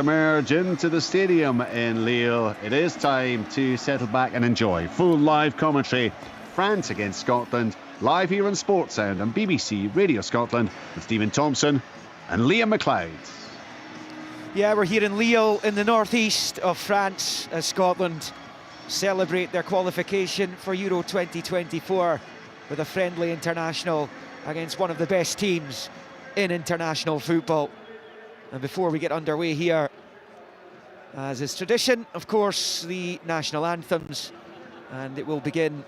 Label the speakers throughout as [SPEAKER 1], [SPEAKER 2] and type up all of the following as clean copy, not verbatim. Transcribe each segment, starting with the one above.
[SPEAKER 1] Emerge into the stadium in Lille. It is time to settle back and enjoy full live commentary. France against Scotland, live here on Sportsound and BBC Radio Scotland with Stephen Thompson and Liam McLeod.
[SPEAKER 2] Yeah, we're here in Lille in the northeast of France as Scotland celebrate their qualification for Euro 2024 with a friendly international against one of the best teams in international football. And before we get underway here, as is tradition, of course, the national anthems, and it will begin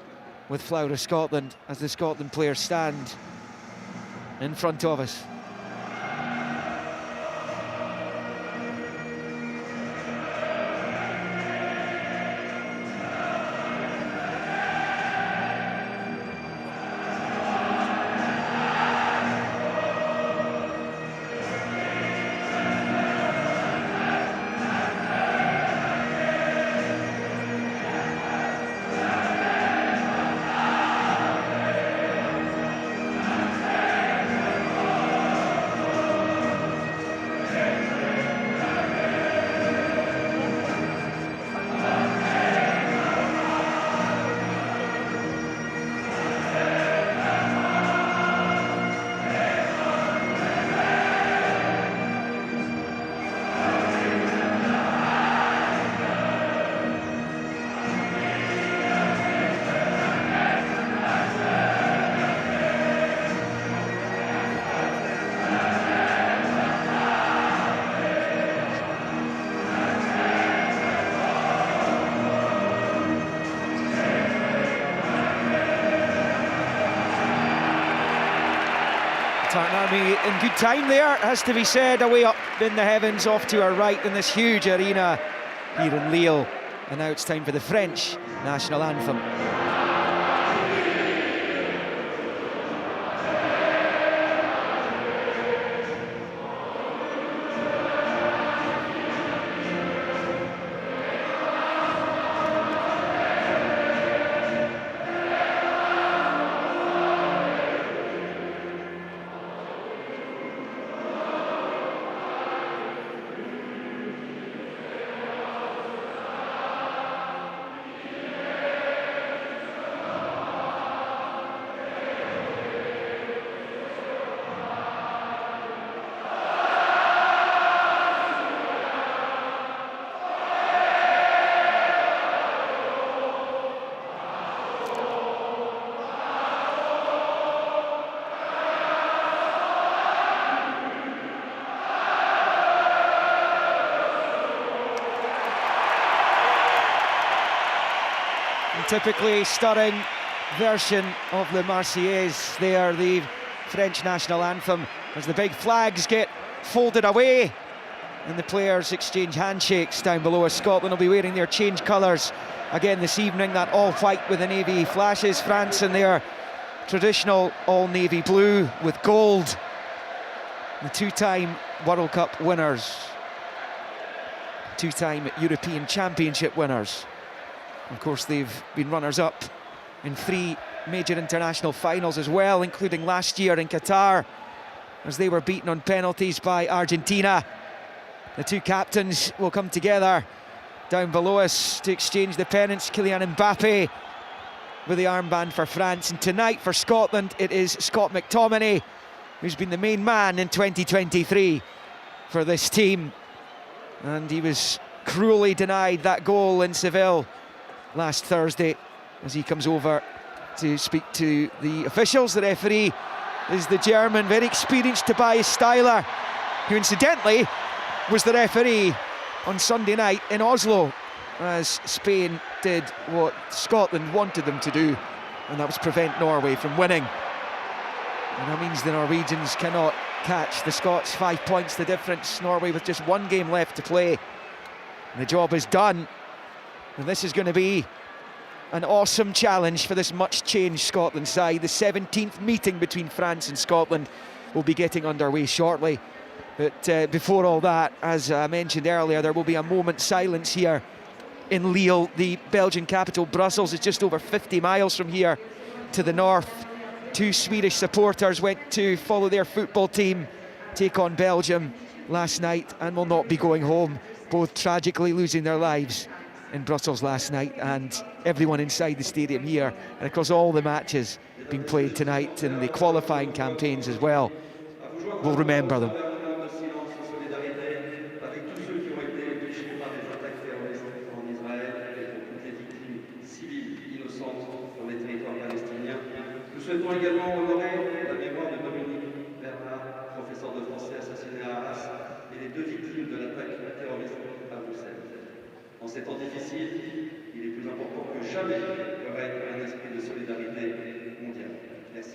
[SPEAKER 2] with Flower of Scotland as the Scotland players stand in front of us. Tartan Army in good time there, has to be said, away up in the heavens off to our right in this huge arena here in Lille. And now it's time for the French national anthem. Typically stirring version of the Marseillaise there, the French national anthem, as the big flags get folded away and the players exchange handshakes down below us. Scotland will be wearing their change colours again this evening, that all white with the navy flashes. France in their traditional all navy blue with gold. The two-time World Cup winners, two-time European Championship winners. Of course, they've been runners-up in 3 major international finals as well, including last year in Qatar, as they were beaten on penalties by Argentina. The two captains will come together down below us to exchange the pennants. Kylian Mbappe with the armband for France, and tonight for Scotland it is Scott McTominay, who's been the main man in 2023 for this team, and he was cruelly denied that goal in Seville last Thursday as he comes over to speak to the officials. The referee is the German, very experienced Tobias Steiler, who incidentally was the referee on Sunday night in Oslo as Spain did what Scotland wanted them to do, and that was prevent Norway from winning. And that means the Norwegians cannot catch the Scots. 5 points the difference. Norway with just 1 game left to play, and the job is done. And this is going to be an awesome challenge for this much-changed Scotland side. The 17th meeting between France and Scotland will be getting underway shortly. But before all that, as I mentioned earlier, there will be a moment's silence here in Lille. The Belgian capital, Brussels, is just over 50 miles from here to the north. 2 Swedish supporters went to follow their football team take on Belgium last night and will not be going home, both tragically losing their lives in Brussels last night, and everyone inside the stadium here and across all the matches being played tonight in the qualifying campaigns as well will remember them.
[SPEAKER 3] Souhaitons également honorer la mémoire de Dominique Bernard, professeur de français assassiné à Arras, et les 2 victimes de l'attaque terroriste à Bruxelles. En ces temps difficiles, il est plus important que jamais de règne un esprit de solidarité mondiale. Merci.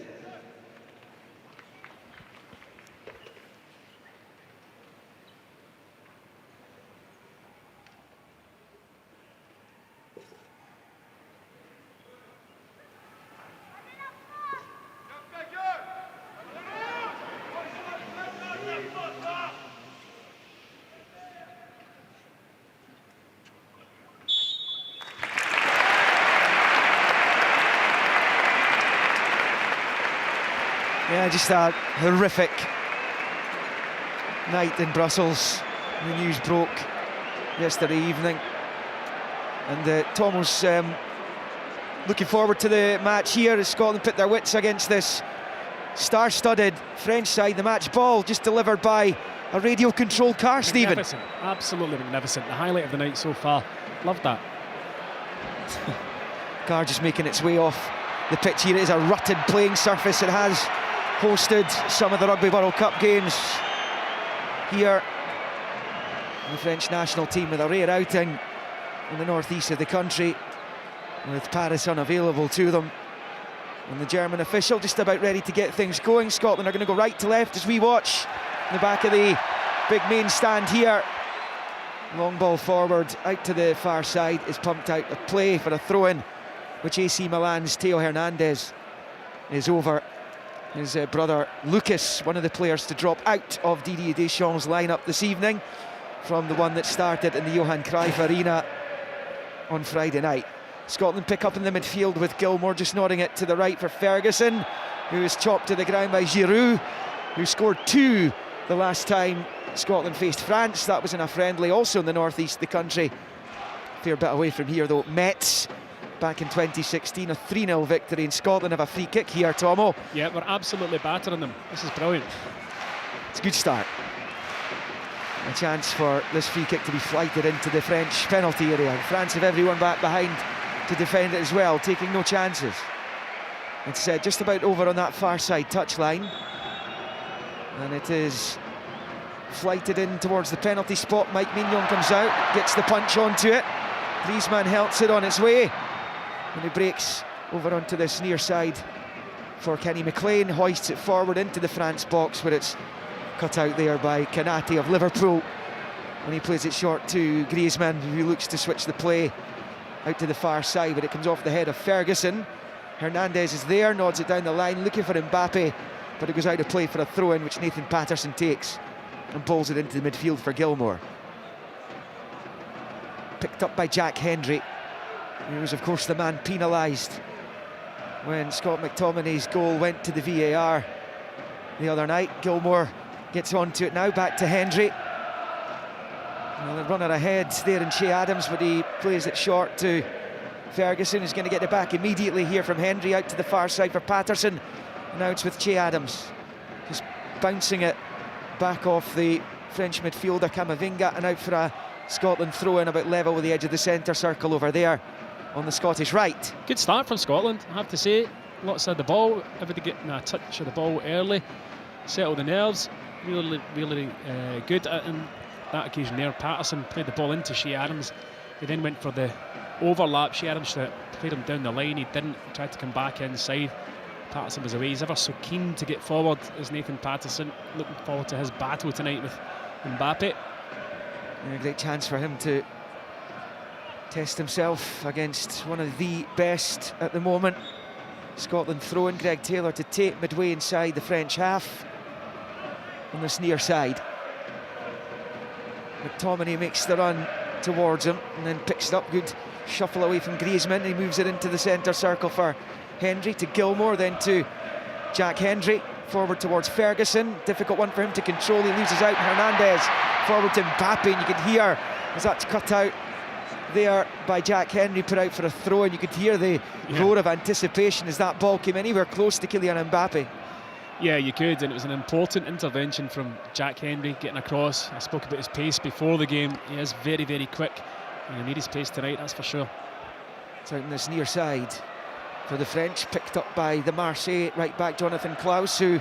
[SPEAKER 2] Yeah, just a horrific night in Brussels. The news broke yesterday evening, and Tom was looking forward to the match here as Scotland put their wits against this star-studded French side. The match ball just delivered by a radio-controlled car, Stephen.
[SPEAKER 4] Magnificent, absolutely magnificent. The highlight of the night so far. Loved that.
[SPEAKER 2] Car just making its way off the pitch here. It is a rutted playing surface. It has hosted some of the Rugby World Cup games here. The French national team with a rare outing in the northeast of the country, with Paris unavailable to them. And the German official just about ready to get things going. Scotland are going to go right to left as we watch in the back of the big main stand here. Long ball forward, out to the far side is pumped out. A play for a throw-in, which AC Milan's Theo Hernandez is over. His brother Lucas, one of the players to drop out of Didier Deschamps' lineup this evening from the one that started in the Johan Cruyff Arena on Friday night. Scotland pick up in the midfield with Gilmour just nodding it to the right for Ferguson, who is chopped to the ground by Giroud, who scored 2 the last time Scotland faced France. That was in a friendly, also in the northeast of the country. A fair bit away from here though. Metz, back in 2016, a 3-0 victory, and Scotland have a free kick here, Tomo.
[SPEAKER 4] Yeah, we're absolutely battering them. This is brilliant.
[SPEAKER 2] It's a good start. A chance for this free kick to be flighted into the French penalty area. And France have everyone back behind to defend it as well, taking no chances. It's just about over on that far side touchline, and it is flighted in towards the penalty spot. Mike Mignon comes out, gets the punch onto it. Griezmann helps it on its way, and he breaks over onto this near side for Kenny McLean, hoists it forward into the France box, where it's cut out there by Kanate of Liverpool, and he plays it short to Griezmann, who looks to switch the play out to the far side, but it comes off the head of Ferguson. Hernandez is there, nods it down the line, looking for Mbappe, but it goes out of play for a throw-in, which Nathan Patterson takes and pulls it into the midfield for Gilmour. Picked up by Jack Hendry, who was of course the man penalised when Scott McTominay's goal went to the VAR the other night. Gilmour gets onto it now, back to Hendry. Well, the runner ahead there in Che Adams, but he plays it short to Ferguson, who's going to get it back immediately here from Hendry, out to the far side for Patterson. Now it's with Che Adams, just bouncing it back off the French midfielder Camavinga, and out for a Scotland throw-in about level with the edge of the centre circle over there on the Scottish right.
[SPEAKER 4] Good start from Scotland, I have to say. Lots of the ball, everybody getting a touch of the ball early, settle the nerves. Really good on that occasion there. Patterson played the ball into Che Adams. He then went for the overlap. Che Adams played him down the line. He didn't. He tried to come back inside. Patterson was away. He's ever so keen to get forward as Nathan Patterson. Looking forward to his battle tonight with Mbappe.
[SPEAKER 2] And a great chance for him to test himself against one of the best at the moment. Scotland throwing Greg Taylor to Tate midway inside the French half on this near side. McTominay makes the run towards him and then picks it up. Good shuffle away from Griezmann. He moves it into the centre circle for Hendry, to Gilmour, then to Jack Hendry. forward towards Ferguson. Difficult one for him to control. He loses out. Hernandez forward to Mbappe, and you could hear as that's cut out there by Jack Henry, put out for a throw, and you could hear the roar of anticipation as that ball came anywhere close to Kylian Mbappe.
[SPEAKER 4] Yeah, you could, and it was an important intervention from Jack Henry getting across. I spoke about his pace before the game. He is very, very quick, and he need his pace tonight, that's for sure.
[SPEAKER 2] It's out on this near side for the French, picked up by the Marseille right back Jonathan Klaus, who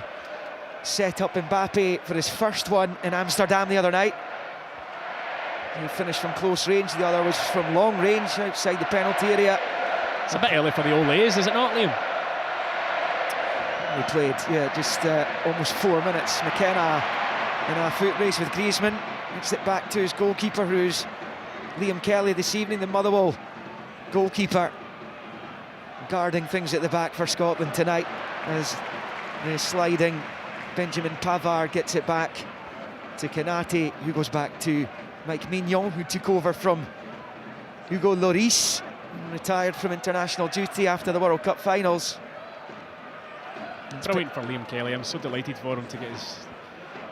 [SPEAKER 2] set up Mbappe for his first one in Amsterdam the other night. He finished from close range, the other was from long range outside the penalty area.
[SPEAKER 4] It's a bit early for the Olays, is it not, Liam?
[SPEAKER 2] They played, just almost 4 minutes. McKenna in a foot race with Griezmann. Gets it back to his goalkeeper, who's Liam Kelly this evening, the Motherwell goalkeeper. Guarding things at the back for Scotland tonight as the sliding Benjamin Pavard gets it back to Konaté, who goes back to Mike Mignon, who took over from Hugo Lloris, retired from international duty after the World Cup finals.
[SPEAKER 4] Brilliant for Liam Kelly. I'm so delighted for him to get his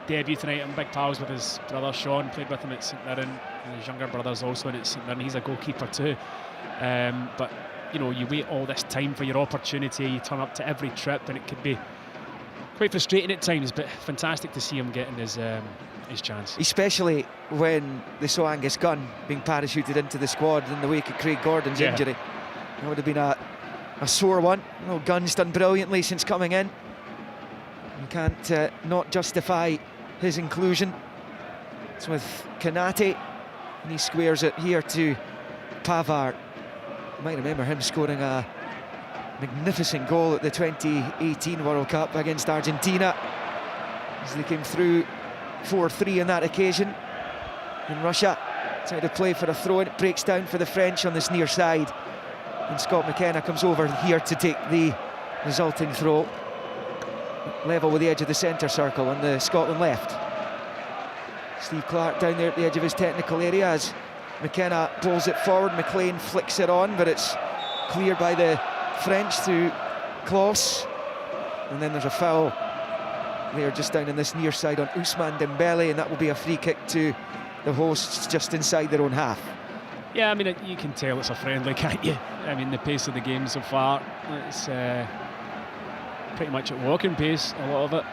[SPEAKER 4] debut tonight. I'm big pals with his brother Sean, played with him at St Mirren, and his younger brother's also in at St Mirren. He's a goalkeeper too. But you know, you wait all this time for your opportunity, you turn up to every trip, and it could be quite frustrating at times, but fantastic to see him getting his chance. Especially
[SPEAKER 2] when they saw Angus Gunn being parachuted into the squad in the wake of Craig Gordon's injury. It would have been a sore one. You know, Gunn's done brilliantly since coming in. You can't not justify his inclusion. It's with Konaté, and he squares it here to Pavard. You might remember him scoring a magnificent goal at the 2018 World Cup against Argentina as they came through 4-3 on that occasion in Russia. Trying to play for a throw, and it breaks down for the French on this near side, and Scott McKenna comes over here to take the resulting throw, level with the edge of the centre circle on the Scotland left. Steve Clarke down there at the edge of his technical area as McKenna pulls it forward. McLean flicks it on, but it's cleared by the French through Klose, and then there's a foul there just down in this near side on Ousmane Dembele, and that will be a free kick to the hosts just inside their own half.
[SPEAKER 4] Yeah, I mean, you can tell it's a friendly, can't you? I mean, the pace of the game so far, it's pretty much at walking pace, a lot of it.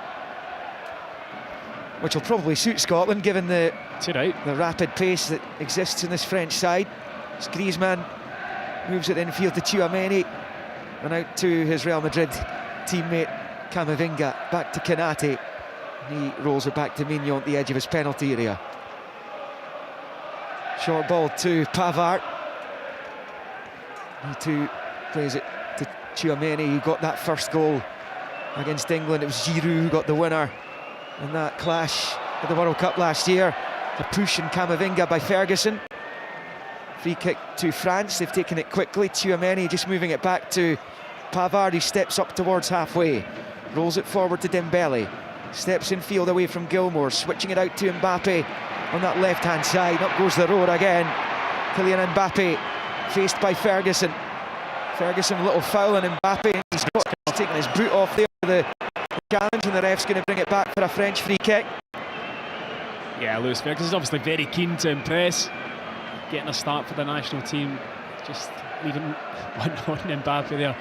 [SPEAKER 2] Which will probably suit Scotland, given the
[SPEAKER 4] the
[SPEAKER 2] rapid pace that exists in this French side. As Griezmann moves it infield to Tchouaméni, and out to his Real Madrid teammate Camavinga, back to Konaté. He rolls it back to Mignon at the edge of his penalty area. Short ball to Pavard. He too plays it to Tchouaméni, who got that first goal against England. It was Giroud who got the winner in that clash at the World Cup last year. The push in Camavinga by Ferguson. Free kick to France, they've taken it quickly. Tchouaméni just moving it back to Pavard, who steps up towards halfway. Rolls it forward to Dembele. Steps in field away from Gilmour, switching it out to Mbappe on that left-hand side. Up goes the road again. Kylian Mbappe faced by Ferguson. Ferguson a little foul on Mbappe, and he's taking his boot off there for the challenge, and the ref's going to bring it back for a French free kick.
[SPEAKER 4] Yeah, Lewis Ferguson is obviously very keen to impress, getting a start for the national team. Just leaving one on Mbappe there.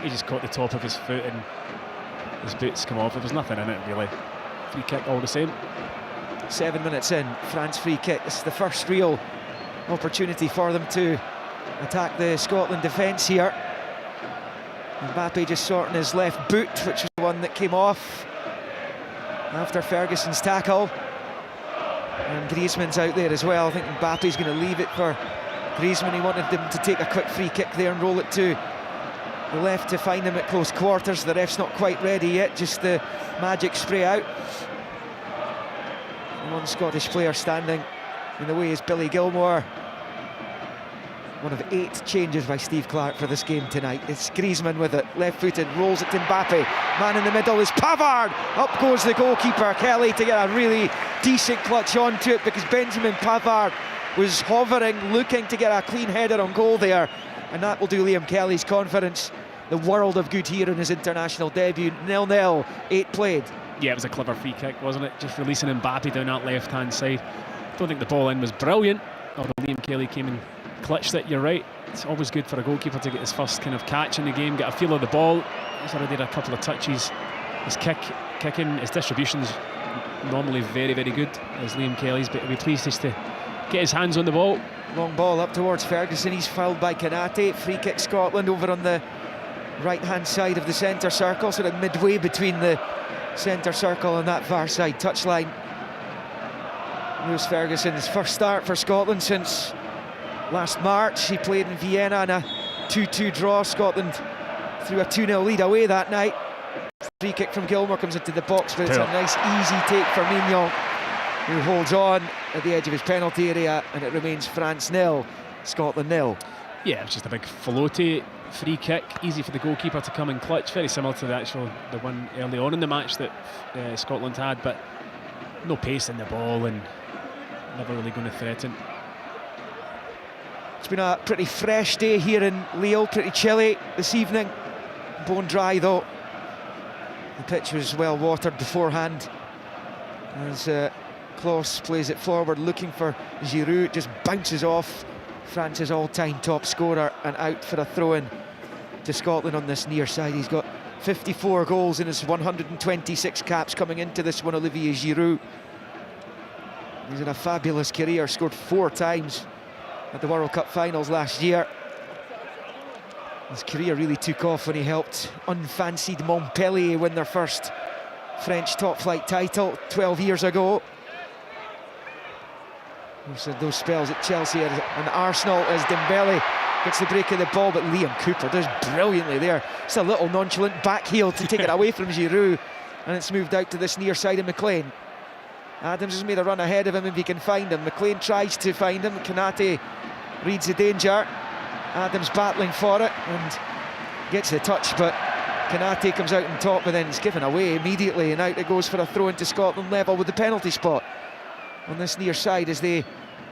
[SPEAKER 4] He just caught the top of his foot and his boots come off. There was nothing in it really. Free kick all the same.
[SPEAKER 2] 7 minutes in, France free kick. This is the first real opportunity for them to attack the Scotland defence here. Mbappe just sorting his left boot, which was the one that came off after Ferguson's tackle. And Griezmann's out there as well. I think Mbappe's going to leave it for Griezmann. He wanted him to take a quick free kick there and roll it to the left to find him at close quarters. The ref's not quite ready yet, just the magic spray out. One Scottish player standing in the way is Billy Gilmour. One of 8 changes by Steve Clarke for this game tonight. It's Griezmann with it, left-footed, rolls it to Mbappe. Man in the middle is Pavard. Up goes the goalkeeper, Kelly, to get a really decent clutch onto it, because Benjamin Pavard was hovering, looking to get a clean header on goal there. And that will do Liam Kelly's confidence the world of good here in his international debut. 0-0, 8 played.
[SPEAKER 4] Yeah, it was a clever free kick, wasn't it? Just releasing Mbappe down that left-hand side. Don't think the ball in was brilliant, although Liam Kelly came and clutched it. You're right, it's always good for a goalkeeper to get his first kind of catch in the game, get a feel of the ball. He's already had a couple of touches. His kicking, his distribution's normally very, very good, as Liam Kelly's, but he'll be pleased just to get his hands on the ball.
[SPEAKER 2] Long ball up towards Ferguson, he's fouled by Konate. Free kick Scotland over on the right-hand side of the centre circle, sort of midway between the centre circle and that far side touchline. Lewis Ferguson's first start for Scotland since last March. He played in Vienna in a 2-2 draw. Scotland threw a 2-0 lead away that night. Free kick from Gilmour comes into the box, but it's a nice easy take for Mignon, who holds on at the edge of his penalty area, and it remains France 0, Scotland 0.
[SPEAKER 4] Yeah, it was just a big floaty free kick, easy for the goalkeeper to come and clutch, very similar to the one early on in the match that Scotland had, but no pace in the ball and never really going to threaten.
[SPEAKER 2] It's been a pretty fresh day here in Lille, pretty chilly this evening, bone dry though. The pitch was well watered beforehand as Klose plays it forward looking for Giroud. It just bounces off France's all-time top scorer and out for a throw-in to Scotland on this near side. He's got 54 goals in his 126 caps coming into this one, Olivier Giroud. He's had a fabulous career, scored 4 times at the World Cup finals last year. His career really took off when he helped unfancied Montpellier win their first French top-flight title 12 years ago. He said those spells at Chelsea and Arsenal as Dembele gets the break of the ball, but Liam Cooper does brilliantly there. It's a little nonchalant back heel to take it away from Giroud, and it's moved out to this near side of McLean. Adams has made a run ahead of him if he can find him. McLean tries to find him. Konate reads the danger. Adams battling for it and gets the touch, but Konate comes out on top, but then it's given away immediately, and out it goes for a throw into Scotland level with the penalty spot on this near side as they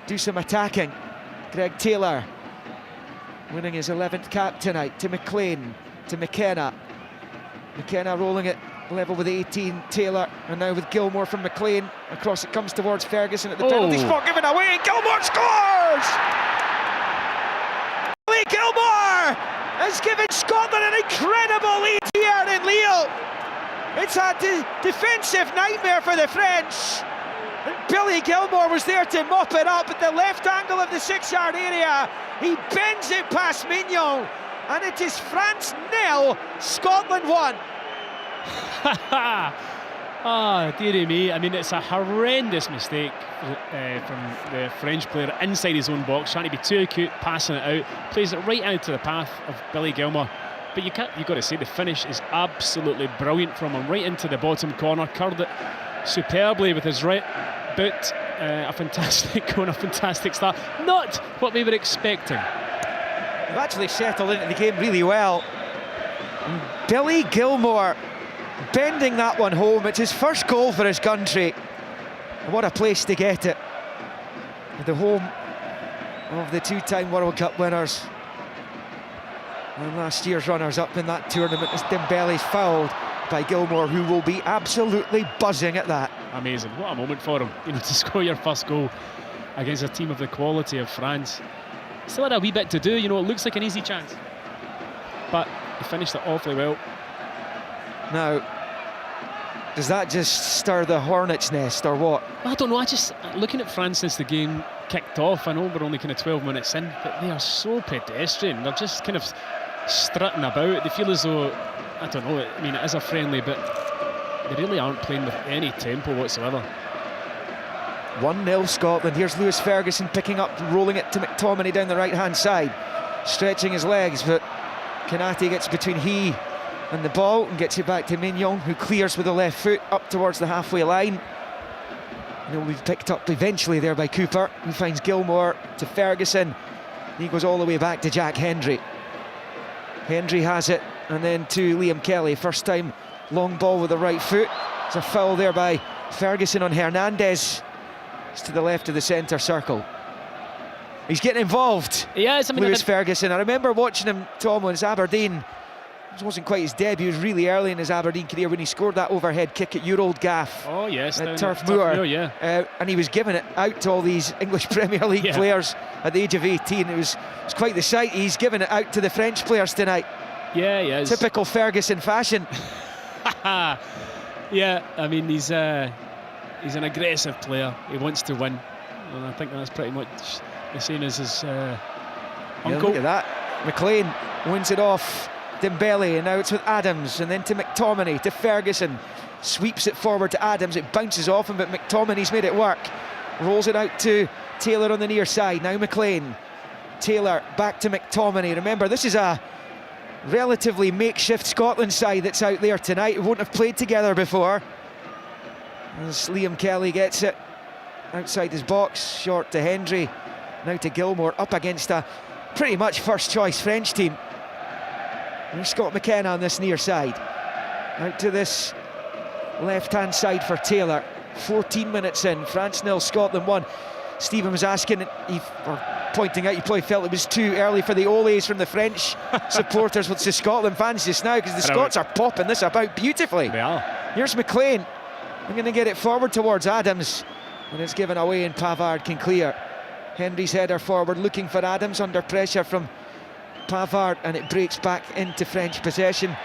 [SPEAKER 2] do some attacking. Greg Taylor winning his 11th cap tonight to McLean, to McKenna. McKenna rolling it level with 18, Taylor, and now with Gilmour from McLean. Across it comes towards Ferguson at the penalty spot, given away, and Gilmour scores! Billy Gilmour has given Scotland an incredible lead here in Lille. It's a defensive nightmare for the French. And Billy Gilmour was there to mop it up at the left angle of the 6-yard area. He bends it past Mignon, and it is France 0, Scotland 1.
[SPEAKER 4] Ah, dearie me. I mean, it's a horrendous mistake from the French player inside his own box, trying to be too acute, passing it out, plays it right out to the path of Billy Gilmour. But you've got to say the finish is absolutely brilliant from him, right into the bottom corner, curled it superbly with his right boot. A fantastic goal, a fantastic start. Not what we were expecting.
[SPEAKER 2] They've actually settled into the game really well. And Billy Gilmour bending that one home. It's his first goal for his country. And what a place to get it. The home of the 2-time World Cup winners and last year's runners-up in that tournament, as Dembele's fouled by Gilmour, who will be absolutely buzzing at that.
[SPEAKER 4] Amazing, what a moment for him, to score your first goal against a team of the quality of France. Still had a wee bit to do, it looks like an easy chance, but he finished it awfully well.
[SPEAKER 2] Now, does that just stir the hornet's nest or what?
[SPEAKER 4] I don't know, looking at France since the game kicked off, I know we're only kind of 12 minutes in, but they are so pedestrian. They're just kind of strutting about. They feel as though, I don't know, I mean, it is a friendly, but they really aren't playing with any tempo whatsoever.
[SPEAKER 2] 1-0 Scotland. Here's Lewis Ferguson picking up, rolling it to McTominay down the right-hand side, stretching his legs, but Konate gets between he and the ball and gets it back to Mignon, who clears with the left foot up towards the halfway line. And it'll be picked up eventually there by Cooper, who finds Gilmour to Ferguson. He goes all the way back to Jack Hendry. Hendry has it, and then to Liam Kelly. First time long ball with the right foot. There's a foul there by Ferguson on Hernandez. It's to the left of the centre circle. He's getting involved.
[SPEAKER 4] Yes, I mean,
[SPEAKER 2] Lewis Ferguson. I remember watching him, Tom, when Aberdeen It wasn't quite his debut. It was really early in his Aberdeen career when he scored that overhead kick at your old gaff.
[SPEAKER 4] Oh yes,
[SPEAKER 2] at Turf Moor.
[SPEAKER 4] Yeah.
[SPEAKER 2] And he was giving it out to all these English Premier League players at the age of 18. It was quite the sight. He's giving it out to the French players tonight.
[SPEAKER 4] Yeah.
[SPEAKER 2] Typical Ferguson fashion.
[SPEAKER 4] Yeah, I mean he's an aggressive player. He wants to win, and I think that's pretty much the same as his uncle.
[SPEAKER 2] Look at that. McLean wins it off Dembele, and now it's with Adams, and then to McTominay, to Ferguson. Sweeps it forward to Adams. It bounces off him, but McTominay's made it work. Rolls it out to Taylor on the near side. Now McLean. Taylor back to McTominay. Remember, this is a relatively makeshift Scotland side that's out there tonight. Who won't have played together before. As Liam Kelly gets it outside his box, short to Hendry. Now to Gilmour, up against a pretty much first choice French team. There's Scott McKenna on this near side. Out to this left-hand side for Taylor. 14 minutes in, France 0, Scotland 1. Stephen was asking, pointing out, he probably felt it was too early for the Olays from the French supporters with the Scotland fans just now, because the Scots are popping this about beautifully.
[SPEAKER 4] They are.
[SPEAKER 2] Here's McLean. I'm going to get it forward towards Adams, and it's given away, and Pavard can clear. Henry's header forward, looking for Adams, under pressure from Pavard, and it breaks back into French possession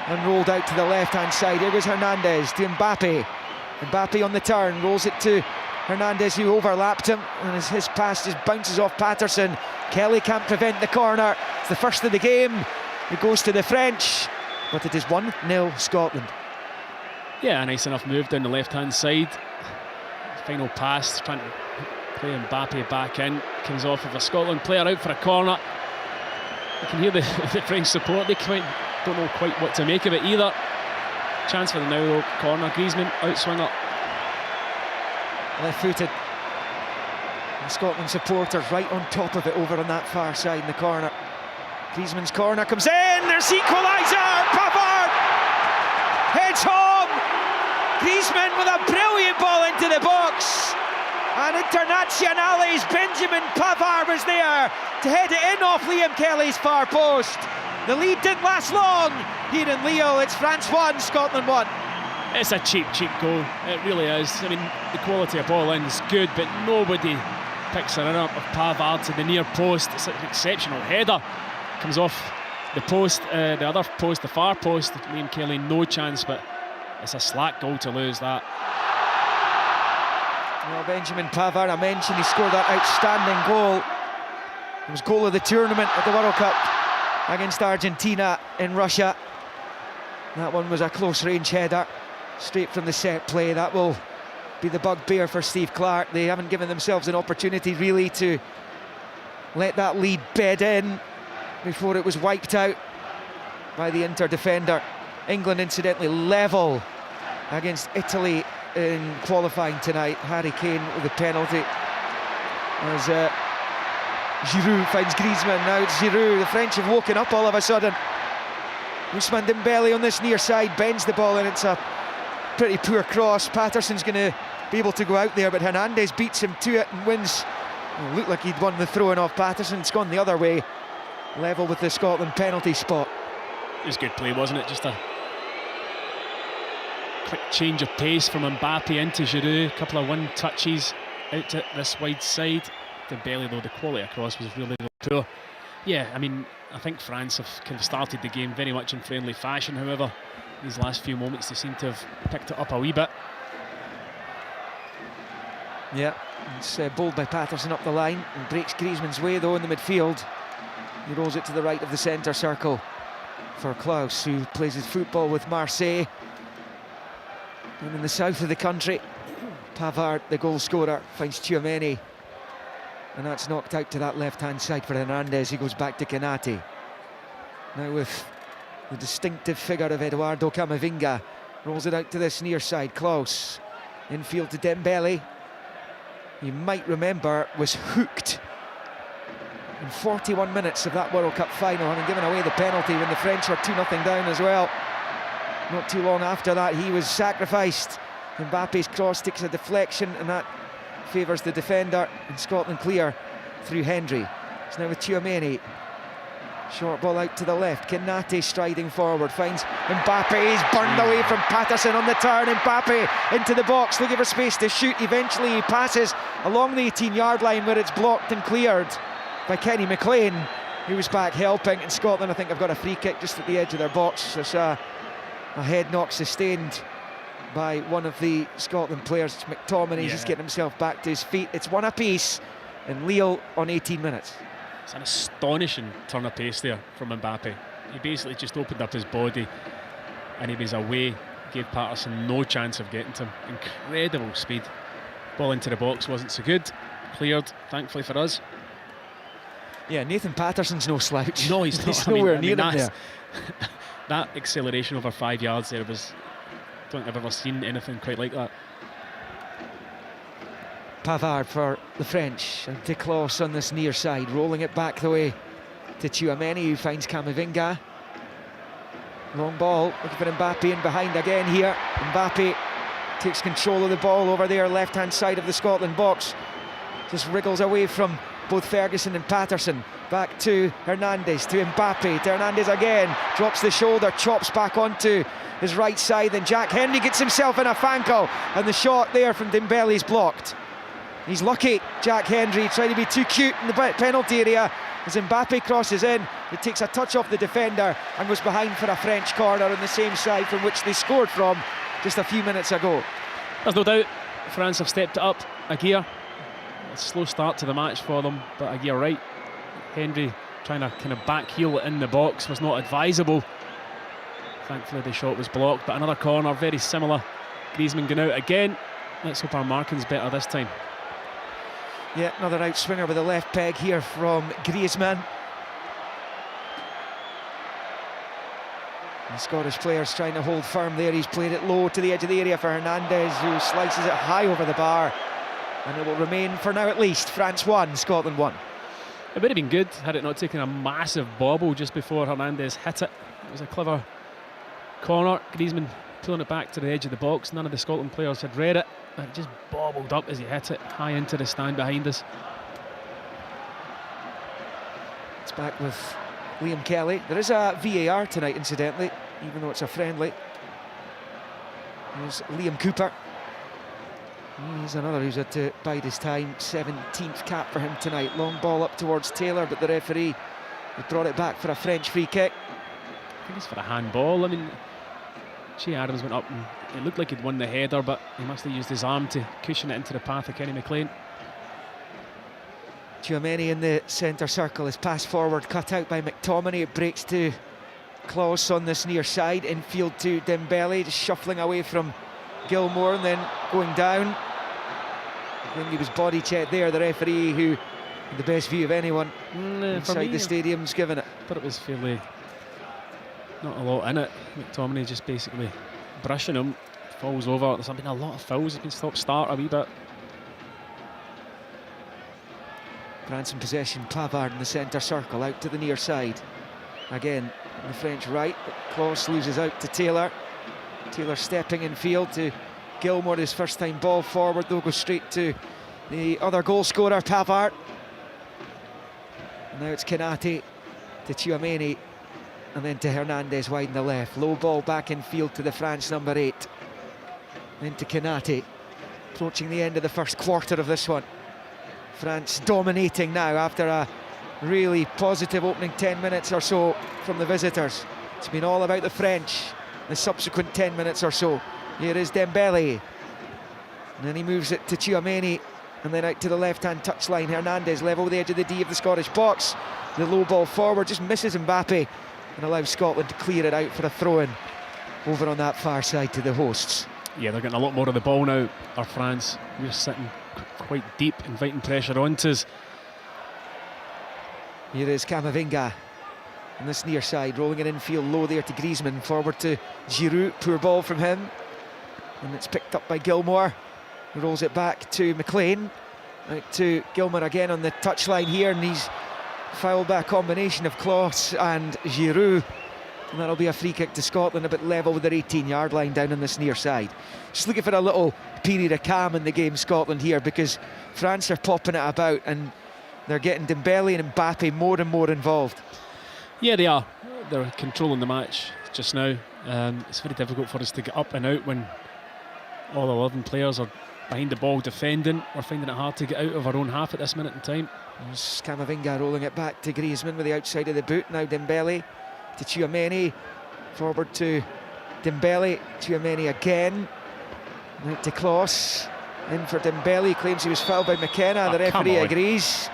[SPEAKER 2] and rolled out to the left-hand side. Here goes Hernandez to Mbappe. Mbappe on the turn, rolls it to Hernandez, who overlapped him, and as his pass just bounces off Patterson. Kelly can't prevent the corner. It's the first of the game. It goes to the French, but it is 1-0 Scotland.
[SPEAKER 4] Yeah, a nice enough move down the left-hand side. Final pass, trying to play Mbappe back in. Comes off of a Scotland player out for a corner. You can hear the French support. They don't know quite what to make of it either. Chance for the now though. Corner. Griezmann outswinger.
[SPEAKER 2] Left-footed. The Scotland supporters right on top of it over on that far side in the corner. Griezmann's corner comes in. There's equaliser. Pavard heads home. Griezmann with a brilliant ball into the box. And Internationale's Benjamin Pavard was there to head it in off Liam Kelly's far post. The lead didn't last long here in Lille. It's France 1, Scotland 1.
[SPEAKER 4] It's a cheap goal. It really is. I mean, the quality of ball in is good, but nobody picks it up of Pavard to the near post. It's an exceptional header. Comes off the post, the other post, the far post. Liam Kelly, no chance, but it's a slack goal to lose that.
[SPEAKER 2] Well, Benjamin Pavard, I mentioned he scored that outstanding goal. It was goal of the tournament at the World Cup against Argentina in Russia. That one was a close range header, straight from the set play. That will be the bugbear for Steve Clarke. They haven't given themselves an opportunity really to let that lead bed in before it was wiped out by the Inter defender. England incidentally level against Italy in qualifying tonight. Harry Kane with the penalty as Giroud finds Griezmann. Now it's Giroud. The French have woken up all of a sudden. Ousmane Dembele on this near side bends the ball, and it's a pretty poor cross. Patterson's going to be able to go out there, but Hernandez beats him to it and wins. It looked like he'd won the throw-in off Patterson. It's gone the other way, level with the Scotland penalty spot.
[SPEAKER 4] It was good play, wasn't it? Just a quick change of pace from Mbappe into Giroud. A couple of one touches out to this wide side. Dembele, though, the quality across was really poor. Yeah, I mean, I think France have kind of started the game very much in friendly fashion. However, these last few moments they seem to have picked it up a wee bit.
[SPEAKER 2] Yeah, it's bowled by Patterson up the line and breaks Griezmann's way though in the midfield. He rolls it to the right of the centre circle for Klaus, who plays his football with Marseille. And in the south of the country, Pavard, the goal scorer, finds Tchouaméni. And that's knocked out to that left-hand side for Hernandez. He goes back to Konaté. Now with the distinctive figure of Eduardo Camavinga. Rolls it out to this near side. Klaus. Infield to Dembele. You might remember was hooked in 41 minutes of that World Cup final, having given away the penalty when the French were 2-0 down as well. Not too long after that, he was sacrificed. Mbappe's cross takes a deflection, and that favours the defender, and Scotland clear through Hendry. It's now with Tchouaméni. Short ball out to the left. Konate striding forward, finds Mbappe. He's burned away from Patterson on the turn. Mbappe into the box, looking for space to shoot. Eventually he passes along the 18-yard line where it's blocked and cleared by Kenny McLean, who was back helping. And Scotland, I think, have got a free kick just at the edge of their box. There's a head knock sustained by one of the Scotland players. It's McTominay. He's just getting himself back to his feet. It's one apiece, and Lille on 18 minutes.
[SPEAKER 4] It's an astonishing turn of pace there from Mbappe. He basically just opened up his body and he was away, gave Patterson no chance of getting to him. Incredible speed. Ball into the box wasn't so good. Cleared, thankfully for us.
[SPEAKER 2] Yeah, Nathan Patterson's no slouch.
[SPEAKER 4] No, he's not.
[SPEAKER 2] He's nowhere near him there.
[SPEAKER 4] That acceleration over 5 yards there was, I don't think I've ever seen anything quite like that.
[SPEAKER 2] Pavard for the French, and Declos on this near side, rolling it back the way to Tchouaméni, who finds Camavinga. Long ball, looking for Mbappe in behind again here. Mbappe takes control of the ball over there, left-hand side of the Scotland box. Just wriggles away from both Ferguson and Patterson. Back to Hernandez, to Mbappe, to Hernandez again. Drops the shoulder, chops back onto his right side. Then Jack Hendry gets himself in a Fanko, and the shot there from Dembele's blocked. He's lucky, Jack Hendry, trying to be too cute in the penalty area. As Mbappe crosses in, he takes a touch off the defender and goes behind for a French corner on the same side from which they scored from just a few minutes ago.
[SPEAKER 4] There's no doubt France have stepped it up a gear. A slow start to the match for them, but a gear right. Hendry trying to kind of back heel in the box was not advisable. Thankfully the shot was blocked, but another corner, very similar. Griezmann going out again. Let's hope our marking's better this time.
[SPEAKER 2] Yeah, another out swinger with a left peg here from Griezmann. The Scottish players trying to hold firm there. He's played it low to the edge of the area for Hernandez, who slices it high over the bar. And it will remain, for now at least, France 1, Scotland 1.
[SPEAKER 4] It would have been good had it not taken a massive bobble just before Hernandez hit it. It was a clever corner. Griezmann pulling it back to the edge of the box. None of the Scotland players had read it. It just bobbled up as he hit it high into the stand behind us.
[SPEAKER 2] It's back with Liam Kelly. There is a VAR tonight, incidentally, even though it's a friendly. There's Liam Cooper. He's another who's had to bide his time. 17th cap for him tonight. Long ball up towards Taylor, but the referee has brought it back for a French free kick.
[SPEAKER 4] I think it's for a handball. I mean, Che Adams went up and it looked like he'd won the header, but he must have used his arm to cushion it into the path of Kenny McLean.
[SPEAKER 2] Tchouaméni in the centre circle, his pass forward cut out by McTominay. It breaks to Klaus on this near side, infield to Dembele, just shuffling away from Gilmour and then going down. I think he was body checked there, the referee, who the best view of anyone inside the stadium's given it.
[SPEAKER 4] But it was fairly, not a lot in it. McTominay just basically brushing him, falls over. There's been a lot of fouls. He can start a wee bit.
[SPEAKER 2] France in possession, Pavard in the centre circle, out to the near side. Again, on the French right, but Klaus loses out to Taylor. Taylor stepping in field to Gilmour, his first time ball forward, though goes straight to the other goal scorer, Pavard. And now it's Konate to Tchouaméni, and then to Hernandez wide in the left. Low ball back in field to the France number 8. Then to Konate, approaching the end of the first quarter of this one. France dominating now after a really positive opening 10 minutes or so from the visitors. It's been all about the French the subsequent 10 minutes or so. Here is Dembele, and then he moves it to Tchouaméni, and then out to the left-hand touchline. Hernandez level with the edge of the D of the Scottish box. The low ball forward just misses Mbappe and allows Scotland to clear it out for a throw-in over on that far side to the hosts.
[SPEAKER 4] Yeah, they're getting a lot more of the ball now, our France. We're sitting quite deep, inviting pressure onto us.
[SPEAKER 2] Here is Camavinga on this near side, rolling it infield low there to Griezmann, forward to Giroud, poor ball from him, and it's picked up by Gilmour, who rolls it back to McLean, out to Gilmour again on the touchline here, and he's fouled by a combination of Klaus and Giroud, and that'll be a free kick to Scotland, a bit level with their 18-yard line down on this near side. Just looking for a little period of calm in the game, Scotland here, because France are popping it about and they're getting Dembele and Mbappe more and more involved.
[SPEAKER 4] Yeah, they are. They're controlling the match just now. It's very difficult for us to get up and out when all 11 players are behind the ball defending. We're finding it hard to get out of our own half at this minute in time.
[SPEAKER 2] There's Camavinga rolling it back to Griezmann with the outside of the boot. Now Dembele to Tchouaméni. Forward to Dembele. Tchouaméni again. Now to Klose. In for Dembele. Claims he was fouled by McKenna. The referee agrees.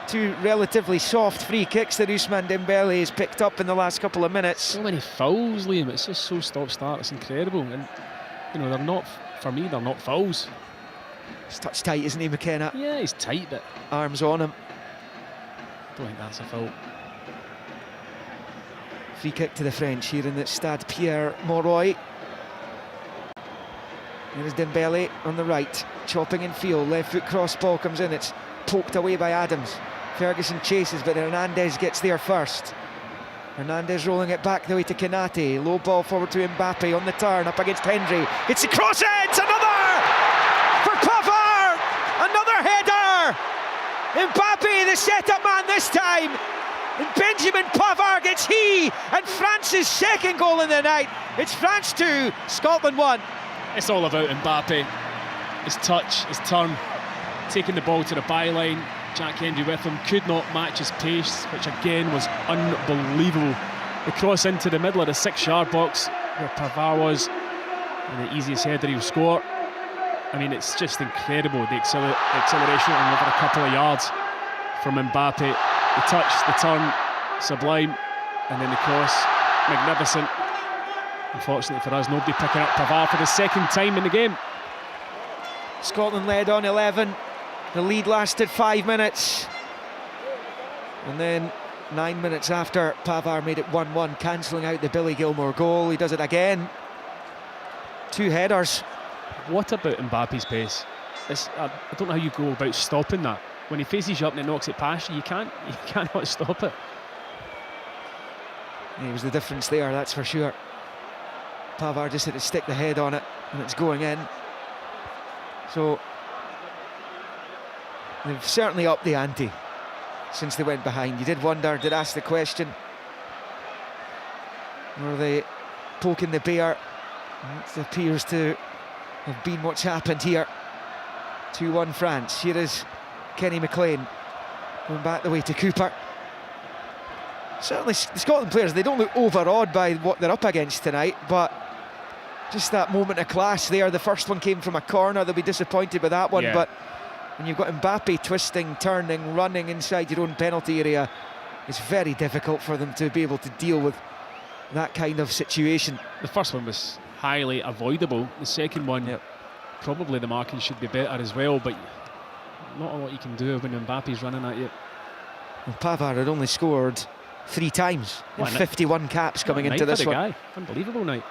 [SPEAKER 2] Two relatively soft free kicks that Ousmane Dembele has picked up in the last couple of minutes.
[SPEAKER 4] So many fouls, Liam. It's just so stop-start. It's incredible. And, you know, they're not, for me, they're not fouls.
[SPEAKER 2] He's touch tight, isn't he, McKenna?
[SPEAKER 4] Yeah, he's tight, but
[SPEAKER 2] arms on him.
[SPEAKER 4] Don't think that's a foul.
[SPEAKER 2] Free kick to the French here in the Stade Pierre Mauroy. Here's Dembele on the right, chopping in field. Left foot cross ball comes in. It's poked away by Adams. Ferguson chases, but Hernandez gets there first. Hernandez rolling it back the way to Konaté. Low ball forward to Mbappe on the turn, up against Hendry. It's a cross edge, another for Pavard! Another header! Mbappe, the set-up man this time. And Benjamin Pavard gets and France's second goal in the night. It's France 2, Scotland 1.
[SPEAKER 4] It's all about Mbappe. His touch, his turn, taking the ball to the byline. Jack Hendry with him, could not match his pace, which again was unbelievable. The cross into the middle of the 6-yard box where Pavard was, and the easiest header he'll score. I mean, it's just incredible, the acceleration over a couple of yards from Mbappe. The touch, the turn, sublime, and then the cross, magnificent. Unfortunately for us, nobody picking up Pavard for the second time in the game.
[SPEAKER 2] Scotland led on 11. The lead lasted 5 minutes. And then 9 minutes after, Pavard made it 1-1, cancelling out the Billy Gilmour goal. He does it again. 2 headers.
[SPEAKER 4] What about Mbappe's pace? I don't know how you go about stopping that. When he faces you up and it knocks it past you, you cannot stop it.
[SPEAKER 2] He was the difference there, that's for sure. Pavard just had to stick the head on it, and it's going in. So they've certainly upped the ante since they went behind. You did wonder, did ask the question, were they poking the bear? It appears to have been what's happened here. 2-1 France. Here is Kenny McLean going back the way to Cooper. Certainly the Scotland players, they don't look overawed by what they're up against tonight, but just that moment of class there. The first one came from a corner. They'll be disappointed with that one, yeah. But when you've got Mbappe twisting, turning, running inside your own penalty area, it's very difficult for them to be able to deal with that kind of situation.
[SPEAKER 4] The first one was highly avoidable. The second one,
[SPEAKER 2] yep,
[SPEAKER 4] probably the marking should be better as well, but not a lot you can do when Mbappe's running at you.
[SPEAKER 2] Well, Pavard had only scored 3 times in 51 caps coming into this one.
[SPEAKER 4] Guy. Unbelievable night.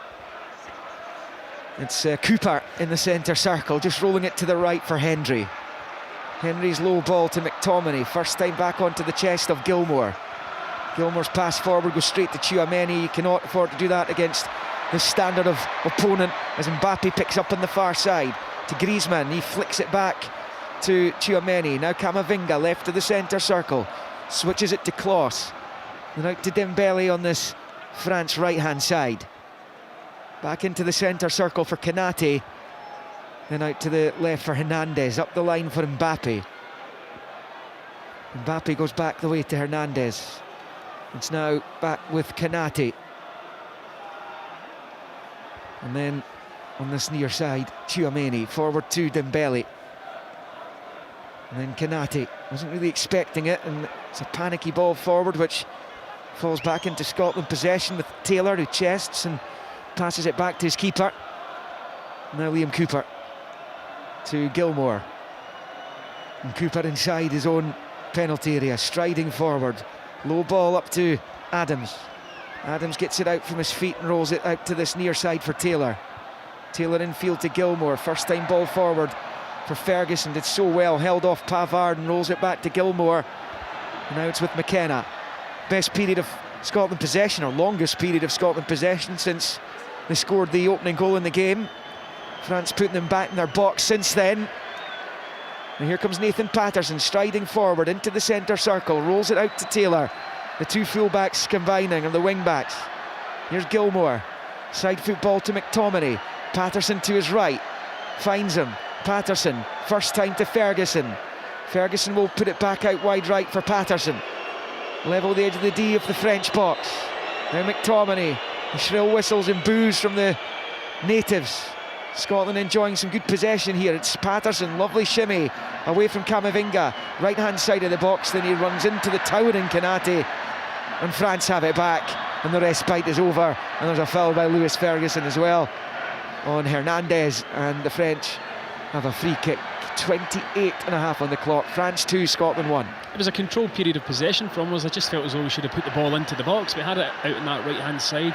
[SPEAKER 2] It's Cooper in the centre circle, just rolling it to the right for Hendry. Henry's low ball to McTominay, first time back onto the chest of Gilmour. Gilmour's pass forward goes straight to Tchouaméni. You cannot afford to do that against this standard of opponent, as Mbappe picks up on the far side to Griezmann. He flicks it back to Tchouaméni. Now Camavinga left of the centre circle, switches it to Klose, and out to Dembele on this France right hand side. Back into the centre circle for Konaté, then out to the left for Hernandez, up the line for Mbappe. Mbappe goes back the way to Hernandez. It's now back with Konaté. And then on this near side, Tchouaméni forward to Dembele. And then Konaté wasn't really expecting it, and it's a panicky ball forward which falls back into Scotland possession with Taylor, who chests and passes it back to his keeper. Now Liam Cooper to Gilmour. And Cooper inside his own penalty area, striding forward. Low ball up to Adams. Adams gets it out from his feet and rolls it out to this near side for Taylor. Taylor infield to Gilmour. First time ball forward for Ferguson. Did so well, held off Pavard and rolls it back to Gilmour. And now it's with McKenna. Best period of Scotland possession, or longest period of Scotland possession since they scored the opening goal in the game. France putting them back in their box since then. And here comes Nathan Patterson striding forward into the centre circle, rolls it out to Taylor. The two full-backs combining, and the wing-backs. Here's Gilmour. Side football to McTominay. Patterson to his right. Finds him. Patterson. First time to Ferguson. Ferguson will put it back out wide right for Patterson. Level the edge of the D of the French box. Now McTominay. The shrill whistles and boos from the natives. Scotland enjoying some good possession here. It's Patterson, lovely shimmy away from Camavinga, right hand side of the box. Then he runs into the towering Konaté, and France have it back, and the respite is over, and there's a foul by Lewis Ferguson as well on Hernandez, and the French have a free kick. 28.5 on the clock. France 2, Scotland 1.
[SPEAKER 4] It was a controlled period of possession from us. I just felt as though we should have put the ball into the box. We had it out on that right hand side.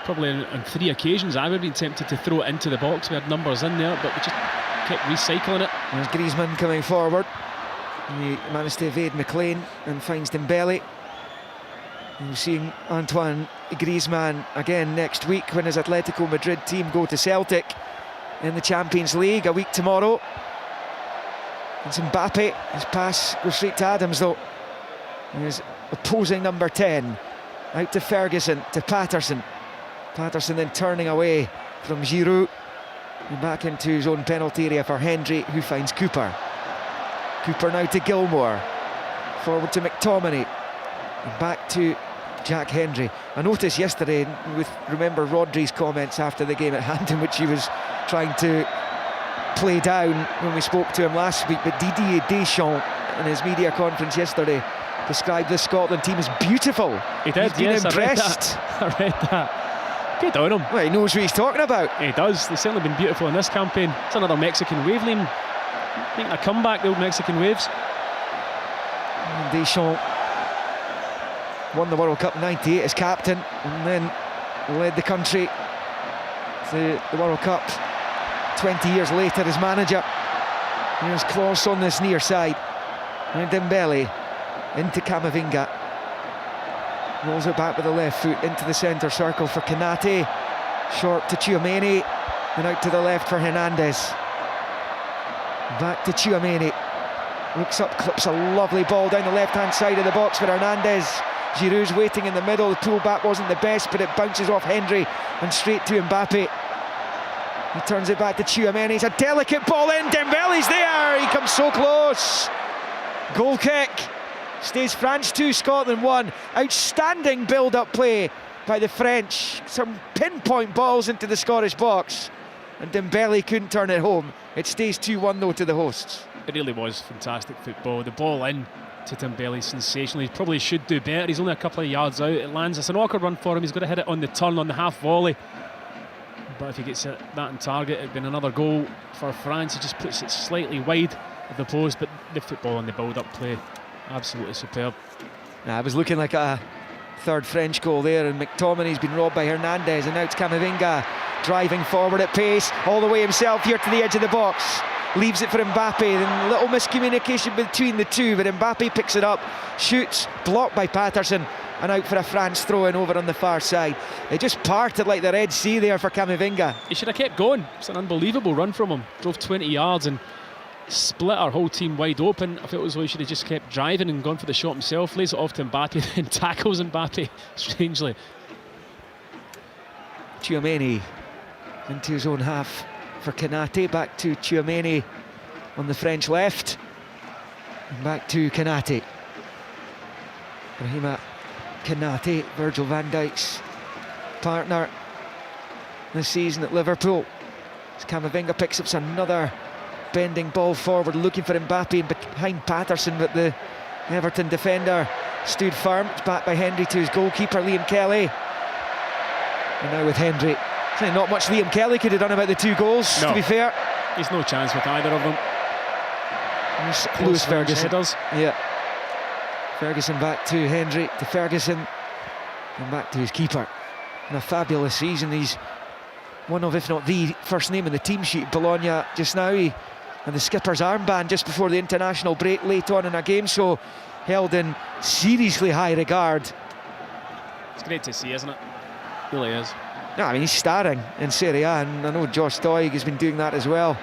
[SPEAKER 4] Probably on 3 occasions I would have been tempted to throw it into the box. We had numbers in there, but we just kept recycling it.
[SPEAKER 2] There's Griezmann coming forward. He managed to evade McLean and finds Dembele. And we're seeing Antoine Griezmann again next week when his Atletico Madrid team go to Celtic in the Champions League a week tomorrow. It's Mbappe. His pass goes straight to Adams though. His opposing number 10 out to Ferguson, to Patterson. Patterson then turning away from Giroud, and back into his own penalty area for Hendry, who finds Cooper. Cooper now to Gilmour, forward to McTominay, and back to Jack Hendry. I noticed yesterday, remember Rodri's comments after the game at Hampden, which he was trying to play down when we spoke to him last week, but Didier Deschamps in his media conference yesterday described the Scotland team as beautiful.
[SPEAKER 4] He did,
[SPEAKER 2] He's been impressed.
[SPEAKER 4] I read that. Good on him.
[SPEAKER 2] Well, he knows what he's talking about.
[SPEAKER 4] He does. They've certainly been beautiful in this campaign. It's another Mexican wave, Liam. Making a comeback, the old Mexican waves.
[SPEAKER 2] And Deschamps won the World Cup in '98 as captain, and then led the country to the World Cup 20 years later as manager. Here's Klose on this near side. And Dembele into Camavinga. Rolls it back with the left foot into the centre circle for Konaté. Short to Tchouaméni, and out to the left for Hernandez. Back to Tchouaméni. Looks up, clips a lovely ball down the left-hand side of the box for Hernandez. Giroud's waiting in the middle. The pull back wasn't the best, but it bounces off Hendry and straight to Mbappe. He turns it back to Tchouaméni. It's a delicate ball in. Dembele's there. He comes so close. Goal kick. Stays France 2, Scotland 1. Outstanding build-up play by the French. Some pinpoint balls into the Scottish box, and Dembele couldn't turn it home. It stays 2-1 though to the hosts.
[SPEAKER 4] It really was fantastic football. The ball in to Dembele, sensational. He probably should do better. He's only a couple of yards out. It lands. It's an awkward run for him. He's got to hit it on the turn, on the half volley. But if he gets that in target, it'd been another goal for France. He just puts it slightly wide of the post, but the football and the build-up play, absolutely superb.
[SPEAKER 2] It was looking like a third French goal there, and McTominay's been robbed by Hernandez, and now it's Camavinga driving forward at pace, all the way himself here to the edge of the box. Leaves it for Mbappe, and little miscommunication between the two, but Mbappe picks it up, shoots, blocked by Patterson, and out for a France throw-in over on the far side. They just parted like the Red Sea there for Camavinga.
[SPEAKER 4] He should have kept going. It's an unbelievable run from him. Drove 20 yards and split our whole team wide open. I felt as though he should have just kept driving and gone for the shot himself. Lays it off to Mbappe, then tackles Mbappe, strangely.
[SPEAKER 2] Tchouaméni into his own half for Konaté. Back to Tchouaméni on the French left. And back to Konaté. Brahima Konaté, Virgil van Dijk's partner this season at Liverpool. As Camavinga picks up another bending ball forward, looking for Mbappe and behind Patterson, but the Everton defender stood firm. It's back by Hendry to his goalkeeper, Liam Kelly. And now with Hendry, not much Liam Kelly could have done about the two goals,
[SPEAKER 4] no.
[SPEAKER 2] To be fair.
[SPEAKER 4] He's no chance with either of them.
[SPEAKER 2] Lewis Ferguson.
[SPEAKER 4] Headers.
[SPEAKER 2] Yeah. Ferguson back to Hendry, to Ferguson, and back to his keeper. And a fabulous season. He's one of, if not the first name in the team sheet, Bologna just now. And the skipper's armband just before the international break late on in a game, so held in seriously high regard.
[SPEAKER 4] It's great to see, isn't it? It really is.
[SPEAKER 2] No, I mean, he's starring in Serie A, and I know Josh Doig has been doing that as well.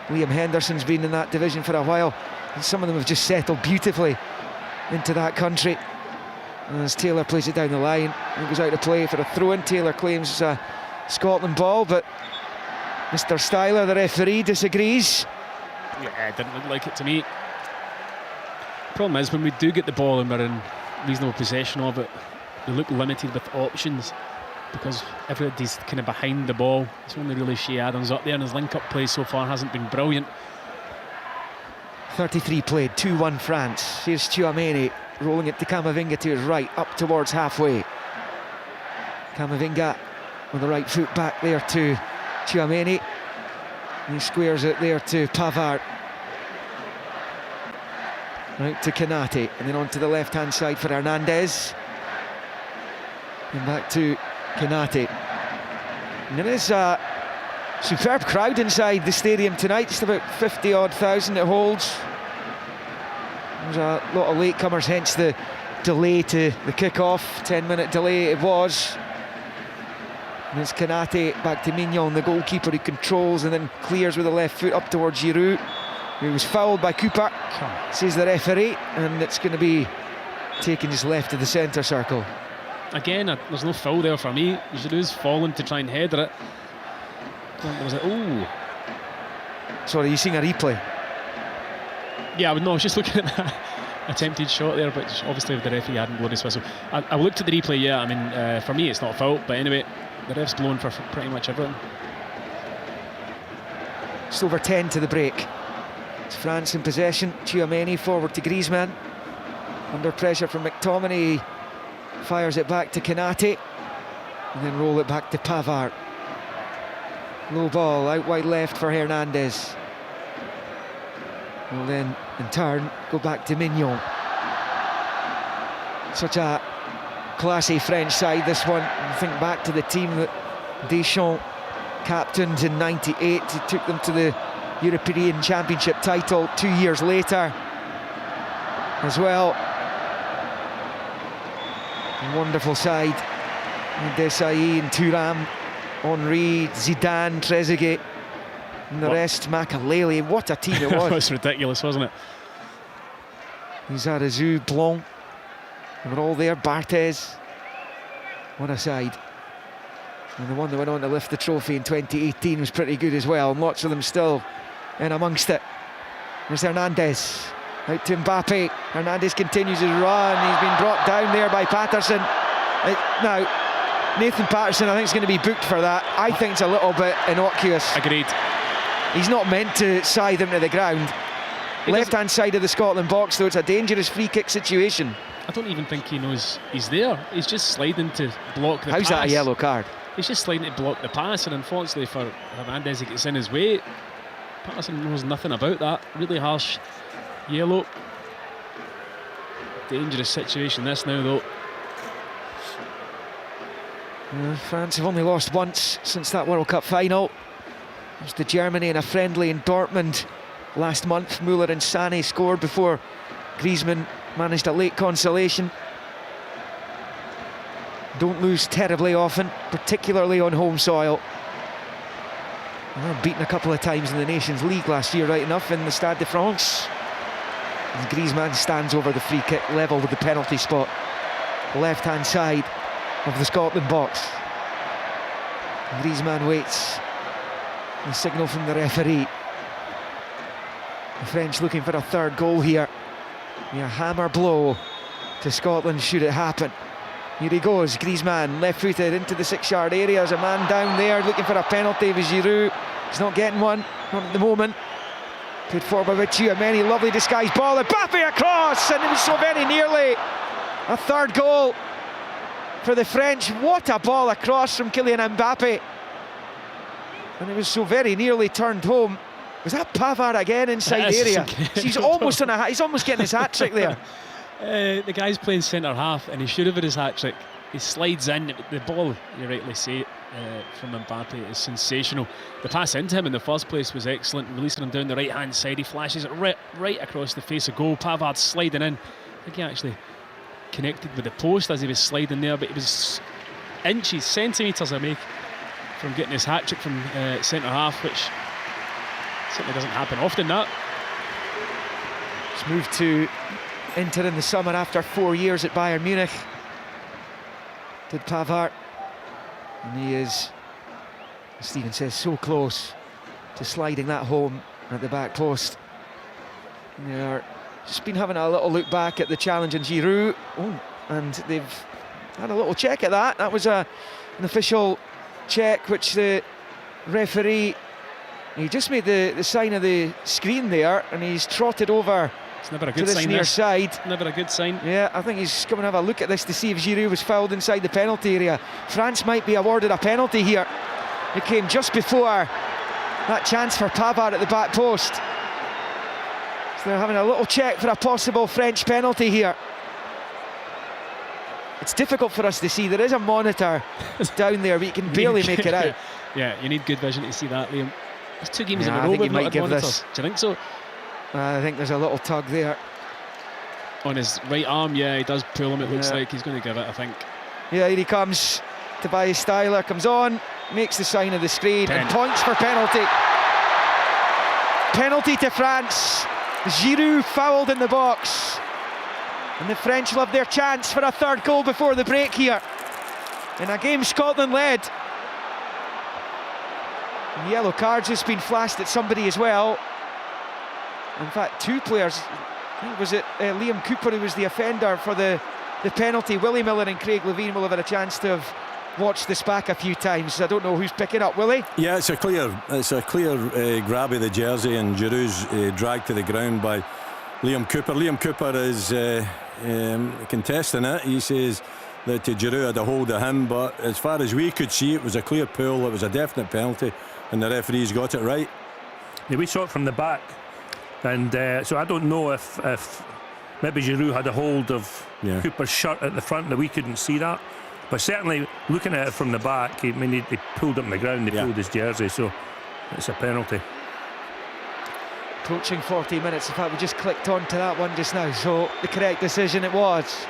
[SPEAKER 2] Liam Henderson's been in that division for a while, and some of them have just settled beautifully into that country. As Taylor plays it down the line, it goes out of play for a throw-in. Taylor claims it's a Scotland ball, but Mr. Styler, the referee, disagrees.
[SPEAKER 4] Yeah, it didn't look like it to me. Problem is, when we do get the ball and we're in reasonable possession of it, we look limited with options because everybody's kind of behind the ball. It's only really Shea Adams up there, and his link-up play so far hasn't been brilliant.
[SPEAKER 2] 33 played, 2-1 France. Here's Tchouaméni rolling it to Camavinga to his right, up towards halfway. Camavinga with the right foot back there to Tchouaméni. He squares it there to Pavard. Right to Konaté, and then on to the left-hand side for Hernandez. And back to Konaté. And there is a superb crowd inside the stadium tonight, just about 50-odd thousand it holds. There's a lot of latecomers, hence the delay to the kick-off. 10-minute delay it was. And it's Konaté back to Mignon, the goalkeeper, who controls and then clears with the left foot up towards Giroud, who was fouled by Cooper, says the referee, and it's going to be taken just left of the centre circle.
[SPEAKER 4] Again, there's no foul there for me. Giroud's fallen to try and header it. There was oh.
[SPEAKER 2] Sorry, you seeing a replay?
[SPEAKER 4] Yeah, I was just looking at that attempted shot there, but obviously the referee hadn't blown his whistle. I looked at the replay, yeah, I mean, for me it's not a foul, but anyway, the ref's blown for pretty much everything.
[SPEAKER 2] Just over 10 to the break. It's France in possession. Tchouaméni forward to Griezmann. Under pressure from McTominay, fires it back to Konaté, and then roll it back to Pavard. Low ball out wide left for Hernandez. Will then in turn go back to Mignon. Such a classy French side, this one. Think back to the team that Deschamps captained in '98. He took them to the European Championship title 2 years later as well. A wonderful side. Desailly and Thuram, Henry, Zidane, Trezeguet, and the rest. Makaleli. What a team it was.
[SPEAKER 4] It was ridiculous, wasn't it?
[SPEAKER 2] Zarazu, Blanc, they were all there. Barthez. What a side. And the one that went on to lift the trophy in 2018 was pretty good as well, and lots of them still in amongst it. There's Hernandez, out to Mbappe. Hernandez continues his run. He's been brought down there by Patterson. Now, Nathan Patterson, I think, is going to be booked for that. I think it's a little bit innocuous.
[SPEAKER 4] Agreed.
[SPEAKER 2] He's not meant to side him to the ground. Left-hand side of the Scotland box, though, it's a dangerous free kick situation.
[SPEAKER 4] I don't even think he knows he's there. He's just sliding to block the pass.
[SPEAKER 2] How's that a yellow card?
[SPEAKER 4] He's just sliding to block the pass, and unfortunately for Hernandez, he gets in his way. Patterson knows nothing about that. Really harsh yellow. Dangerous situation this now, though.
[SPEAKER 2] France have only lost once since that World Cup final. It was to Germany in a friendly in Dortmund last month. Müller and Sané scored before Griezmann managed a late consolation. Don't lose terribly often, particularly on home soil. Beaten a couple of times in the Nations League last year, right enough, in the Stade de France. And Griezmann stands over the free kick, level with the penalty spot. Left-hand side of the Scotland box. Griezmann waits. The signal from the referee. The French looking for a third goal here. A hammer blow to Scotland should it happen. Here he goes, Griezmann, left-footed into the 6-yard area. There's a man down there looking for a penalty with Giroud. He's not getting one, not at the moment. Put forward by Tchouaméni, lovely disguised ball. Mbappe across, and it was so very nearly a third goal for the French. What a ball across from Kylian Mbappe. And it was so very nearly turned home. Was that Pavard again inside the area? He's almost on he's almost getting his hat-trick there.
[SPEAKER 4] The guy's playing centre half, and he should have had his hat-trick. He slides in. The ball, you rightly say, from Mbappe is sensational. The pass into him in the first place was excellent, releasing him down the right-hand side. He flashes it right across the face of goal. Pavard sliding in. I think he actually connected with the post as he was sliding there, but it was inches, centimetres away from getting his hat-trick from centre half, which certainly doesn't happen often, that.
[SPEAKER 2] He's moved to Inter in the summer after 4 years at Bayern Munich. did Pavard. And he is, as Stephen says, so close to sliding that home at the back post. They're just been having a little look back at the challenge in Giroud. Oh, and they've had a little check at that. That was an official check, which the referee, he just made the sign of the screen there, and he's trotted over.
[SPEAKER 4] It's never a
[SPEAKER 2] to
[SPEAKER 4] good
[SPEAKER 2] this
[SPEAKER 4] sign.
[SPEAKER 2] near side.
[SPEAKER 4] Never a good sign.
[SPEAKER 2] Yeah, I think he's coming to have a look at this to see if Giroud was fouled inside the penalty area. France might be awarded a penalty here. It came just before that chance for Pavard at the back post. So they're having a little check for a possible French penalty here. It's difficult for us to see. There is a monitor down there, but you can barely make it out.
[SPEAKER 4] Yeah, you need good vision to see that, Liam. There's 2 games in
[SPEAKER 2] Yeah,
[SPEAKER 4] a
[SPEAKER 2] I
[SPEAKER 4] row
[SPEAKER 2] think he
[SPEAKER 4] we've not
[SPEAKER 2] might
[SPEAKER 4] had
[SPEAKER 2] give
[SPEAKER 4] monitors.
[SPEAKER 2] this.
[SPEAKER 4] Do you think so?
[SPEAKER 2] I think there's a little tug there.
[SPEAKER 4] On his right arm, yeah, he does pull him. It looks
[SPEAKER 2] Yeah.
[SPEAKER 4] like he's going to give it, I think.
[SPEAKER 2] Yeah, here he comes. Tobias Styler comes on, makes the sign of the screen, and points for penalty. Penalty to France. Giroud fouled in the box. And the French will have their chance for a third goal before the break here. In a game Scotland led. And yellow cards has been flashed at somebody as well. In fact, 2 players. I think was it Liam Cooper who was the offender for the penalty. Willie Miller and Craig Levein will have had a chance to have watched this back a few times. I don't know who's picking up, Willie?
[SPEAKER 5] Yeah, it's a clear grab of the jersey, and Giroud's dragged to the ground by Liam Cooper. Liam Cooper is contesting it. He says that Giroud had a hold of him, but as far as we could see, it was a clear pull. It was a definite penalty, and the referee's got it right.
[SPEAKER 6] Yeah, we saw it from the back, and so I don't know if maybe Giroud had a hold of Cooper's shirt at the front, that we couldn't see that. But certainly, looking at it from the back, he pulled it on the ground, he pulled his jersey, so it's a penalty.
[SPEAKER 2] Approaching 40 minutes. In fact, we just clicked on to that one just now, so the correct decision it was.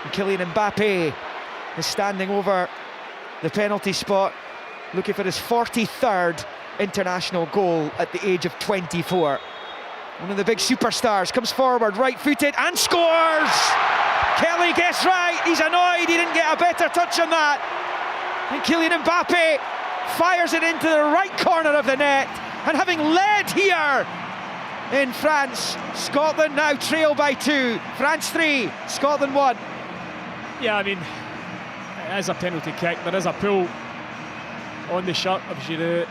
[SPEAKER 2] And Kylian Mbappe is standing over the penalty spot, looking for his 43rd international goal at the age of 24. One of the big superstars comes forward, right-footed, and scores! Kelly gets right, he's annoyed he didn't get a better touch on that. And Kylian Mbappe fires it into the right corner of the net, and having led here in France, Scotland now trail by 2. France 3, Scotland 1.
[SPEAKER 4] Yeah, I mean, it is a penalty kick. There is a pull on the shirt of Giroud.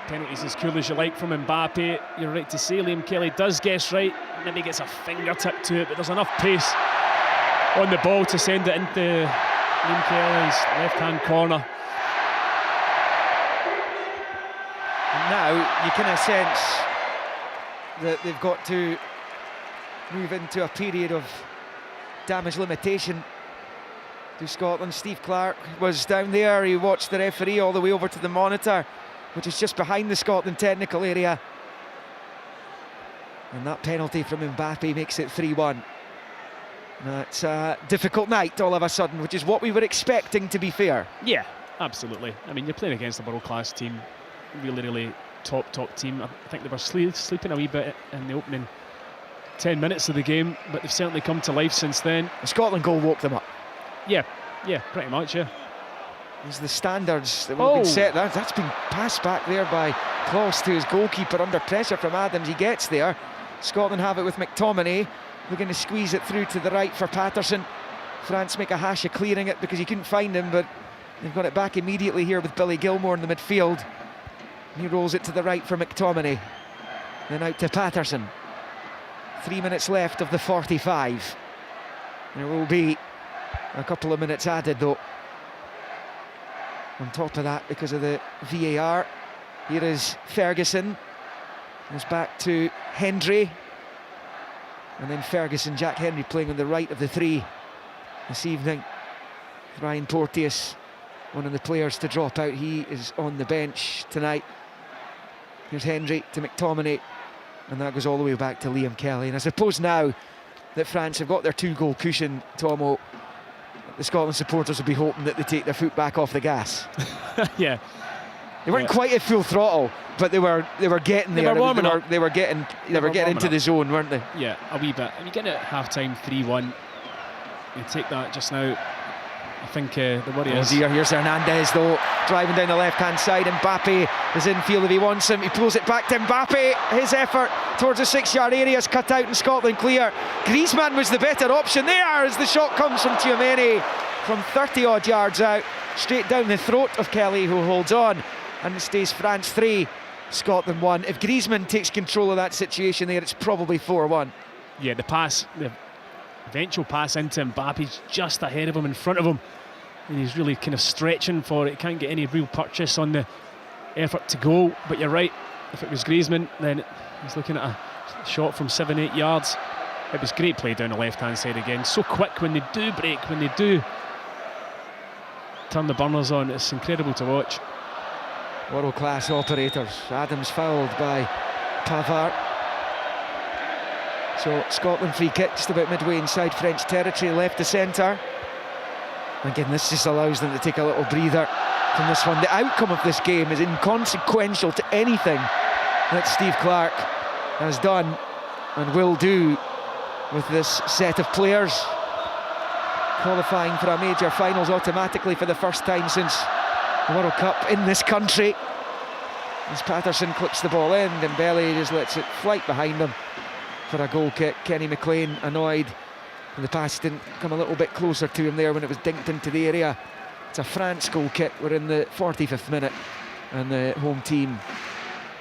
[SPEAKER 4] Penalties as cool as you like from Mbappe. You're right to say Liam Kelly does guess right. Maybe gets a fingertip to it, but there's enough pace on the ball to send it into Liam Kelly's left-hand corner.
[SPEAKER 2] And now you kind of sense that they've got to move into a period of damage limitation to Scotland. Steve Clarke was down there. He watched the referee all the way over to the monitor, which is just behind the Scotland technical area. And that penalty from Mbappe makes it 3-1. It's a difficult night all of a sudden, which is what we were expecting, to be fair.
[SPEAKER 4] Yeah, absolutely. I mean, you're playing against a world-class team, really top team. I think they were sleeping a wee bit in the opening 10 minutes of the game, but they've certainly come to life since then.
[SPEAKER 2] The Scotland goal woke them up.
[SPEAKER 4] Yeah, pretty much, yeah.
[SPEAKER 2] These are the standards that have been set. That's been passed back there by Kloss to his goalkeeper under pressure from Adams. He gets there. Scotland have it with McTominay. Looking to squeeze it through to the right for Patterson. France make a hash of clearing it because he couldn't find him, but they've got it back immediately here with Billy Gilmour in the midfield. He rolls it to the right for McTominay. Then out to Patterson. 3 minutes left of the 45. There will be a couple of minutes added though. On top of that, because of the VAR, here is Ferguson. Goes back to Hendry. And then Ferguson, Jack Hendry playing on the right of the 3 this evening. Ryan Porteous, one of the players to drop out. He is on the bench tonight. Here's Hendry to McTominay. And that goes all the way back to Liam Kelly. And I suppose now that France have got their 2-goal cushion, Tomo, the Scotland supporters will be hoping that they take their foot back off the gas.
[SPEAKER 4] Yeah.
[SPEAKER 2] They weren't quite at full throttle, but they were getting there. They were getting into the zone, weren't they?
[SPEAKER 4] Yeah, a wee bit. And you get it at half-time 3-1. You take that just now. I think the worry
[SPEAKER 2] Oh
[SPEAKER 4] is...
[SPEAKER 2] dear, here's Hernandez though, driving down the left-hand side. Mbappe is in field if he wants him. He pulls it back to Mbappe. His effort towards the 6-yard area is cut out and Scotland clear. Griezmann was the better option there as the shot comes from Tchouaméni from 30-odd yards out, straight down the throat of Kelly, who holds on, and it stays France 3, Scotland 1. If Griezmann takes control of that situation there, it's probably 4-1.
[SPEAKER 4] Yeah, the pass, the eventual pass into Mbappe's just ahead of him, in front of him, and he's really kind of stretching for it. Can't get any real purchase on the effort to go, but you're right, if it was Griezmann, then he's looking at a shot from 7-8 yards. It was great play down the left-hand side again, so quick when they do break, when they do turn the burners on. It's incredible to watch.
[SPEAKER 2] World-class operators. Adams fouled by Pavard. So Scotland free kick just about midway inside French territory, left to centre. Again, this just allows them to take a little breather from this one. The outcome of this game is inconsequential to anything that Steve Clarke has done and will do with this set of players. Qualifying for a major finals automatically for the first time since the World Cup in this country. As Patterson clips the ball in, Dembele just lets it flight behind him for a goal kick. Kenny McLean annoyed, and the pass didn't come a little bit closer to him there when it was dinked into the area. It's a France goal kick. We're in the 45th minute and the home team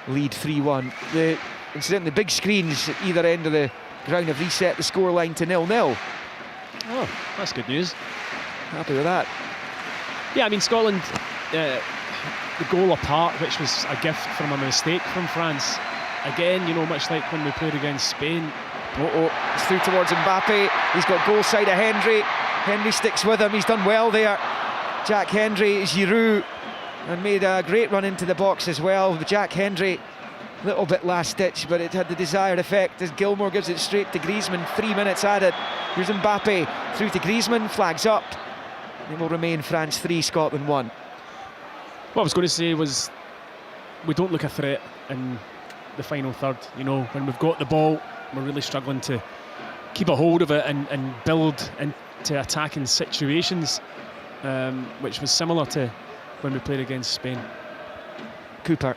[SPEAKER 2] lead 3-1. Incidentally, the big screens at either end of the ground have reset the scoreline to 0-0.
[SPEAKER 4] Oh, that's good news.
[SPEAKER 2] Happy with that.
[SPEAKER 4] Yeah, I mean, Scotland, the goal apart, which was a gift from a mistake from France. Again, you know, much like when we played against Spain.
[SPEAKER 2] It's through towards Mbappe. He's got goal side of Hendry. Hendry sticks with him. He's done well there. Jack Hendry, Giroud, and made a great run into the box as well. Jack Hendry, a little bit last ditch, but it had the desired effect as Gilmour gives it straight to Griezmann. 3 minutes added. Here's Mbappe through to Griezmann, flags up. It will remain France 3, Scotland 1.
[SPEAKER 4] What I was going to say was, we don't look a threat in the final third. You know, when we've got the ball, we're really struggling to keep a hold of it and build into attacking situations, which was similar to when we played against Spain.
[SPEAKER 2] Cooper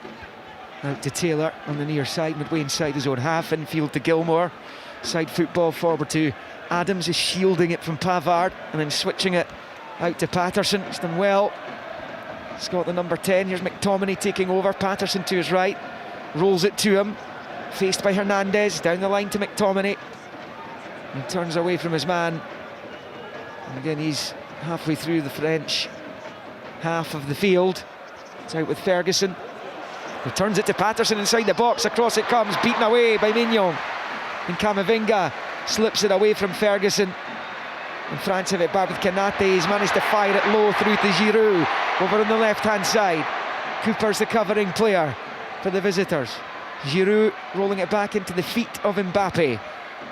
[SPEAKER 2] out to Taylor on the near side, midway inside his own half, infield to Gilmour. Side football forward to Adams, is shielding it from Pavard and then switching it out to Patterson. He's done well. Scotland number 10, here's McTominay taking over. Patterson to his right, rolls it to him, faced by Hernandez, down the line to McTominay. He turns away from his man. And again, he's halfway through the French half of the field. It's out with Ferguson. Returns it to Patterson inside the box. Across it comes, beaten away by Mignon. And Camavinga slips it away from Ferguson. And France have it back with Kanate. He's managed to fire it low through to Giroud over on the left-hand side. Cooper's the covering player for the visitors. Giroud rolling it back into the feet of Mbappe.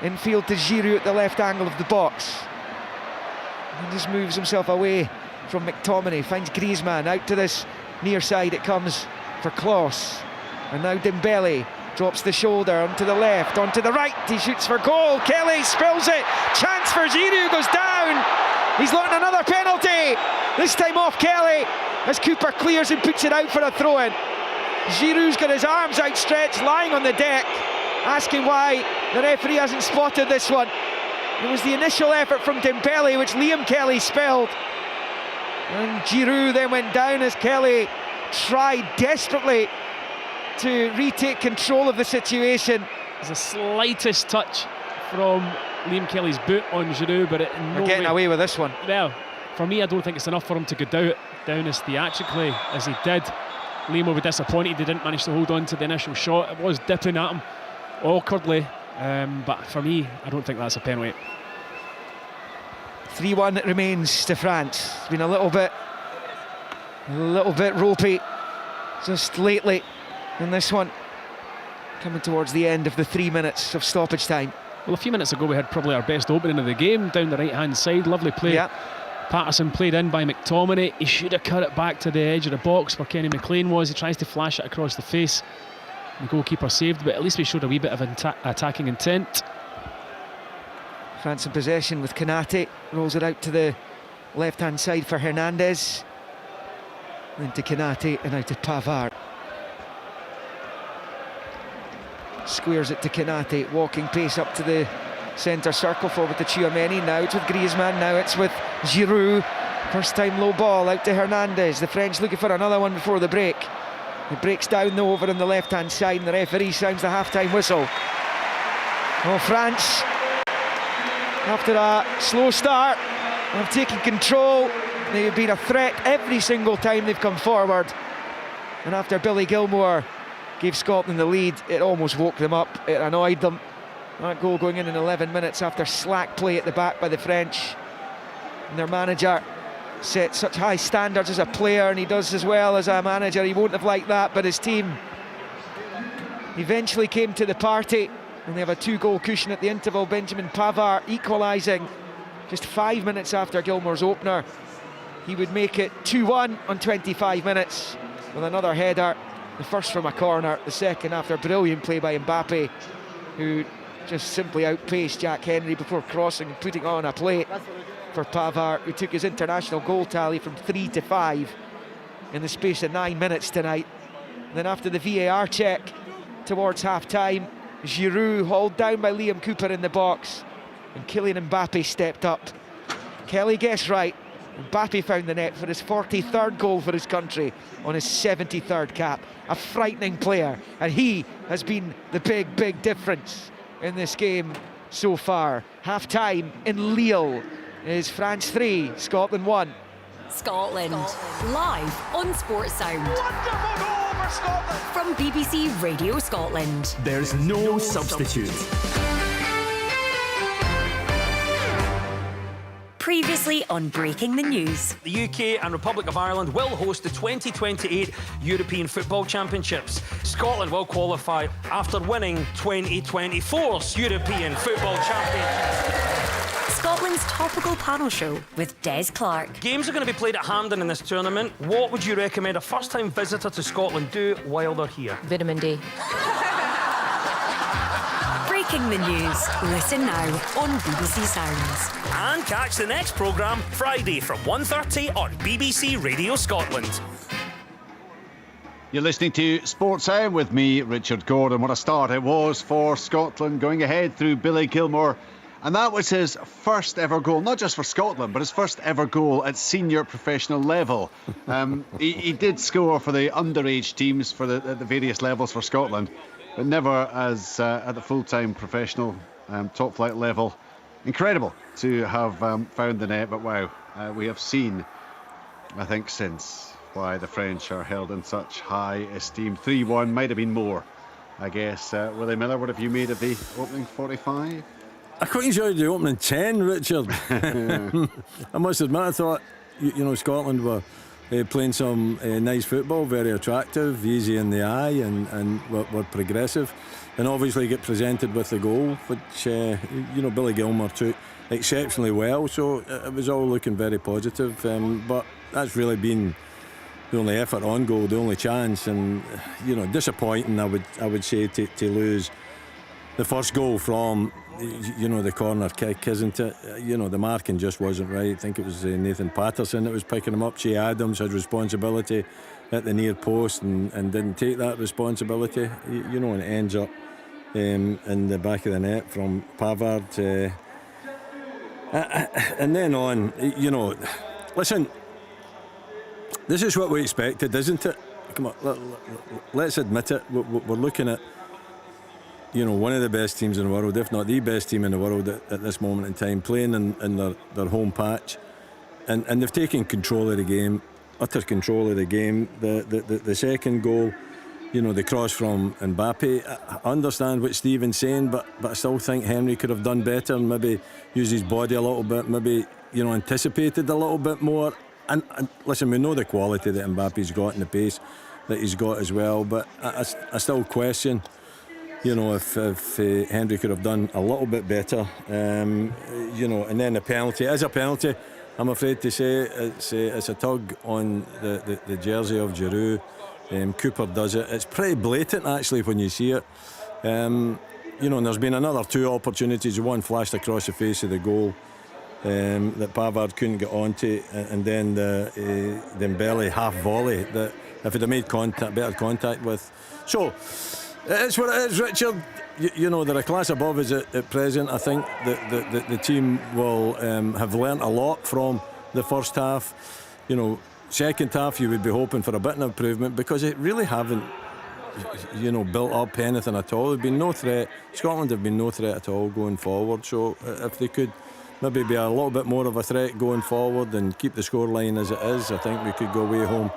[SPEAKER 2] Infield to Giroud at the left angle of the box. He just moves himself away from McTominay. Finds Griezmann out to this near side. It comes for Klose. And now Dembele drops the shoulder onto the left, onto the right. He shoots for goal. Kelly spills it. Chance for Giroud, goes down. He's learned another penalty. This time off Kelly as Cooper clears and puts it out for a throw-in. Giroud's got his arms outstretched, lying on the deck, asking why the referee hasn't spotted this one. It was the initial effort from Dembele which Liam Kelly spilled. And Giroud then went down as Kelly tried desperately to retake control of the situation.
[SPEAKER 4] There's the slightest touch from Liam Kelly's boot on Giroud, but
[SPEAKER 2] We're getting away with this one.
[SPEAKER 4] Well, for me, I don't think it's enough for him to go down as theatrically as he did. Liam will be disappointed he didn't manage to hold on to the initial shot. It was dipping at him awkwardly, but for me, I don't think that's a penalty.
[SPEAKER 2] 3-1 it remains to France. It's been a little bit ropey just lately in this one, coming towards the end of the 3 minutes of stoppage time.
[SPEAKER 4] Well, a few minutes ago we had probably our best opening of the game down the right hand side. Lovely play.
[SPEAKER 2] Yeah.
[SPEAKER 4] Patterson played in by McTominay. He should have cut it back to the edge of the box where Kenny McLean was. He tries to flash it across the face. The goalkeeper saved, but at least we showed a wee bit of attacking intent.
[SPEAKER 2] France in possession with Kanate, rolls it out to the left-hand side for Hernandez. Then to Konate and out to Pavard. Squares it to Konate, walking pace up to the centre circle, forward to Tchouaméni. Now it's with Griezmann, now it's with Giroud. First time low ball out to Hernandez. The French looking for another one before the break. It breaks down though over on the left-hand side, and the referee sounds the half-time whistle. Oh, France, after a slow start, have taken control. They've been a threat every single time they've come forward. And after Billy Gilmour gave Scotland the lead, it almost woke them up. It annoyed them. That goal going in 11 minutes after slack play at the back by the French. And their manager set such high standards as a player, and he does as well as a manager. He won't have liked that, but his team eventually came to the party, and they have a 2-goal cushion at the interval. Benjamin Pavard equalising just 5 minutes after Gilmour's opener. He would make it 2-1 on 25 minutes with another header, the first from a corner, the second after brilliant play by Mbappe, who just simply outpaced Jack Henry before crossing and putting on a plate for Pavard, who took his international goal tally from 3 to 5 in the space of 9 minutes tonight. And then after the VAR check towards half-time, Giroud hauled down by Liam Cooper in the box, and Kylian Mbappe stepped up. Kelly guessed right. Mbappe found the net for his 43rd goal for his country on his 73rd cap. A frightening player, and he has been the big difference in this game so far. Half-time in Lille is France 3, Scotland 1.
[SPEAKER 7] Scotland, live on Sports Sound.
[SPEAKER 8] Wonderful goal for Scotland!
[SPEAKER 7] From BBC Radio Scotland.
[SPEAKER 9] There's no substitute.
[SPEAKER 7] Previously on Breaking the News.
[SPEAKER 9] The UK and Republic of Ireland will host the 2028 European Football Championships. Scotland will qualify after winning 2024's European Football Championships.
[SPEAKER 7] Scotland's topical panel show with Des Clark.
[SPEAKER 9] Games are going to be played at Hampden in this tournament. What would you recommend a first-time visitor to Scotland do while they're here?
[SPEAKER 10] Vitamin D.
[SPEAKER 7] Breaking the News. Listen now on BBC Sounds.
[SPEAKER 9] And catch the next programme Friday from 1:30 on BBC Radio Scotland.
[SPEAKER 1] You're listening to Sports Sound with me, Richard Gordon. What a start it was for Scotland, going ahead through Billy Gilmour. And that was his first ever goal, not just for Scotland, but his first ever goal at senior professional level. He did score for the underage teams for the various levels for Scotland, but never as at the full-time professional top flight level. Incredible to have found the net, but wow, we have seen, I think, since why the French are held in such high esteem. 3-1, might have been more, I guess. Willie Miller, what have you made of the opening 45?
[SPEAKER 5] I quite enjoyed the opening 10, Richard. I must admit, I thought, Scotland were playing some nice football, very attractive, easy in the eye, and were progressive. And obviously get presented with the goal, which, Billy Gilmour took exceptionally well. So it was all looking very positive. But that's really been the only effort on goal, the only chance. And, disappointing, I would say, to lose the first goal from the corner kick, isn't it? The marking just wasn't right. I think it was Nathan Patterson that was picking him up. Che Adams had responsibility at the near post and didn't take that responsibility, and it ends up in the back of the net from Pavard. And then on, listen, this is what we expected, isn't it? Come on, let's admit it. We're looking at one of the best teams in the world, if not the best team in the world at this moment in time, playing in their home patch, and they've taken control of the game, utter control of the game. The second goal, the cross from Mbappe, I understand what Stephen's saying, but I still think Henry could have done better and maybe used his body a little bit, maybe anticipated a little bit more. And listen, we know the quality that Mbappe's got and the pace that he's got as well, but I still question if Henry could have done a little bit better, and then the penalty is a penalty. I'm afraid to say it's a tug on the jersey of Giroud. Cooper does it. It's pretty blatant actually when you see it. And there's been another two opportunities. One flashed across the face of the goal. that Pavard couldn't get onto, and then the Dembele half volley that if he'd have made better contact with. So it's what it is, Richard. You know, they're a class above us at present. I think that the team will have learnt a lot from the first half. You know, second half you would be hoping for a bit of improvement, because it really haven't, you know, built up anything at all. There's been no threat. Scotland have been no threat at all going forward. So if they could maybe be a little bit more of a threat going forward and keep the scoreline as it is, I think we could go away home,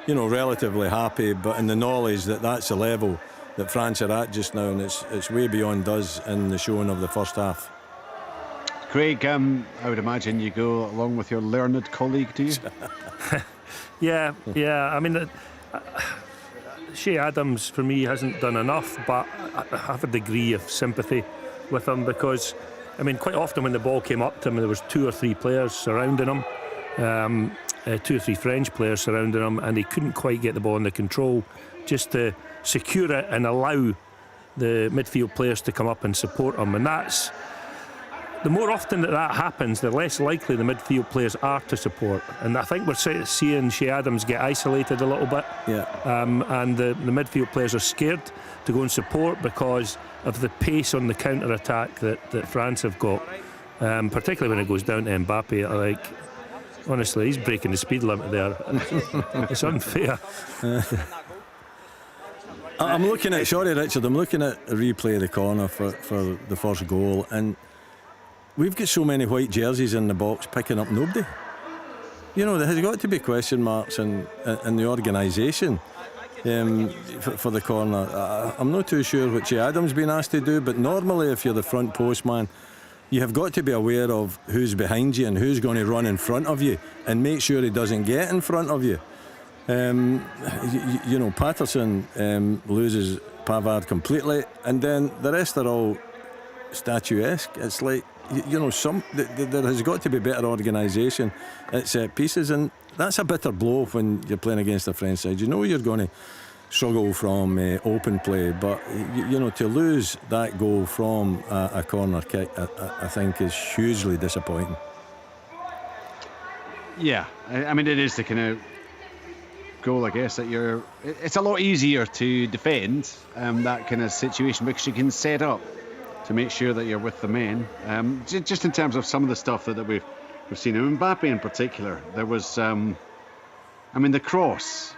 [SPEAKER 5] you know, relatively happy, but in the knowledge that that's the level that France are at just now, and it's way beyond us in the showing of the first half.
[SPEAKER 1] Craig, I would imagine you go along with your learned colleague, do you?
[SPEAKER 6] Yeah. I mean, Che Adams for me hasn't done enough, but I have a degree of sympathy with him, because I mean, quite often when the ball came up to him, there was 2 or 3 players surrounding him, 2 or 3 French players surrounding him, and he couldn't quite get the ball under control just to secure it and allow the midfield players to come up and support him. And that's the more often that happens, the less likely the midfield players are to support. And I think we're seeing Che Adams get isolated a little bit.
[SPEAKER 5] Yeah.
[SPEAKER 6] And the midfield players are scared to go and support because of the pace on the counter-attack that France have got, particularly when it goes down to Mbappe. Like, honestly, he's breaking the speed limit there. It's unfair.
[SPEAKER 5] I'm looking at, sorry Richard, I'm looking at a replay of the corner for the first goal, and we've got so many white jerseys in the box picking up nobody. You know, there has got to be question marks in the organisation for the corner. I'm not too sure what Che Adams been asked to do, but normally if you're the front post man, you have got to be aware of who's behind you and who's going to run in front of you, and make sure he doesn't get in front of you. You know, Patterson loses Pavard completely, and then the rest are all statuesque. It's like, you know, there has got to be better organisation at set pieces, and that's a bitter blow when you're playing against a French side. You know you're going to struggle from open play, but you know, to lose that goal from a corner kick, I think is hugely disappointing.
[SPEAKER 1] Yeah, I mean, it is the kind of goal, I guess, that it's a lot easier to defend that kind of situation, because you can set up to make sure that you're with the men. Just in terms of some of the stuff that we've seen, Mbappe in particular, there was the cross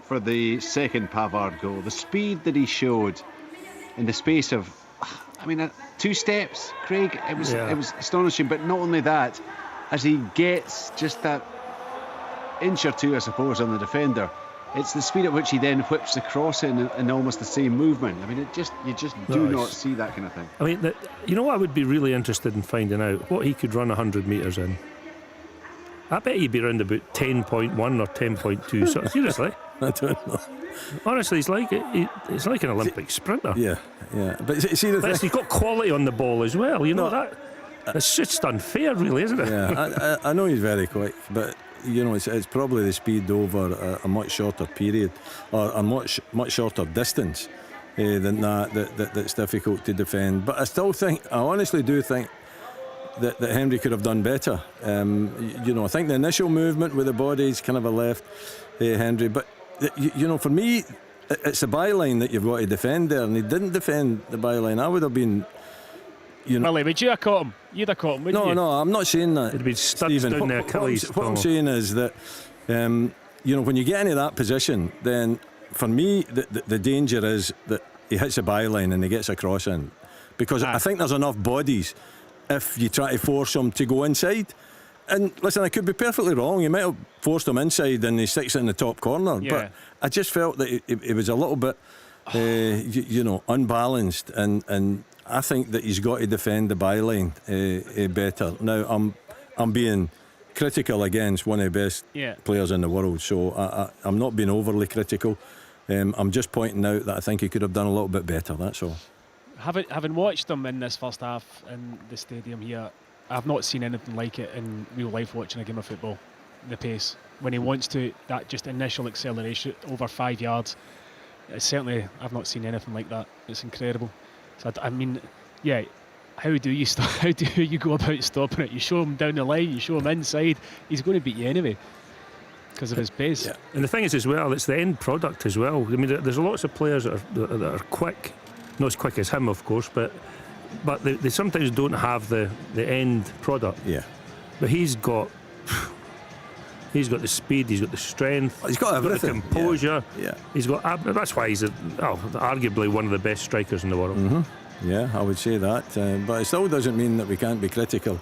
[SPEAKER 1] for the second Pavard goal, the speed that he showed in the space of 2 steps, Craig, it was astonishing. But not only that, as he gets just that inch or 2, I suppose, on the defender, it's the speed at which he then whips the cross in almost the same movement. I mean, you just do not see that kind of thing.
[SPEAKER 6] I mean, you know what I would be really interested in finding out? What he could run 100 metres in. I bet he'd be around about 10.1 or 10.2. So, seriously,
[SPEAKER 5] I don't know.
[SPEAKER 6] Honestly, he's like an Olympic sprinter.
[SPEAKER 5] Yeah. But see the thing,
[SPEAKER 6] he's got quality on the ball as well. You know that. It's just unfair, really, isn't it?
[SPEAKER 5] Yeah, I know he's very quick, but you know, it's probably the speed over a much shorter period or a much shorter distance than that's difficult to defend. But I honestly do think that Henry could have done better. You know, I think the initial movement with the body is kind of a left Henry, but you know, for me, it's the byline that you've got to defend there, and he didn't defend the byline. I would have been. You know,
[SPEAKER 4] Willie, would you have caught him? You'd have caught him, wouldn't you?
[SPEAKER 5] No, I'm not saying that.
[SPEAKER 6] It'd be studs down the Achilles.
[SPEAKER 5] What I'm saying is that, you know, when you get into that position, then for me, the danger is that he hits a byline and he gets a cross in. Because I think there's enough bodies if you try to force him to go inside. And listen, I could be perfectly wrong. You might have forced him inside and he sticks it in the top corner. Yeah. But I just felt that it was a little bit, you know, unbalanced. And I think that he's got to defend the byline better. Now, I'm being critical against one of the best players in the world, so I'm not being overly critical. I'm just pointing out that I think he could have done a little bit better, that's all.
[SPEAKER 4] Having watched him in this first half in the stadium here, I've not seen anything like it in real life watching a game of football. The pace, when he wants to, that just initial acceleration over 5 yards, I've not seen anything like that. It's incredible. So I mean, how do you stop? How do you go about stopping it? You show him down the line, you show him inside. He's going to beat you anyway because of his pace.
[SPEAKER 6] Yeah. And the thing is as well, it's the end product as well. I mean, there's lots of players that are quick, not as quick as him, of course, but they sometimes don't have the end product.
[SPEAKER 5] Yeah.
[SPEAKER 6] But he's got the speed, he's got the strength,
[SPEAKER 5] he's got everything.
[SPEAKER 6] The composure.
[SPEAKER 5] Yeah.
[SPEAKER 6] He's got. That's why he's arguably one of the best strikers in the world.
[SPEAKER 5] Mm-hmm. Yeah, I would say that. But it still doesn't mean that we can't be critical.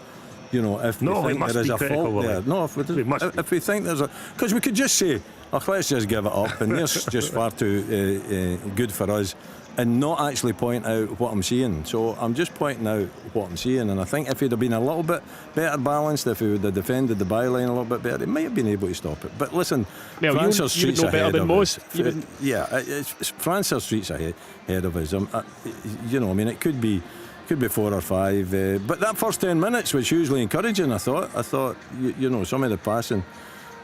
[SPEAKER 5] You know, if we think there is a fault there. No, if we think there's a, because we could just say, let's just give it up, and they're just far too good for us, and not actually point out what I'm seeing. So I'm just pointing out what I'm seeing, and I think if he'd have been a little bit better balanced, if he would have defended the byline a little bit better, he might have been able to stop it. But listen, France are streets ahead of us. France are streets ahead of us. You know, I mean, it could be 4 or 5, but that first 10 minutes was hugely encouraging. I thought you know, some of the passing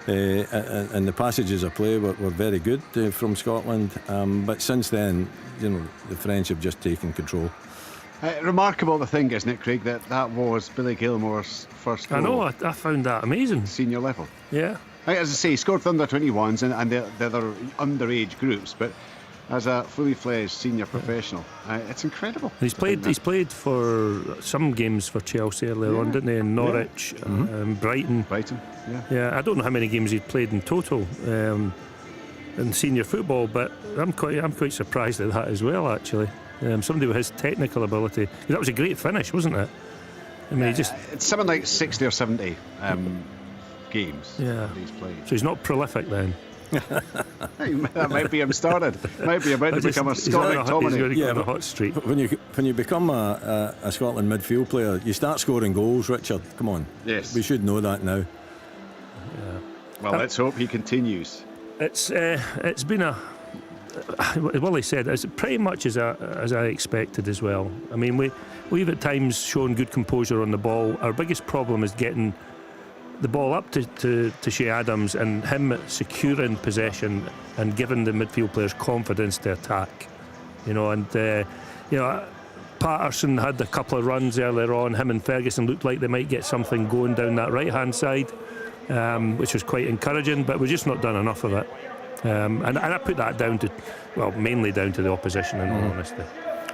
[SPEAKER 5] and the passages of play were very good from Scotland, but since then, you know, the French have just taken control.
[SPEAKER 1] Remarkable to think, isn't it, Craig, that was Billy Gilmour's first goal.
[SPEAKER 6] I know, I found that amazing.
[SPEAKER 1] Senior level.
[SPEAKER 6] Yeah.
[SPEAKER 1] As I say, he scored for under 21s and the other underage groups, but as a fully fledged senior professional, it's incredible.
[SPEAKER 6] He's played for some games for Chelsea earlier on, didn't he? In Norwich, Brighton. Yeah. I don't know how many games he'd played in total in senior football, but I'm quite surprised at that as well. Actually, somebody with his technical ability. That was a great finish, wasn't it? I mean,
[SPEAKER 1] it's something like 60 or 70 games that he's played.
[SPEAKER 6] So he's not prolific then.
[SPEAKER 1] That might be him started. Might be about to become a Scott McTominay.
[SPEAKER 6] Yeah, on a hot streak.
[SPEAKER 5] When you become a Scotland midfield player, you start scoring goals, Richard. Come on.
[SPEAKER 1] Yes.
[SPEAKER 5] We should know that now.
[SPEAKER 6] Yeah.
[SPEAKER 1] Well, let's hope he continues.
[SPEAKER 6] It's been a. Well, he said it's pretty much as I expected as well. I mean, we've at times shown good composure on the ball. Our biggest problem is getting the ball up to Shea Adams and him securing possession and giving the midfield players confidence to attack. You know, and you know, Patterson had a couple of runs earlier on. Him and Ferguson looked like they might get something going down that right hand side, which was quite encouraging. But we've just not done enough of it. And I put that down to, mainly down to the opposition, in all honesty.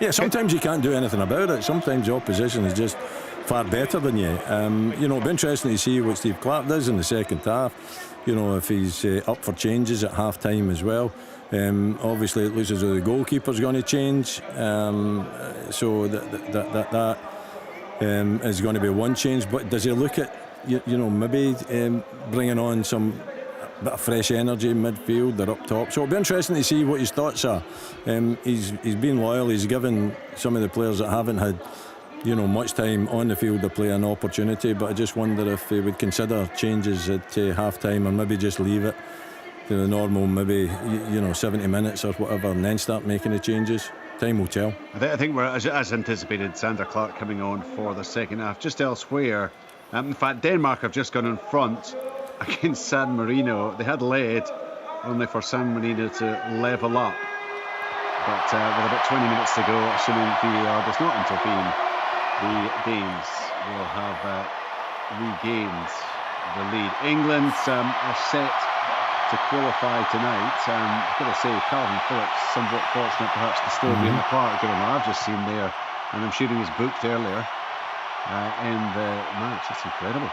[SPEAKER 5] Yeah, sometimes you can't do anything about it. Sometimes the opposition is just far better than you. You know, it'll be interesting to see what Steve Clarke does in the second half. You know, if he's up for changes at half time as well. Obviously, it looks as though the goalkeeper's going to change. So that is going to be one change. But does he look at, you know, maybe bringing on some bit of fresh energy in midfield? They're up top, so it'll be interesting to see what his thoughts are. He's been loyal. He's given some of the players that haven't had, you know, much time on the field to play an opportunity, but I just wonder if he would consider changes at half time, or maybe just leave it to the normal, maybe, you know, 70 minutes or whatever, and then start making the changes. Time will tell.
[SPEAKER 1] I think we're, as anticipated, Zander Clark coming on for the second half. Just elsewhere, in fact, Denmark have just gone in front against San Marino. They had led, only for San Marino to level up. But with about 20 minutes to go, assuming VAR does not intervene, the Danes will have regained the lead. England are set to qualify tonight. I've got to say, Calvin Phillips, somewhat fortunate perhaps to still be in the park, given what I've just seen there, and I'm shooting his booked earlier in the match. It's incredible.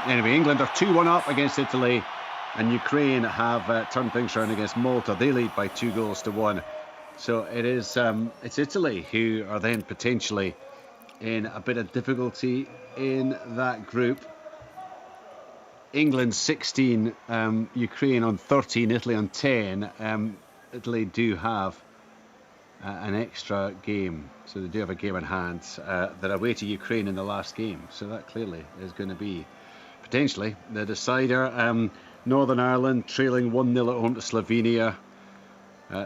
[SPEAKER 1] Anyway, England are 2-1 up against Italy, and Ukraine have turned things around against Malta. They lead by 2-1. So it is it's Italy who are then potentially in a bit of difficulty in that group. England 16, Ukraine on 13, Italy on 10. Italy do have an extra game, so they do have a game in hand. They're away to Ukraine in the last game, so that clearly is going to be potentially the decider. Northern Ireland trailing 1-0 at home to Slovenia.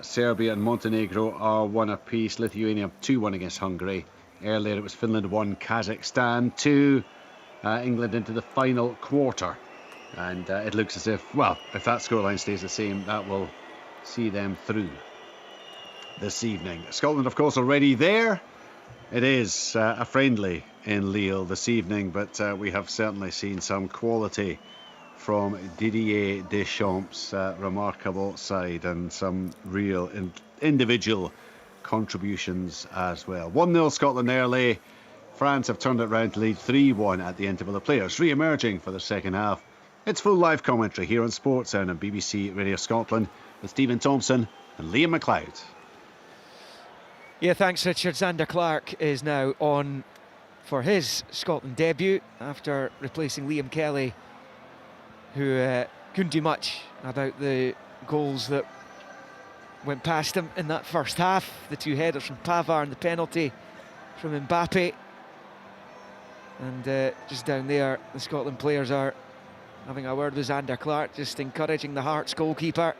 [SPEAKER 1] Serbia and Montenegro are 1 apiece. Lithuania 2-1 against Hungary. Earlier it was Finland 1, Kazakhstan 2. England into the final quarter. And it looks as if, well, if that scoreline stays the same, that will see them through this evening. Scotland, of course, already there It is a friendly in Lille this evening, but we have certainly seen some quality from Didier Deschamps' remarkable side, and some real individual contributions as well. 1-0 Scotland early. France have turned it round to lead 3-1 at the interval. The players re-emerging for the second half. It's full live commentary here on Sportsound and BBC Radio Scotland with Stephen Thompson and Liam McLeod.
[SPEAKER 2] Yeah, thanks Richard. Zander Clark is now on for his Scotland debut after replacing Liam Kelly, who couldn't do much about the goals that went past him in that first half. The two headers from Pavard and the penalty from Mbappe. And just down there, the Scotland players are having a word with Zander Clark, just encouraging the Hearts goalkeeper.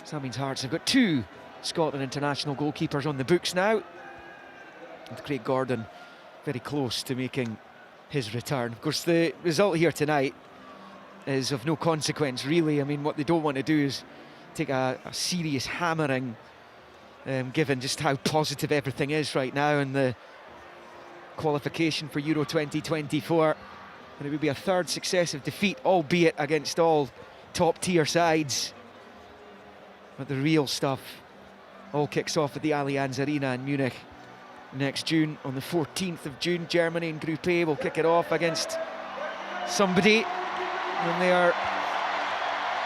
[SPEAKER 2] So that means Hearts have got 2 Scotland international goalkeepers on the books now, with Craig Gordon very close to making his return. Of course, the result here tonight is of no consequence, really. I mean, what they don't want to do is take a serious hammering, given just how positive everything is right now in the qualification for Euro 2024. And it would be a 3rd successive defeat, albeit against all top-tier sides. But the real stuff all kicks off at the Allianz Arena in Munich next June. On the 14th of June, Germany in Group A will kick it off against somebody when they are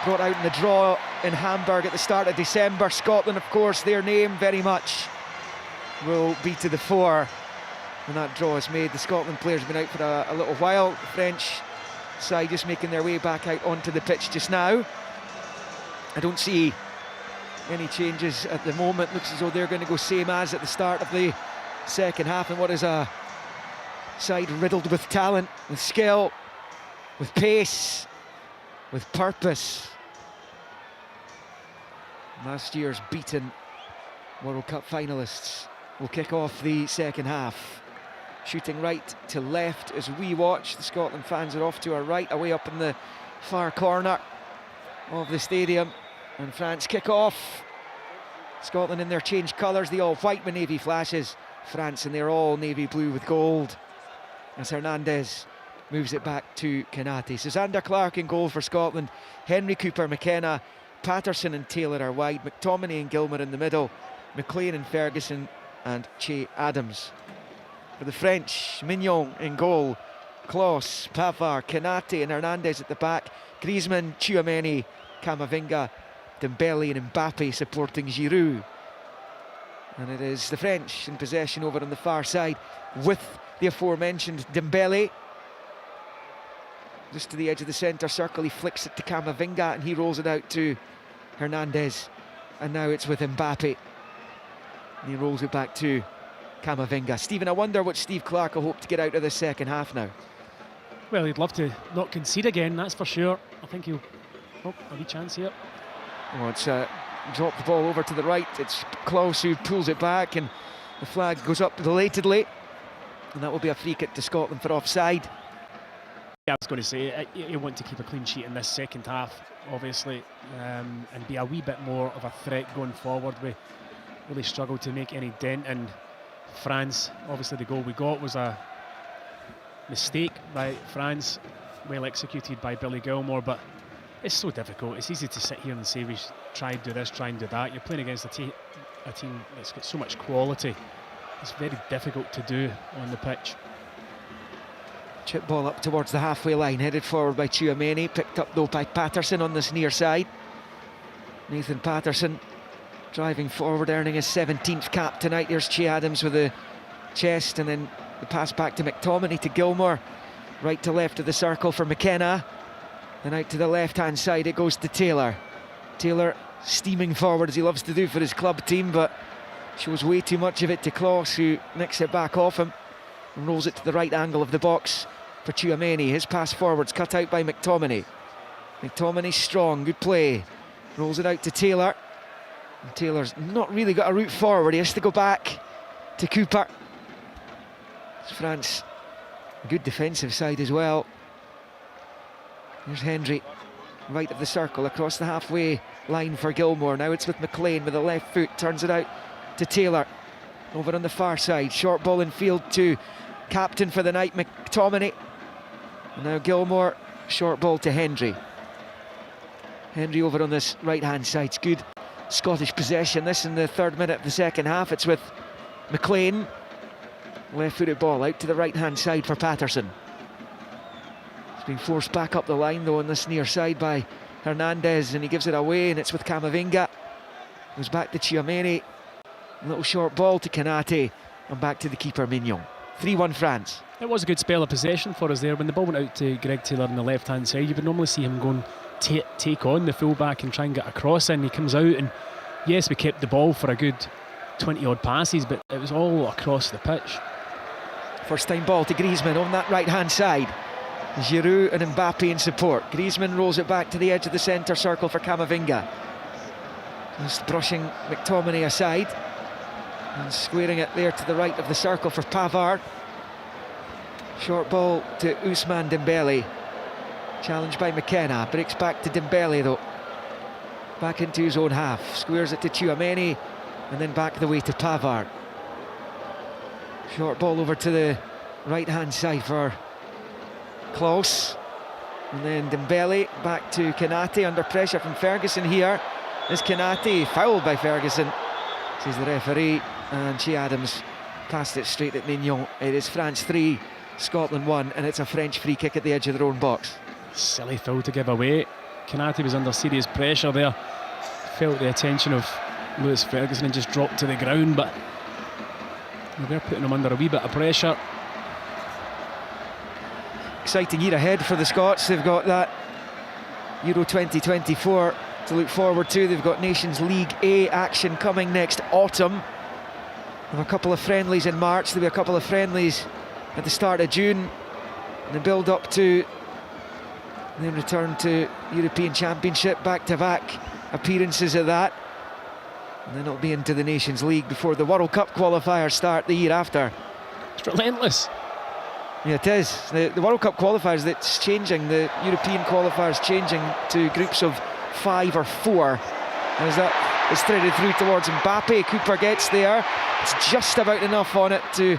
[SPEAKER 2] brought out in the draw in Hamburg at the start of December. Scotland, of course, their name very much will be to the fore when that draw is made. The Scotland players have been out for a little while. The French side just making their way back out onto the pitch just now. I don't see any changes at the moment. Looks as though they're going to go same as at the start of the second half, and what is a side riddled with talent, with skill, with pace, with purpose. Last year's beaten World Cup finalists will kick off the second half. Shooting right to left as we watch. The Scotland fans are off to our right, away up in the far corner of the stadium. And France kick off. Scotland in their changed colours, the all white with navy flashes. France in their all navy blue with gold, as Hernandez moves it back to Konate. So Zander Clark in goal for Scotland. Henry, Cooper, McKenna, Patterson and Taylor are wide. McTominay and Gilmour in the middle. McLean and Ferguson and Che Adams. For the French, Mignon in goal. Klose, Pavard, Konate and Hernandez at the back. Griezmann, Tchouaméni, Camavinga, Dembele and Mbappe supporting Giroud. And it is the French in possession over on the far side with the aforementioned Dembele. Just to the edge of the centre circle, he flicks it to Camavinga and he rolls it out to Hernandez. And now it's with Mbappe. And he rolls it back to Camavinga. Stephen, I wonder what Steve Clarke will hope to get out of the second half now.
[SPEAKER 4] Well, he'd love to not concede again, that's for sure. I think he'll... Oh, a wee chance here.
[SPEAKER 2] Oh, it's dropped the ball over to the right. It's Klose who pulls it back and the flag goes up belatedly. And that will be a free kick to Scotland for offside.
[SPEAKER 4] Yeah, I was going to say, you want to keep a clean sheet in this second half, obviously, and be a wee bit more of a threat going forward. We really struggled to make any dent in France. Obviously, the goal we got was a mistake by France, well executed by Billy Gilmour, but it's so difficult. It's easy to sit here and say we try and do this, try and do that. You're playing against a team that's got so much quality. It's very difficult to do on the pitch.
[SPEAKER 2] Chip ball up towards the halfway line, headed forward by Tchouaméni, picked up though by Patterson on this near side. Nathan Patterson driving forward, earning his 17th cap tonight. Here's Che Adams with a chest, and then the pass back to McTominay to Gilmour. Right to left of the circle for McKenna. And out to the left-hand side it goes to Taylor. Taylor steaming forward as he loves to do for his club team, but shows way too much of it to Klose, who nicks it back off him and rolls it to the right angle of the box for Tchouaméni. His pass forwards cut out by McTominay. McTominay strong, good play. Rolls it out to Taylor. And Taylor's not really got a route forward. He has to go back to Cooper. It's France, a good defensive side as well. Here's Hendry, right of the circle, across the halfway line for Gilmour. Now it's with McLean with the left foot, turns it out to Taylor. over on the far side. Short ball in field to captain for the night, McTominay. And now Gilmore, short ball to Hendry. Hendry over on this right-hand side. It's good Scottish possession. This in the 3rd minute of the second half. It's with McLean. Left-footed ball out to the right-hand side for Patterson. It's been forced back up the line though on this near side by Hernandez, and he gives it away, and it's with Camavinga. Goes back to Tchouaméni. A little short ball to Konaté, and back to the keeper Mignon. 3-1 France.
[SPEAKER 4] It was a good spell of possession for us there. When the ball went out to Greg Taylor on the left-hand side, you would normally see him going take on the full-back and try and get a cross in. He comes out, and yes, we kept the ball for a good 20-odd passes, but it was all across the pitch.
[SPEAKER 2] First time ball to Griezmann on that right-hand side. Giroud and Mbappe in support. Griezmann rolls it back to the edge of the centre circle for Camavinga. Just brushing McTominay aside and squaring it there to the right of the circle for Pavard. Short ball to Ousmane Dembele. Challenged by McKenna. Breaks back to Dembele though. Back into his own half. Squares it to Tchouaméni and then back the way to Pavard. Short ball over to the right-hand side for Klose. And then Dembele back to Konaté under pressure from Ferguson here. Is Konaté fouled by Ferguson, says the referee, and Che Adams passed it straight at Mignon. It is France 3, Scotland 1, and it's a French free kick at the edge of their own box.
[SPEAKER 4] Silly foul to give away. Konaté was under serious pressure there. Felt the attention of Lewis Ferguson and just dropped to the ground, but they were putting him under a wee bit of pressure.
[SPEAKER 2] Exciting year ahead for the Scots. They've got that Euro 2024 to look forward to. They've got Nations League A action coming next autumn. They have a couple of friendlies in March. There'll be a couple of friendlies at the start of June, and the build up to then return to European Championship, back-to-back appearances at that, and then it'll be into the Nations League before the World Cup qualifiers start the year after.
[SPEAKER 4] It's relentless.
[SPEAKER 2] Yeah, it is. The World Cup qualifiers, that's changing. The European qualifiers changing to groups of 5 or 4. As that is threaded through towards Mbappe. Cooper gets there. It's just about enough on it to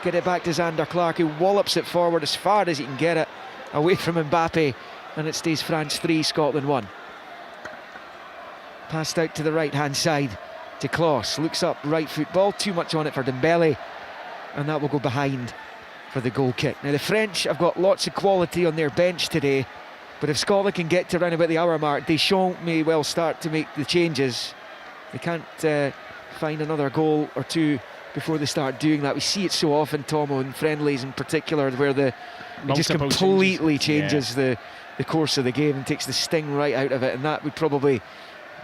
[SPEAKER 2] get it back to Zander Clark, who wallops it forward as far as he can get it away from Mbappe, and it stays France 3, Scotland 1. Passed out to the right-hand side to Klose. Looks up, right foot ball. Too much on it for Dembele, and that will go behind for the goal kick. Now the French have got lots of quality on their bench today, but if Scotland can get to around about the hour mark, Deschamps may well start to make the changes. They can't find another goal or two before they start doing that. We see it so often, Tomo, in friendlies in particular, where it just completely changes the course of the game and takes the sting right out of it, and that would probably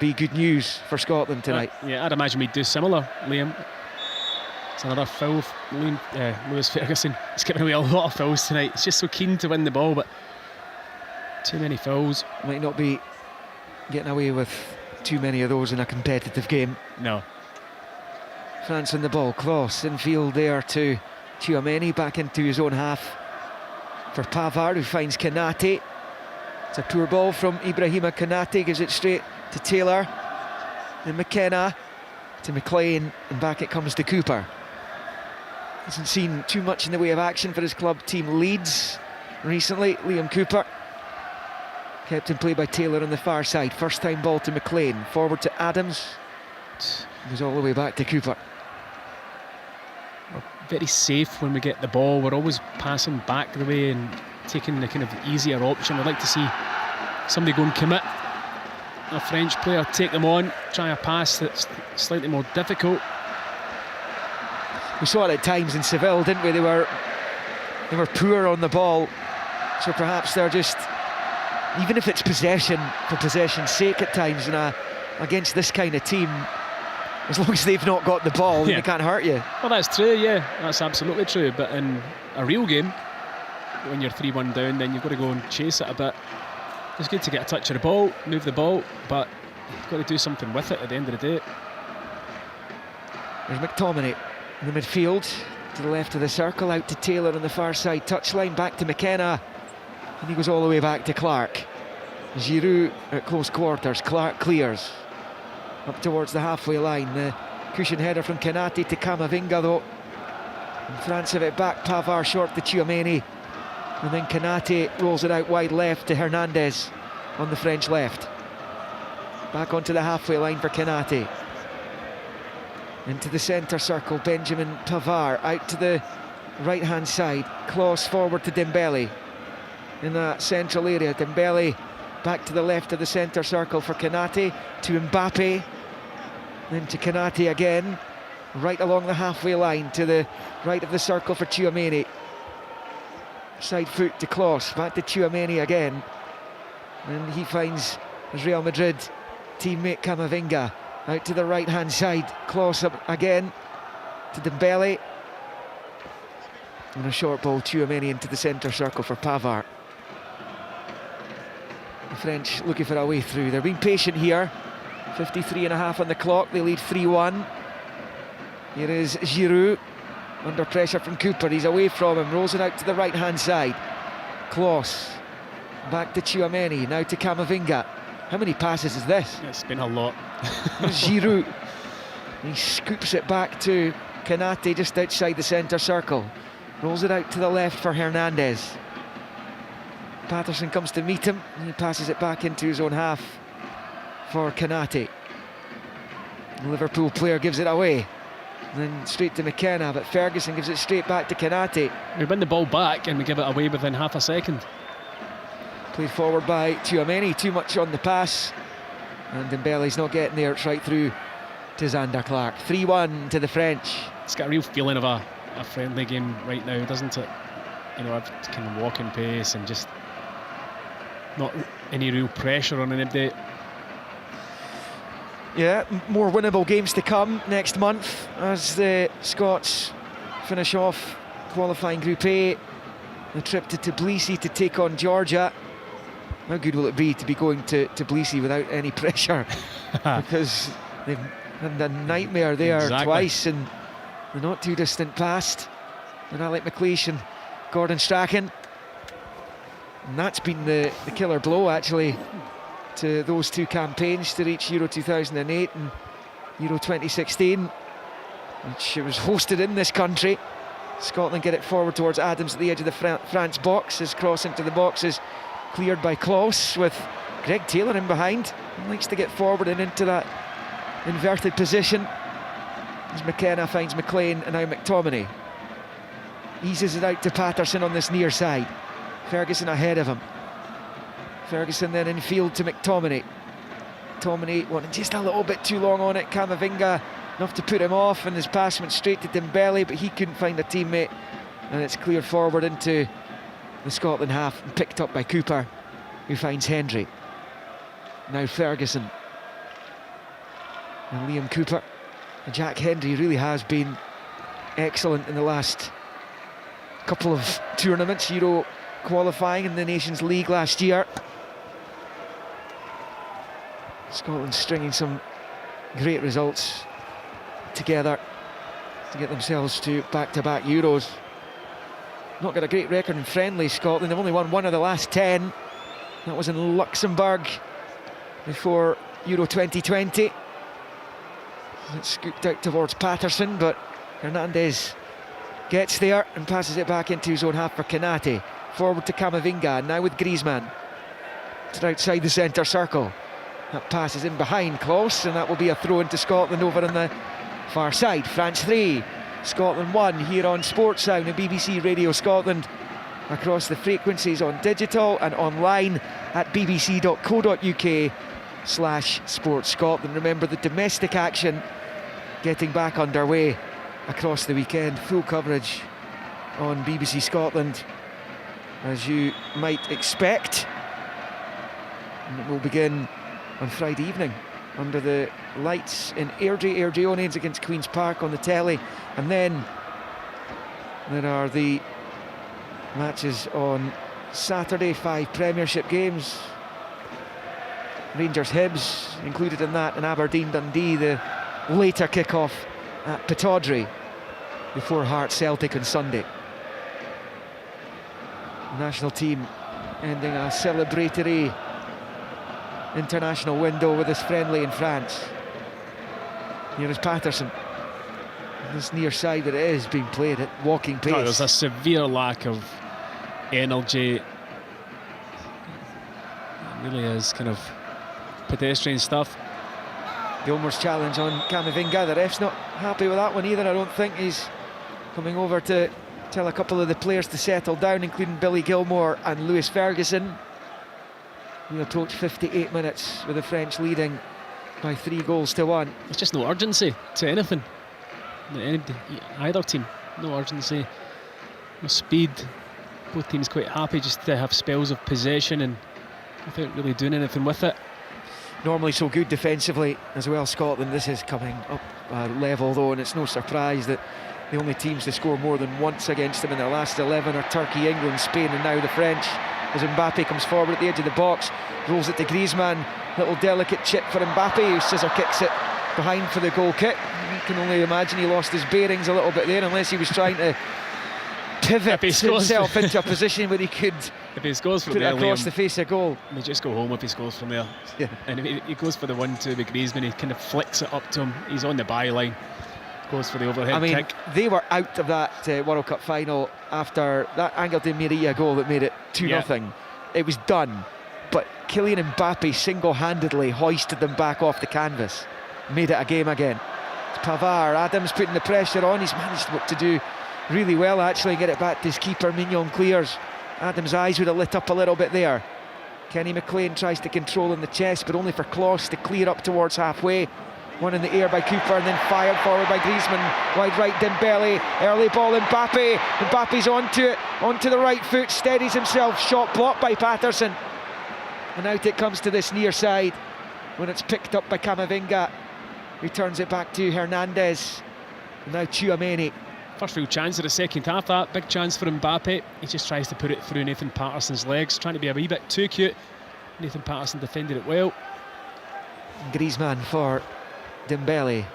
[SPEAKER 2] be good news for Scotland tonight.
[SPEAKER 4] Yeah, I'd imagine we'd do similar, Liam. It's another foul. Lewis Ferguson is giving away a lot of fouls tonight. He's just so keen to win the ball, but too many fouls.
[SPEAKER 2] Might not be getting away with too many of those in a competitive game.
[SPEAKER 4] No.
[SPEAKER 2] France on the ball. Klose in field there to Tchouaméni, back into his own half for Pavard, who finds Konaté. It's a poor ball from Ibrahima Konaté, gives it straight to Taylor. Then McKenna to McLean, and back it comes to Cooper. Hasn't seen too much in the way of action for his club team Leeds recently. Liam Cooper kept in play by Taylor on the far side. First time ball to McLean, forward to Adams. It goes all the way back to Cooper.
[SPEAKER 4] We're very safe when we get the ball. We're always passing back the way and taking the kind of easier option. I'd like to see somebody go and commit. A French player take them on, try a pass that's slightly more difficult.
[SPEAKER 2] We saw it at times in Seville, didn't we? They were poor on the ball, so perhaps they're just, even if it's possession for possession's sake at times, and against this kind of team, as long as they've not got the ball, then they can't hurt you.
[SPEAKER 4] Well, that's true, yeah, that's absolutely true. But in a real game, when you're 3-1 down, then you've got to go and chase it a bit. It's good to get a touch of the ball, move the ball, but you've got to do something with it at the end of the day.
[SPEAKER 2] There's McTominay in the midfield, to the left of the circle, out to Taylor on the far side, touchline, back to McKenna, and he goes all the way back to Clark. Giroud at close quarters, Clark clears up towards the halfway line. The Cushion header from Konate to Camavinga though. And France have it back, Pavard short to Tchouaméni. And then Konate rolls it out wide left to Hernandez on the French left. Back onto the halfway line for Konate. Into the centre circle, Benjamin Pavard out to the right-hand side. Klose forward to Dembele in that central area. Dembele back to the left of the centre circle for Konate, to Mbappe, then to Konate again, right along the halfway line to the right of the circle for Tchouaméni. Side foot to Klose, back to Tchouaméni again, and he finds his Real Madrid teammate Camavinga out to the right hand side. Klose up again to Dembele, and a short ball, Tchouaméni into the centre circle for Pavard. The French looking for a way through. They're being patient here. 53.5 on the clock. They lead 3-1. Here is Giroud under pressure from Cooper. He's away from him, rolls it out to the right hand side. Klose back to Tchouaméni, now to Camavinga. How many passes is this?
[SPEAKER 4] It's been a lot.
[SPEAKER 2] Giroud, he scoops it back to Konate just outside the centre circle, rolls it out to the left for Hernandez. Patterson comes to meet him, and he passes it back into his own half for Konate. The Liverpool player gives it away, and then straight to McKenna, but Ferguson gives it straight back to Konate.
[SPEAKER 4] We win the ball back and we give it away within half a second.
[SPEAKER 2] Played forward by Tchouaméni, too much on the pass, and Dembele's not getting there. It's right through to Zander Clark. 3-1 to the French.
[SPEAKER 4] It's got a real feeling of a friendly game right now, doesn't it? You know, it's kind of walking pace and just not any real pressure on anybody.
[SPEAKER 2] Yeah, more winnable games to come next month as the Scots finish off qualifying Group A. The trip to Tbilisi to take on Georgia. How good will it be to be going to Tbilisi without any pressure? Because they've had a nightmare there twice in the not too distant past. And Alec McLeish and Gordon Strachan. And that's been the killer blow actually to those two campaigns to reach Euro 2008 and Euro 2016, which was hosted in this country. Scotland get it forward towards Adams at the edge of the France box. His cross into the box is cleared by Klose with Greg Taylor in behind. He likes to get forward and into that inverted position as McKenna finds McLean and now McTominay. Eases it out to Patterson on this near side. Ferguson ahead of him. Ferguson then in field to McTominay. McTominay wanted just a little bit too long on it. Camavinga enough to put him off, and his pass went straight to Dembele, but he couldn't find a teammate, and it's cleared forward into the Scotland half and picked up by Cooper, who finds Hendry. Now Ferguson and Liam Cooper. And Jack Hendry really has been excellent in the last couple of tournaments, Euro qualifying in the Nations League last year. Scotland stringing some great results together to get themselves to back-to-back Euros. Not got a great record in friendly, Scotland. They've only won one of the last 10. That was in Luxembourg before Euro 2020. It's scooped out towards Patterson, but Hernandez gets there and passes it back into his own half for Konate. Forward to Camavinga, now with Griezmann. To outside the centre circle. That pass is in behind Klose, and that will be a throw into Scotland over on the far side. France 3, Scotland 1 here on Sportsound and BBC Radio Scotland across the frequencies on digital and online at bbc.co.uk/sportscotland. Remember, the domestic action getting back underway across the weekend. Full coverage on BBC Scotland, as you might expect. And it will begin on Friday evening under the lights in Airdrie. Airdrieonians against Queen's Park on the telly, and then there are the matches on Saturday, 5 Premiership games. Rangers Hibs included in that, and Aberdeen Dundee, the later kick-off at Pittodrie before Hearts Celtic on Sunday. The national team ending a celebratory international window with this friendly in France. Here is Patterson. This near side that it is being played at walking pace.
[SPEAKER 4] There's a severe lack of energy. It really is kind of pedestrian stuff.
[SPEAKER 2] Gilmore's challenge on Camavinga. The ref's not happy with that one either. I don't think he's coming over to tell a couple of the players to settle down, including Billy Gilmore and Lewis Ferguson. We approach 58 minutes with the French leading by 3-1.
[SPEAKER 4] There's just no urgency to anything. Either team, no urgency, no speed. Both teams quite happy just to have spells of possession and without really doing anything with it.
[SPEAKER 2] Normally so good defensively as well, Scotland. This is coming up a level though, and it's no surprise that the only teams to score more than once against them in their last 11 are Turkey, England, Spain and now the French. As Mbappe comes forward at the edge of the box, rolls it to Griezmann, little delicate chip for Mbappe, who scissor kicks it behind for the goal kick. You can only imagine he lost his bearings a little bit there, unless he was trying to pivot himself into a position where he could
[SPEAKER 4] if he scores from
[SPEAKER 2] put
[SPEAKER 4] there,
[SPEAKER 2] it across
[SPEAKER 4] Liam,
[SPEAKER 2] the face of goal.
[SPEAKER 4] He just go home if he scores from there.
[SPEAKER 2] Yeah.
[SPEAKER 4] And if he goes for the 1-2 with Griezmann, he kind of flicks it up to him. He's on the byline, goes for the overhead kick.
[SPEAKER 2] They were out of that World Cup final after that Angel Di Maria goal that made it 2-0. It was done, but Kylian Mbappe single-handedly hoisted them back off the canvas, made it a game again. It's Pavard, Adams putting the pressure on. He's managed to do really well actually, get it back to his keeper. Mignon clears. Adams' eyes would have lit up a little bit there. Kenny McLean tries to control in the chest, but only for Klose to clear up towards halfway. One in the air by Cooper and then fired forward by Griezmann. Wide right Dembele, early ball Mbappe. Mbappe's onto it, onto the right foot, steadies himself, shot blocked by Patterson. And out it comes to this near side when it's picked up by Camavinga. He turns it back to Hernandez. And now Tchouaméni.
[SPEAKER 4] First real chance of the second half, that big chance for Mbappe. He just tries to put it through Nathan Patterson's legs, trying to be a wee bit too cute. Nathan Patterson defended it well.
[SPEAKER 2] Griezmann for Dembele.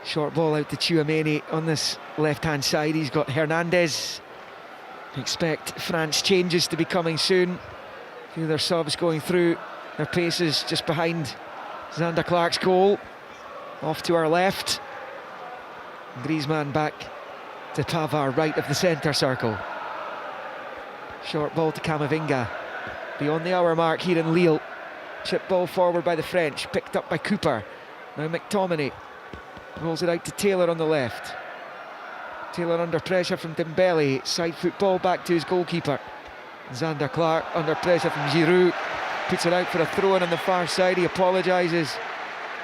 [SPEAKER 2] Short ball out to Tchouaméni on this left-hand side. He's got Hernandez. Expect France changes to be coming soon. A few of their subs going through their paces just behind Zander Clark's goal. Off to our left. Griezmann back to Pavard, right of the centre circle. Short ball to Camavinga. Beyond the hour mark here in Lille. Chip ball forward by the French, picked up by Cooper. Now McTominay rolls it out to Taylor on the left. Taylor under pressure from Dembele. Side foot ball back to his goalkeeper. Zander Clark under pressure from Giroud. Puts it out for a throw-in on the far side. He apologises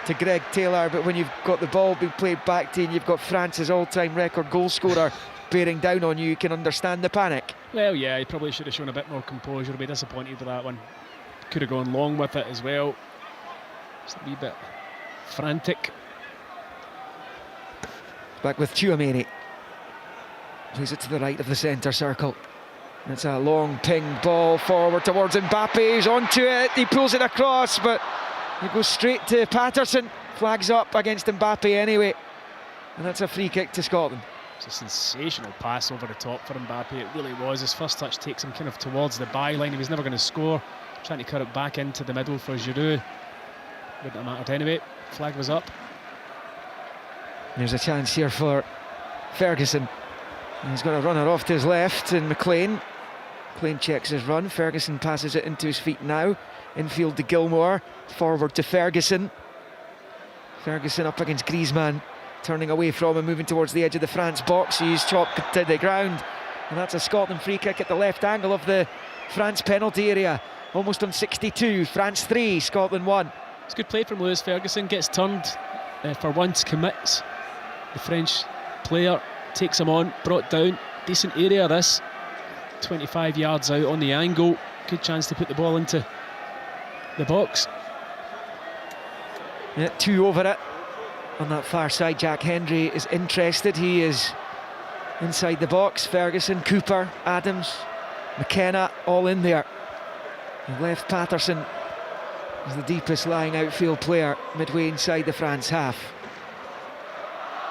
[SPEAKER 2] to Greg Taylor, but when you've got the ball being played back to you and you've got France's all-time record goal scorer bearing down on you, you can understand the panic.
[SPEAKER 4] Well, yeah, he probably should have shown a bit more composure. I'll be disappointed with that one. Could have gone long with it as well. Just a wee bit frantic.
[SPEAKER 2] Back with Tchouaméni. Plays it to the right of the centre circle. It's a long ping ball forward towards Mbappe. He's onto it. He pulls it across, but he goes straight to Patterson. Flags up against Mbappe anyway. And that's a free kick to Scotland.
[SPEAKER 4] It's a sensational pass over the top for Mbappe. It really was. His first touch takes him kind of towards the byline. He was never going to score. Trying to cut it back into the middle for Giroud. Wouldn't have mattered anyway. Flag was up.
[SPEAKER 2] There's a chance here for Ferguson. He's got a runner off to his left, and McLean checks his run. Ferguson passes it into his feet now. Infield to Gilmore, forward to Ferguson. Ferguson up against Griezmann, turning away from him, moving towards the edge of the France box. He's chopped to the ground, and that's a Scotland free kick at the left angle of the France penalty area. Almost on 62. France 3, Scotland 1.
[SPEAKER 4] It's good play from Lewis Ferguson. Gets turned for once, commits. The French player takes him on, brought down. Decent area this. 25 yards out on the angle. Good chance to put the ball into the box.
[SPEAKER 2] Yeah, 2 over it. On that far side, Jack Hendry is interested. He is inside the box. Ferguson, Cooper, Adams, McKenna, all in there. And left Patterson is the deepest lying outfield player midway inside the France half.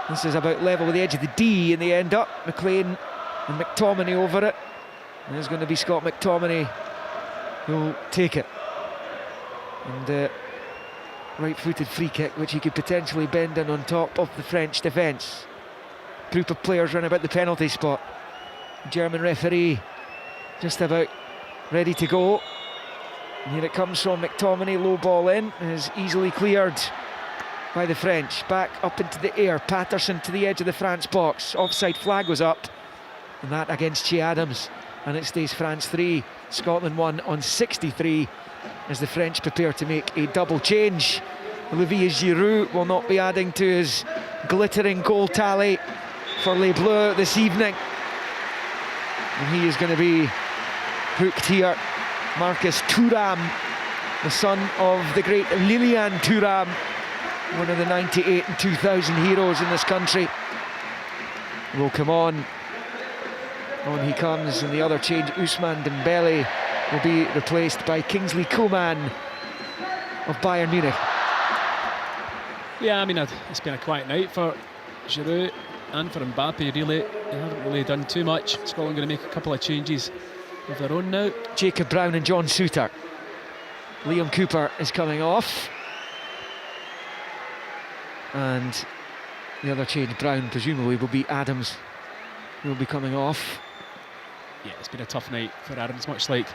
[SPEAKER 2] This is about level with the edge of the D, and they end up. McLean and McTominay over it. And there's going to be Scott McTominay who'll take it. And right-footed free kick, which he could potentially bend in on top of the French defence. Group of players run about the penalty spot. German referee just about ready to go. And here it comes from McTominay, low ball in, is easily cleared by the French. Back up into the air, Patterson to the edge of the France box. Offside flag was up, and that against Che Adams. And it stays France 3, Scotland 1 on 63 as the French prepare to make a double change. Olivier Giroud will not be adding to his glittering goal tally for Les Bleus this evening. And he is going to be hooked here. Marcus Thuram, the son of the great Lilian Thuram, one of the 98 and 2000 heroes in this country, will come on. On he comes, and the other change, Ousmane Dembele, will be replaced by Kingsley Coman of Bayern Munich.
[SPEAKER 4] Yeah, I mean, it's been a quiet night for Giroud and for Mbappe, really. They haven't really done too much. Scotland going to make a couple of changes of their own now.
[SPEAKER 2] Jacob Brown and John Souttar. Liam Cooper is coming off. And the other change, Brown, presumably will be Adams, who will be coming off.
[SPEAKER 4] Yeah, it's been a tough night for Adams, much like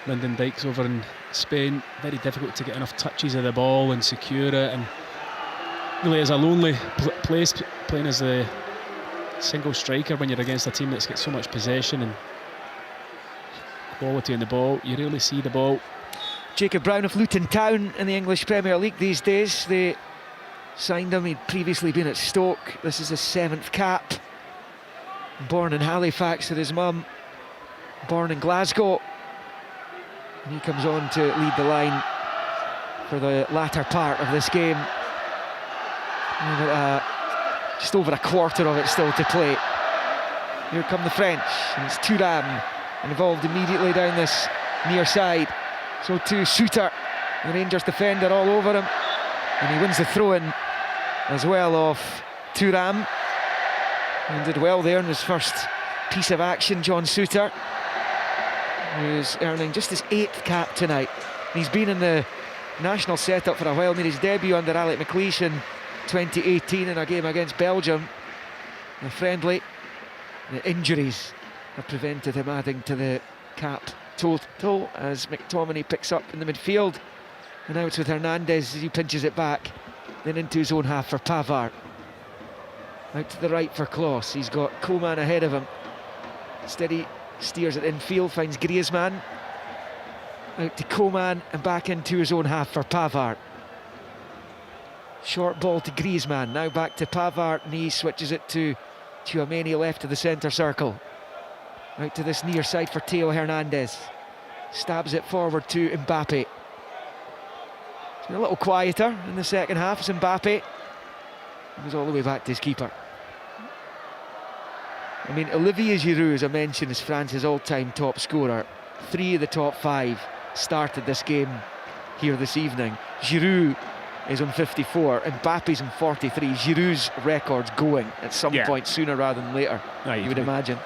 [SPEAKER 4] Lyndon Dykes over in Spain. Very difficult to get enough touches of the ball and secure it, and really is a lonely place playing as a single striker when you're against a team that's got so much possession and quality in the ball. You rarely see the ball.
[SPEAKER 2] Jacob Brown of Luton Town in the English Premier League these days. They signed him, he'd previously been at Stoke. This is his 7th cap. Born in Halifax with his mum, born in Glasgow. And he comes on to lead the line for the latter part of this game. Just over a quarter of it still to play. Here come the French, and it's Thuram involved immediately down this near side. So too Souttar, the Rangers defender, all over him, and he wins the throw-in as well off Thuram, and did well there in his first piece of action. John Souttar, who's earning just his 8th cap tonight. He's been in the national setup for a while. Made his debut under Alec McLeish in 2018 in a game against Belgium, a friendly. The injuries have prevented him adding to the cap total as McTominay picks up in the midfield, and now it's with Hernandez as he pinches it back, then into his own half for Pavard. Out to the right for Klose. He's got Coman ahead of him. Steady steers it infield, finds Griezmann. Out to Coman and back into his own half for Pavard. Short ball to Griezmann, now back to Pavard, and he switches it to Tchouaméni left of the centre circle. Out to this near side for Theo Hernandez. Stabs it forward to Mbappe. It's been a little quieter in the second half as Mbappe goes all the way back to his keeper. I mean, Olivier Giroud, as I mentioned, is France's all-time top scorer. 3 of the top 5 started this game here this evening. Giroud is on 54, Mbappe's on 43. Giroud's record's going at some point sooner rather than later, you would imagine.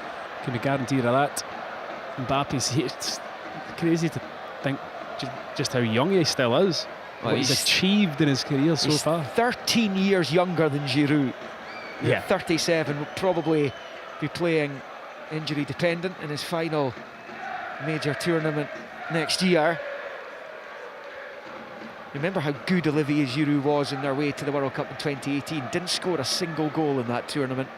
[SPEAKER 4] Can be guaranteed of that. Mbappe's, it's crazy to think just how young he still is. What he's achieved in his career so far. 13
[SPEAKER 2] years younger than Giroud.
[SPEAKER 4] Yeah.
[SPEAKER 2] 37, will probably be playing injury dependent in his final major tournament next year. Remember how good Olivier Giroud was in their way to the World Cup in 2018. Didn't score a single goal in that tournament.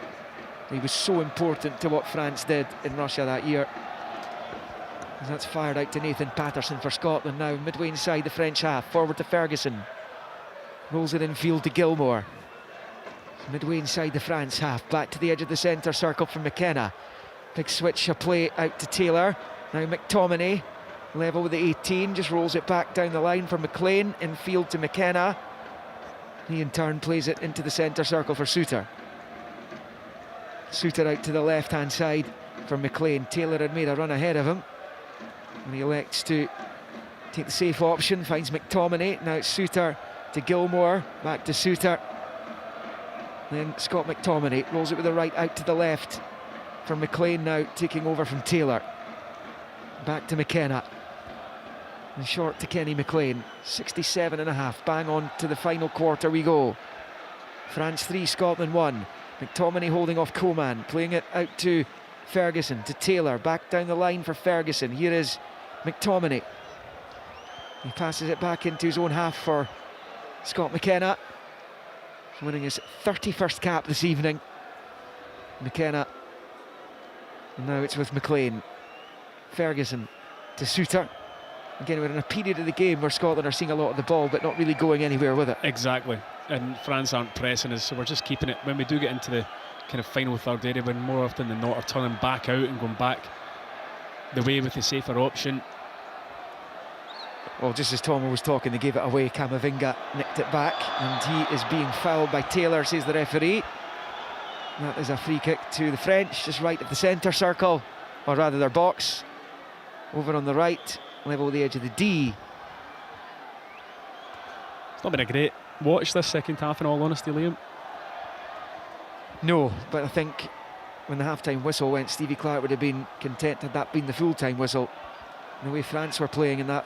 [SPEAKER 2] He was so important to what France did in Russia that year. And that's fired out to Nathan Patterson for Scotland now. Midway inside the French half, forward to Ferguson. Rolls it infield to Gilmour. Midway inside the France half, back to the edge of the centre circle from McKenna. Big switch, a play out to Taylor. Now McTominay, level with the 18, just rolls it back down the line for McLean, infield to McKenna. He in turn plays it into the centre circle for Souttar. Souttar out to the left-hand side for McLean. Taylor had made a run ahead of him, and he elects to take the safe option, finds McTominay. Now it's Souttar to Gilmour, back to Souttar. Then Scott McTominay rolls it with the right out to the left for McLean, now taking over from Taylor. Back to McKenna. And short to Kenny McLean. 67.5. Bang on to the final quarter we go. France 3, Scotland 1. McTominay holding off Coman, playing it out to Ferguson, to Taylor, back down the line for Ferguson. Here is McTominay. He passes it back into his own half for Scott McKenna. He's winning his 31st cap this evening. McKenna. And now it's with McLean. Ferguson to Suter. Again, we're in a period of the game where Scotland are seeing a lot of the ball but not really going anywhere with it.
[SPEAKER 4] Exactly. And France aren't pressing us, so we're just keeping it. When we do get into the kind of final third area, when more often than not are turning back out and going back the way with the safer option.
[SPEAKER 2] Well, just as Tomo was talking, they gave it away. Camavinga nicked it back, and he is being fouled by Taylor, says the referee. That is a free kick to the French, just right of the centre circle, or rather their box. Over on the right, level with the edge of the D.
[SPEAKER 4] It's not been a great watch this second half, in all honesty, Liam.
[SPEAKER 2] No, but I think when the half-time whistle went, Stevie Clarke would have been content had that been the full-time whistle. And the way France were playing in that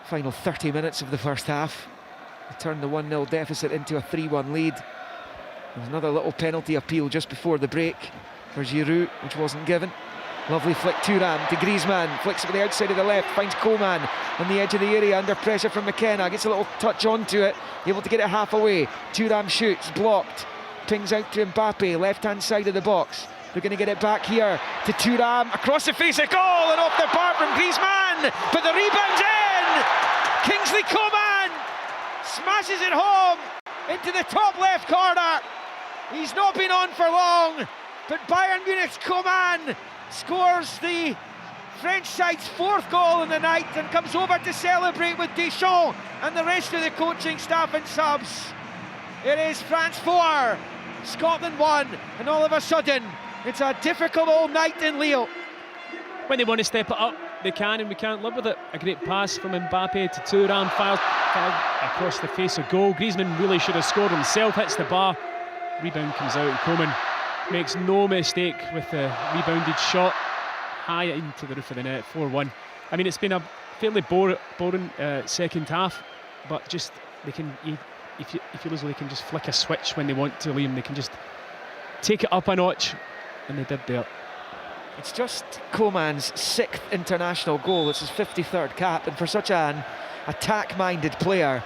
[SPEAKER 2] final 30 minutes of the first half, they turned the 1-0 deficit into a 3-1 lead. There was another little penalty appeal just before the break for Giroud, which wasn't given. Lovely flick, Thuram to Griezmann, flicks it to the outside of the left, finds Coman on the edge of the area under pressure from McKenna, gets a little touch onto it, able to get it half away. Thuram shoots, blocked, pings out to Mbappe, left hand side of the box. They're going to get it back here to Thuram, across the face, a goal, and off the bar from Griezmann, but the rebound's in! Kingsley Coman smashes it home into the top left corner. He's not been on for long, but Bayern Munich's Coman scores the French side's 4th goal in the night and comes over to celebrate with Deschamps and the rest of the coaching staff and subs. It is France 4, Scotland 1, and all of a sudden it's a difficult old night in Lille.
[SPEAKER 4] When they want to step it up, they can, and we can't live with it. A great pass from Mbappe to Thuram, fired across the face of goal. Griezmann really should have scored himself, hits the bar, rebound comes out, and Coman makes no mistake with the rebounded shot high into the roof of the net. 4-1. I mean, it's been a fairly boring second half, but just they can, if you feel as though they can just flick a switch when they want to, Liam, they can just take it up a notch, and they did there.
[SPEAKER 2] It's just Coman's 6th international goal. It's his 53rd cap, and for such an attack-minded player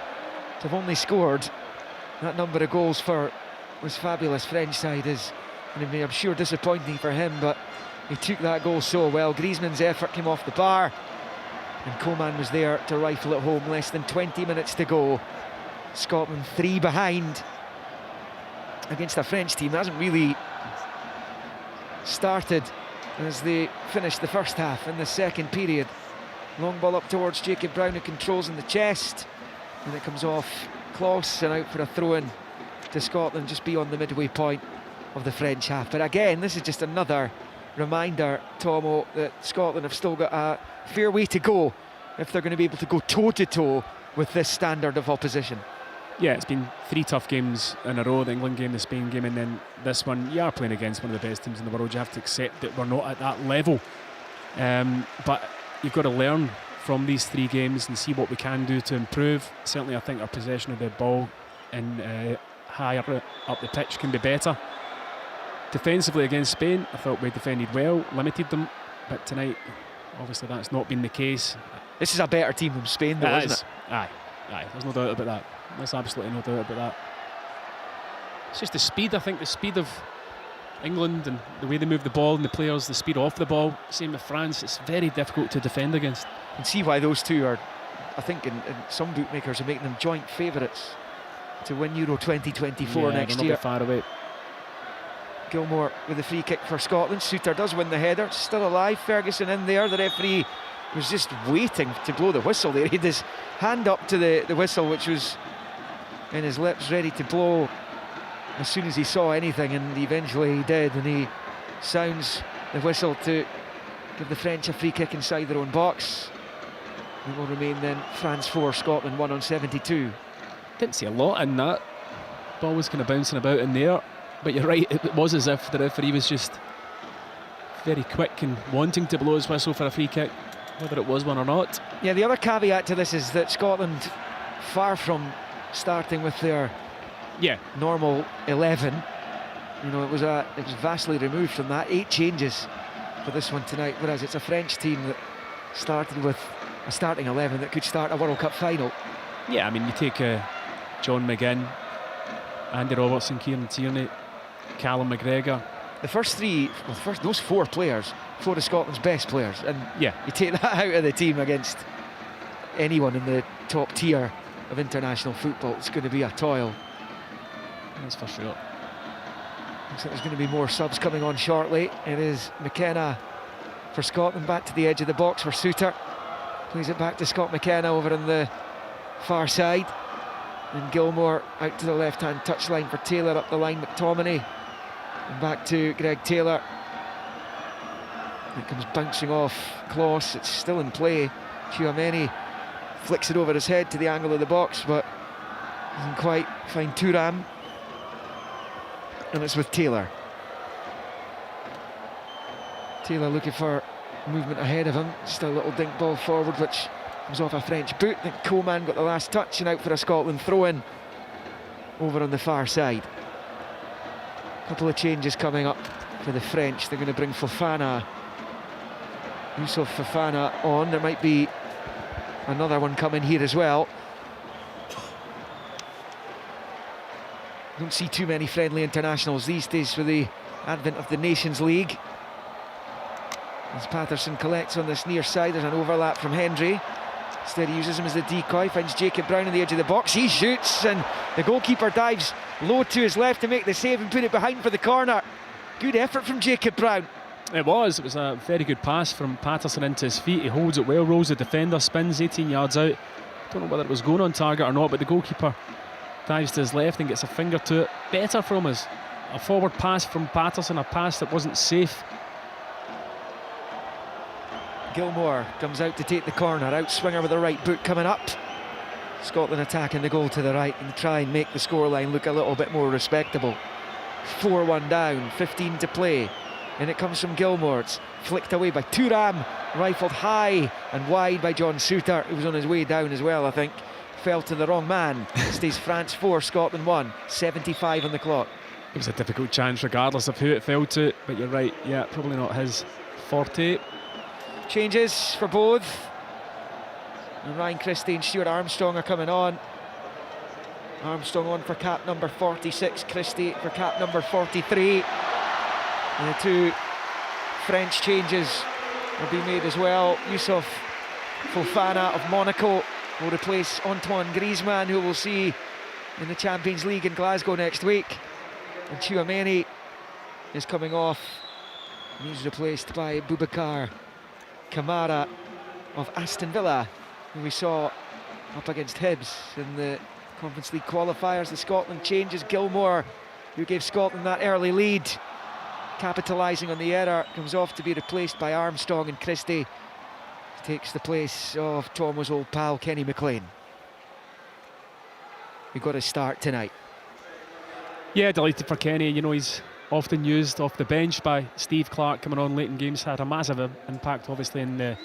[SPEAKER 2] to have only scored that number of goals for this fabulous French side is, I'm sure, disappointing for him, but he took that goal so well. Griezmann's effort came off the bar, and Coman was there to rifle it home. Less than 20 minutes to go. Scotland 3 behind against a French team that hasn't really started as they finished the first half in the second period. Long ball up towards Jacob Brown, who controls in the chest, and it comes off Klose and out for a throw-in to Scotland just beyond the midway point of the French half. But again, this is just another reminder, Tomo, that Scotland have still got a fair way to go if they're going to be able to go toe-to-toe with this standard of opposition.
[SPEAKER 4] Yeah, it's been 3 tough games in a row, the England game, the Spain game, and then this one. You are playing against one of the best teams in the world. You have to accept that we're not at that level, but you've got to learn from these 3 games and see what we can do to improve. Certainly I think our possession of the ball and higher up the pitch can be better. Defensively against Spain, I thought we defended well, limited them, but tonight obviously that's not been the case.
[SPEAKER 2] This is a better team than Spain though, isn't it?
[SPEAKER 4] Aye, there's no doubt about that. There's absolutely no doubt about that. It's just the speed, I think the speed of England and the way they move the ball and the players, the speed off the ball. Same with France, it's very difficult to defend against.
[SPEAKER 2] And see why those two are, I think, in some bookmakers are making them joint favourites to win Euro 2024 next year.
[SPEAKER 4] Far away.
[SPEAKER 2] Gilmore with the free kick for Scotland. Suter does win the header, still alive. Ferguson in there. The referee was just waiting to blow the whistle there. He had his hand up to the whistle, which was in his lips, ready to blow as soon as he saw anything, and eventually he did, and he sounds the whistle to give the French a free kick inside their own box. It will remain then France 4, Scotland 1 on 72.
[SPEAKER 4] Didn't see a lot in that. Ball was kind of bouncing about in there, but you're right, it was as if the referee was just very quick and wanting to blow his whistle for a free kick. whether it was one or not.
[SPEAKER 2] Yeah, the other caveat to this is that Scotland, far from starting with their normal 11, you know, it was vastly removed from that. 8 changes for this one tonight, whereas it's a French team that started with a starting 11 that could start a World Cup final.
[SPEAKER 4] Yeah, I mean, you take John McGinn, Andy Robertson, Kieran Tierney, Callum McGregor.
[SPEAKER 2] The first three, well, those 4 players, 4 of Scotland's best players, and you take that out of the team against anyone in the top tier of international football, it's going to be a toil.
[SPEAKER 4] That's for sure.
[SPEAKER 2] Looks like there's going to be more subs coming on shortly. It is McKenna for Scotland, back to the edge of the box for Suter. Plays it back to Scott McKenna over on the far side. And Gilmore out to the left-hand touchline for Taylor, up the line McTominay. And back to Greg Taylor. It comes bouncing off Kloss, it's still in play. Tchouaméni flicks it over his head to the angle of the box, but doesn't quite find Thuram. And it's with Taylor. Taylor looking for movement ahead of him. Just a little dink ball forward, which comes off a French boot. I think Coman got the last touch and out for a Scotland throw-in over on the far side. A couple of changes coming up for the French. They're going to bring Fofana, Youssouf Fofana on. There might be another one coming here as well. Don't see too many friendly internationals these days with the advent of the Nations League. As Patterson collects on this near side, there's an overlap from Hendry. Instead he uses him as the decoy, finds Jacob Brown on the edge of the box. He shoots and the goalkeeper dives low to his left to make the save and put it behind for the corner. Good effort from Jacob Brown.
[SPEAKER 4] It was a very good pass from Patterson into his feet. He holds it well, rolls the defender, spins 18 yards out. Don't know whether it was going on target or not, but the goalkeeper dives to his left and gets a finger to it. Better from us. A forward pass from Patterson, a pass that wasn't safe.
[SPEAKER 2] Gilmore comes out to take the corner, outswinger with the right boot coming up. Scotland attacking the goal to the right and try and make the scoreline look a little bit more respectable. 4-1 down, 15 to play. And it comes from Gilmore. It's flicked away by Thuram, rifled high and wide by John Suter, who was on his way down as well, I think. Fell to the wrong man. It stays France 4, Scotland 1, 75 on the clock.
[SPEAKER 4] It was a difficult chance regardless of who it fell to, but you're right, yeah, probably not his forte.
[SPEAKER 2] Changes for both. And Ryan Christie and Stuart Armstrong are coming on. Armstrong on for cap number 46, Christie for cap number 43. And the 2 French changes will be made as well. Youssouf Fofana of Monaco will replace Antoine Griezmann, who we'll see in the Champions League in Glasgow next week. And Tchouaméni is coming off, and he's replaced by Boubacar Kamara of Aston Villa, who we saw up against Hibs in the Conference League qualifiers. The Scotland changes. Gilmore, who gave Scotland that early lead, capitalising on the error, comes off to be replaced by Armstrong, and Christie takes the place of Tomo's old pal Kenny McLean. He got a start tonight.
[SPEAKER 4] Yeah, delighted for Kenny. You know, he's often used off the bench by Steve Clarke coming on late in games. Had a massive impact obviously in the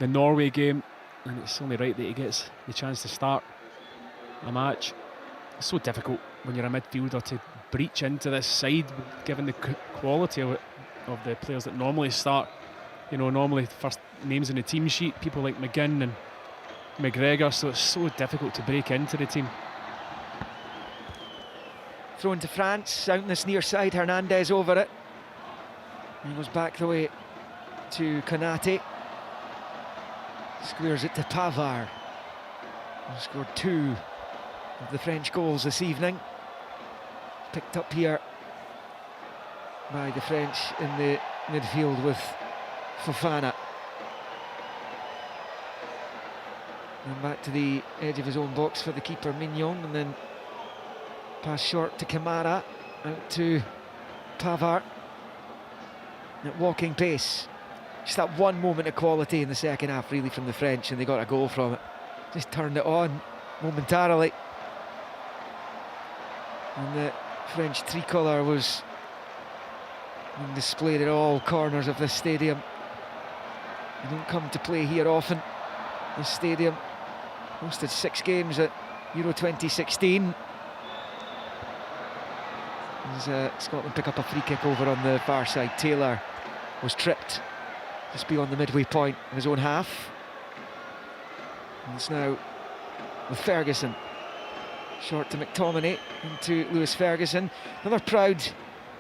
[SPEAKER 4] Norway game, and it's only right that he gets the chance to start a match. It's so difficult when you're a midfielder to breach into this side given the quality of the players that normally start. You know, normally first names in the team sheet, people like McGinn and McGregor, so it's so difficult to break into the team.
[SPEAKER 2] Thrown to France, out on this near side, Hernandez over it. He goes back the way to Konate. Squares it to Pavard, who scored 2 of the French goals this evening. Picked up here by the French in the midfield with Fofana. And back to the edge of his own box for the keeper Mignon, and then pass short to Kamara, out to Pavard at walking pace. Just that one moment of quality in the second half really from the French, and they got a goal from it. Just turned it on momentarily, and the French tricolour was displayed at all corners of the stadium. They don't come to play here often. This stadium hosted 6 games at Euro 2016. As Scotland pick up a free kick over on the far side. Taylor was tripped just beyond the midway point of his own half. And it's now with Ferguson. Short to McTominay, into Lewis Ferguson. Another proud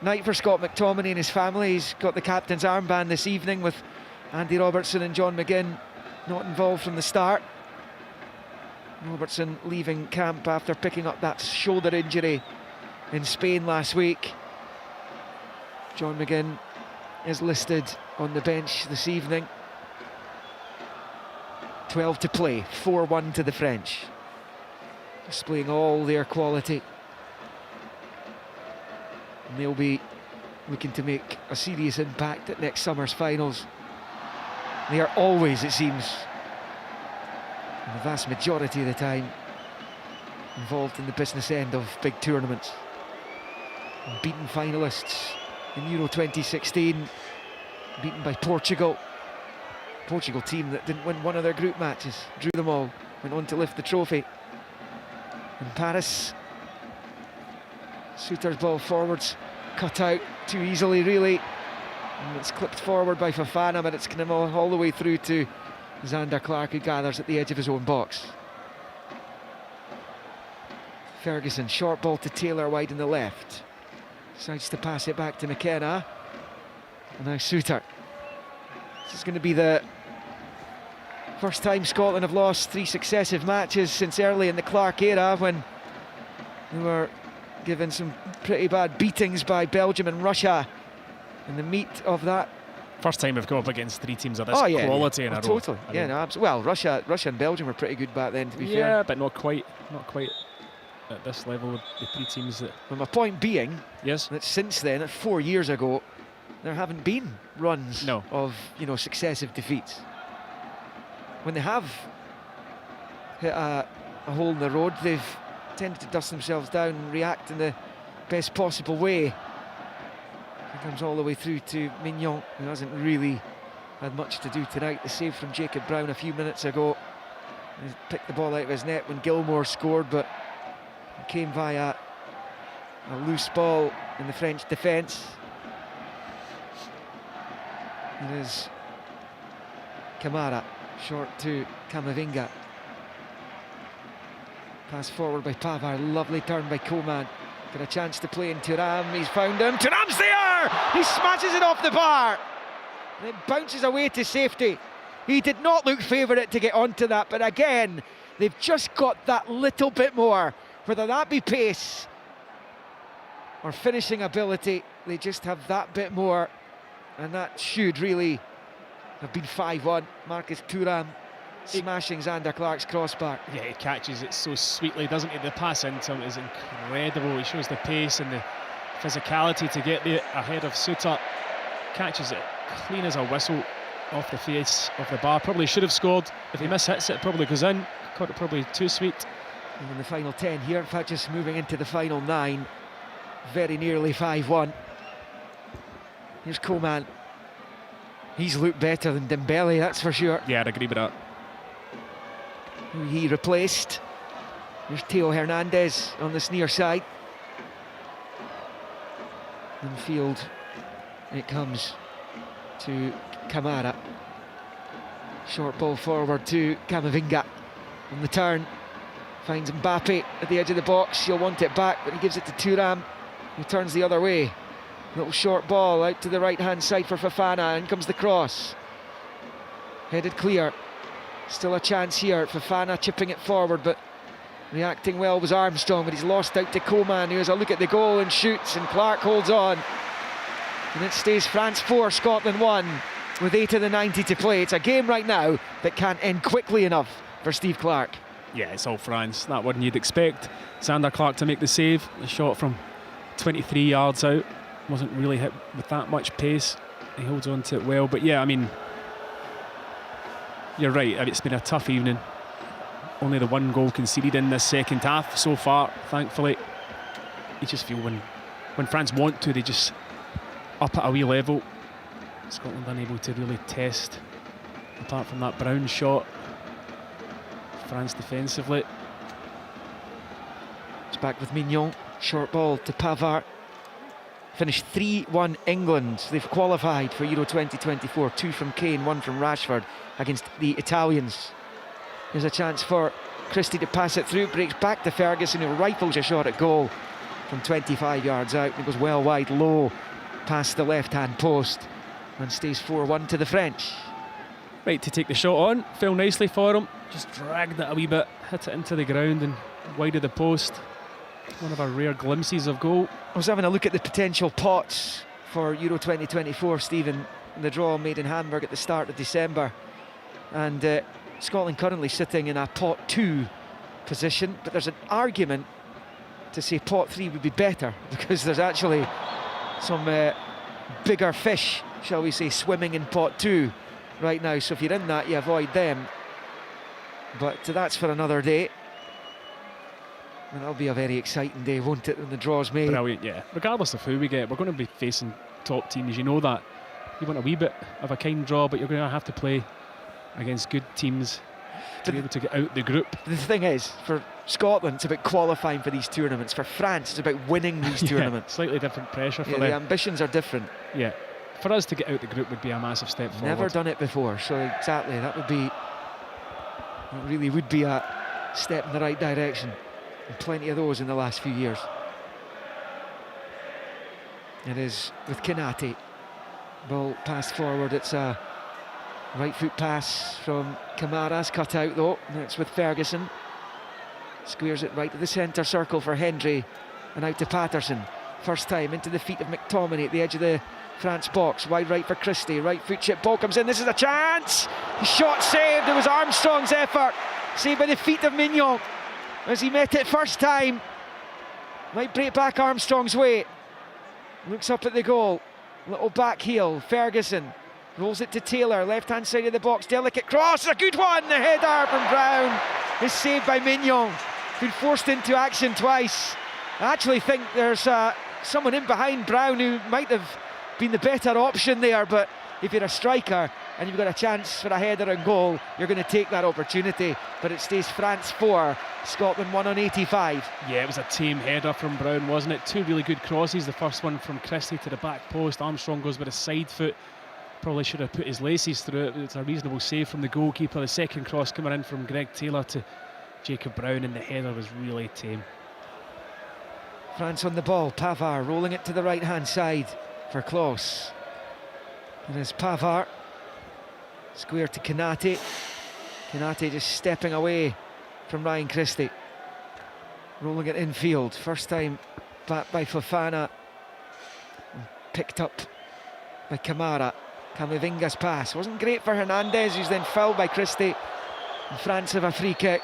[SPEAKER 2] night for Scott McTominay and his family. He's got the captain's armband this evening with Andy Robertson and John McGinn not involved from the start. Robertson leaving camp after picking up that shoulder injury in Spain last week. John McGinn is listed on the bench this evening. 12 to play, 4-1 to the French. Displaying all their quality. And they'll be looking to make a serious impact at next summer's finals. They are always, it seems, and the vast majority of the time, involved in the business end of big tournaments. And beaten finalists in Euro 2016, beaten by Portugal. Portugal team that didn't win one of their group matches, drew them all, went on to lift the trophy. In Paris, Suter's ball forwards, cut out too easily really. And it's clipped forward by Fofana, but it's going to go all the way through to Zander Clark, who gathers at the edge of his own box. Ferguson, short ball to Taylor wide in the left. Decides to pass it back to McKenna. And now Suter. This is going to be the first time Scotland have lost 3 successive matches since early in the Clark era, when they were given some pretty bad beatings by Belgium and Russia in the meat of that.
[SPEAKER 4] First time we've come up against 3 teams of this quality in a row.
[SPEAKER 2] Totally. Yeah, no, well, Russia and Belgium were pretty good back then, to be fair.
[SPEAKER 4] Yeah, but not quite at this level with the 3 teams that.
[SPEAKER 2] Well, my point being,
[SPEAKER 4] yes,
[SPEAKER 2] that since then, 4 years ago, there haven't been runs of successive defeats. When they have hit a hole in the road, they've tended to dust themselves down and react in the best possible way. It comes all the way through to Mignon, who hasn't really had much to do tonight. The save from Jacob Brown a few minutes ago. He picked the ball out of his net when Gilmour scored, but it came via a loose ball in the French defence. It is Kamara, short to Camavinga. Pass forward by Pavard, lovely turn by Coman. Got a chance to play in Thuram, he's found him, Thuram's there! He smashes it off the bar! And it bounces away to safety. He did not look favourite to get onto that, but again, they've just got that little bit more. Whether that be pace or finishing ability, they just have that bit more. And that should really have been 5-1. Marcus Thuram smashing Zander Clark's crossbar.
[SPEAKER 4] Yeah, he catches it so sweetly, doesn't he? The pass into him is incredible. He shows the pace and the physicality to get there ahead of Suter. Catches it clean as a whistle off the face of the bar. Probably should have scored. If he mishits it, probably goes in. Caught it probably too sweet.
[SPEAKER 2] And in the final 10 here, in fact, just moving into the final 9. Very nearly 5-1. Here's Coman. He's looked better than Dembele, that's for sure.
[SPEAKER 4] Yeah, I'd agree with that.
[SPEAKER 2] Who he replaced. There's Theo Hernandez on this near side. In field it comes to Kamara. Short ball forward to Camavinga. On the turn, finds Mbappe at the edge of the box. He'll want it back, but he gives it to Thuram, who turns the other way. Little short ball out to the right hand side for Fofana, and comes the cross. Headed clear. Still a chance here. Fofana chipping it forward, but reacting well was Armstrong, but he's lost out to Coman, who has a look at the goal and shoots, and Clark holds on. And it stays France 4, Scotland 1, with 8 of the 90 to play. It's a game right now that can't end quickly enough for Steve Clark.
[SPEAKER 4] Yeah, it's all France. That one you'd expect. Zander Clark to make the save. The shot from 23 yards out. Wasn't really hit with that much pace. He holds on to it well. But yeah, I mean, you're right. It's been a tough evening. Only the 1 goal conceded in this second half so far, thankfully. You just feel when France want to, they just up at a wee level. Scotland unable to really test apart from that Brown shot. France defensively.
[SPEAKER 2] It's back with Mignon. Short ball to Pavard. Finished 3-1 England. They've qualified for Euro 2024. 2 from Kane, 1 from Rashford against the Italians. There's a chance for Christie to pass it through. Breaks back to Ferguson, who rifles a shot at goal from 25 yards out. It goes well wide, low, past the left-hand post, and stays 4-1 to the French.
[SPEAKER 4] Right to take the shot on. Fell nicely for him. Just dragged it a wee bit. Hit it into the ground and wide of the post. One of our rare glimpses of goal.
[SPEAKER 2] I was having a look at the potential pots for Euro 2024, Stephen. The draw made in Hamburg at the start of December. And Scotland currently sitting in a pot 2 position. But there's an argument to say pot 3 would be better, because there's actually some bigger fish, shall we say, swimming in pot 2 right now. So if you're in that, you avoid them. But that's for another day. And that'll be a very exciting day, won't it, when the draw's made?
[SPEAKER 4] Brilliant, yeah. Regardless of who we get, we're going to be facing top teams, you know that. You want a wee bit of a kind draw, but you're going to have to play against good teams to be able to get out the group.
[SPEAKER 2] The thing is, for Scotland, it's about qualifying for these tournaments. For France, it's about winning these tournaments.
[SPEAKER 4] Slightly different pressure for them.
[SPEAKER 2] The ambitions are different.
[SPEAKER 4] Yeah. For us to get out the group would be a massive step forward.
[SPEAKER 2] Never done it before, so exactly, that really would be a step in the right direction. And plenty of those in the last few years. It is with Konate. Ball passed forward. It's a right foot pass from Kamara's cut out though. And it's with Ferguson. Squares it right to the centre circle for Hendry. And out to Patterson. First time into the feet of McTominay at the edge of the France box. Wide right for Christie. Right foot chip ball comes in. This is a chance. Shot saved. It was Armstrong's effort. Saved by the feet of Mignon as he met it first time. Might break back Armstrong's way. Looks up at the goal. Little back heel. Ferguson rolls it to Taylor. Left hand side of the box. Delicate cross. A good one. The header from Brown is saved by Mignon. Been forced into action twice. I actually think there's someone in behind Brown who might have been the better option there, but if you're a striker and you've got a chance for a header and goal, you're going to take that opportunity. But it stays France 4, Scotland 1 on 85.
[SPEAKER 4] Yeah, it was a tame header from Brown, wasn't it? 2 really good crosses. The first one from Christie to the back post. Armstrong goes with a side foot. Probably should have put his laces through it. It's a reasonable save from the goalkeeper. The second cross coming in from Greg Taylor to Jacob Brown, and the header was really tame.
[SPEAKER 2] France on the ball. Pavard rolling it to the right hand side for Klose. And there's Pavard. Square to Konate. Konate just stepping away from Ryan Christie. Rolling it infield. First time back by Fofana. And picked up by Kamara. Camavinga's pass wasn't great for Hernandez, who's then fouled by Christie. And France have a free kick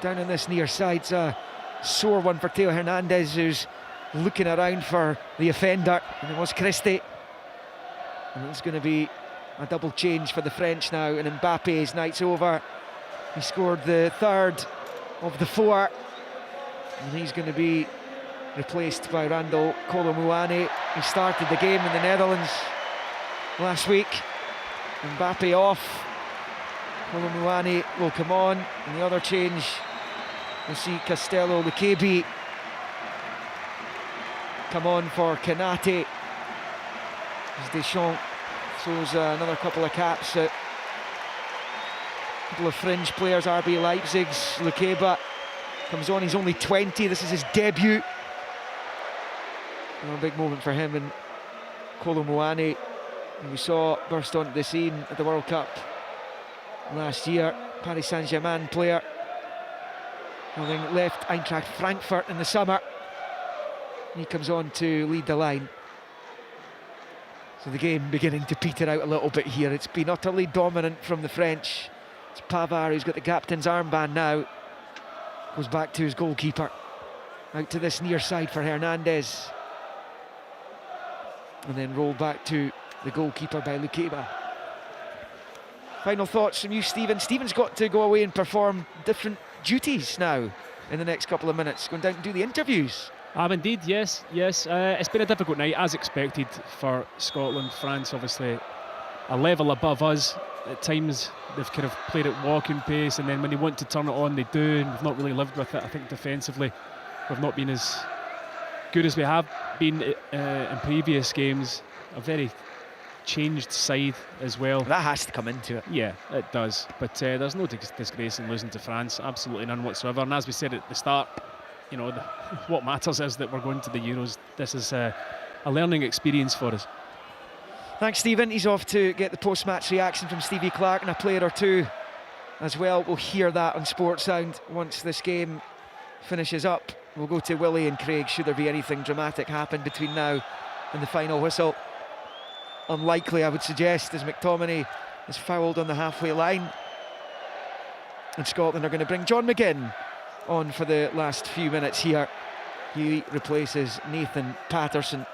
[SPEAKER 2] down on this near side. It's a sore one for Theo Hernandez, who's looking around for the offender, and it was Christie. And it's going to be a double change for the French now, and Mbappe's night's over. He scored the third of the 4, and he's going to be replaced by Randall Kolo Muani. He started the game in the Netherlands last week. Mbappe off. Kolo Muani will come on, and the other change, we'll see Castello Lukebi come on for Konate as Deschamps throws another couple of caps at a couple of fringe players. RB Leipzig's Lukeba comes on. He's only 20. This is his debut. A big moment for him. And Kolo Muani, who we saw burst onto the scene at the World Cup last year, Paris Saint-Germain player, having left Eintracht Frankfurt in the summer. He comes on to lead the line. So the game beginning to peter out a little bit here. It's been utterly dominant from the French. It's Pavard who's got the captain's armband now. Goes back to his goalkeeper. Out to this near side for Hernandez. And then rolled back to the goalkeeper by Lukeba. Final thoughts from you, Stephen. Stephen's got to go away and perform different duties now in the next couple of minutes. Going down to do the interviews.
[SPEAKER 4] Indeed, yes. It's been a difficult night, as expected, for Scotland. France, obviously, a level above us at times they've kind of played at walking pace, and then when they want to turn it on, they do, and we've not really lived with it. I think defensively we've not been as good as we have been in previous games. A very changed side as well.
[SPEAKER 2] That has to come into it.
[SPEAKER 4] Yeah, it does. But there's no disgrace in losing to France, absolutely none whatsoever. And as we said at the start, you know, what matters is that we're going to the Euros. This is a learning experience for us.
[SPEAKER 2] Thanks, Stephen. He's off to get the post-match reaction from Stevie Clarke and a player or two as well. We'll hear that on Sports Sound once this game finishes up. We'll go to Willie and Craig should there be anything dramatic happen between now and the final whistle. Unlikely, I would suggest, as McTominay is fouled on the halfway line. And Scotland are going to bring John McGinn on for the last few minutes here. He replaces Nathan Patterson.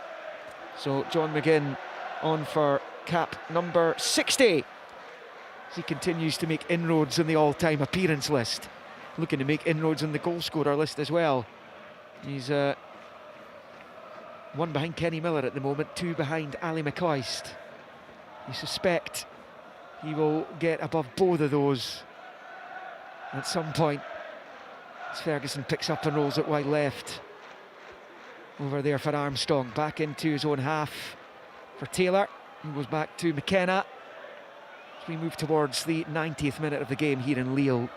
[SPEAKER 2] So John McGinn on for cap number 60. He continues to make inroads on the all-time appearance list. Looking to make inroads on the goal scorer list as well. He's one behind Kenny Miller at the moment, two behind Ali McCoist. You suspect he will get above both of those at some point as Ferguson picks up and rolls it wide left. Over there for Armstrong, back into his own half for Taylor. He goes back to McKenna as we move towards the 90th minute of the game here in Lille.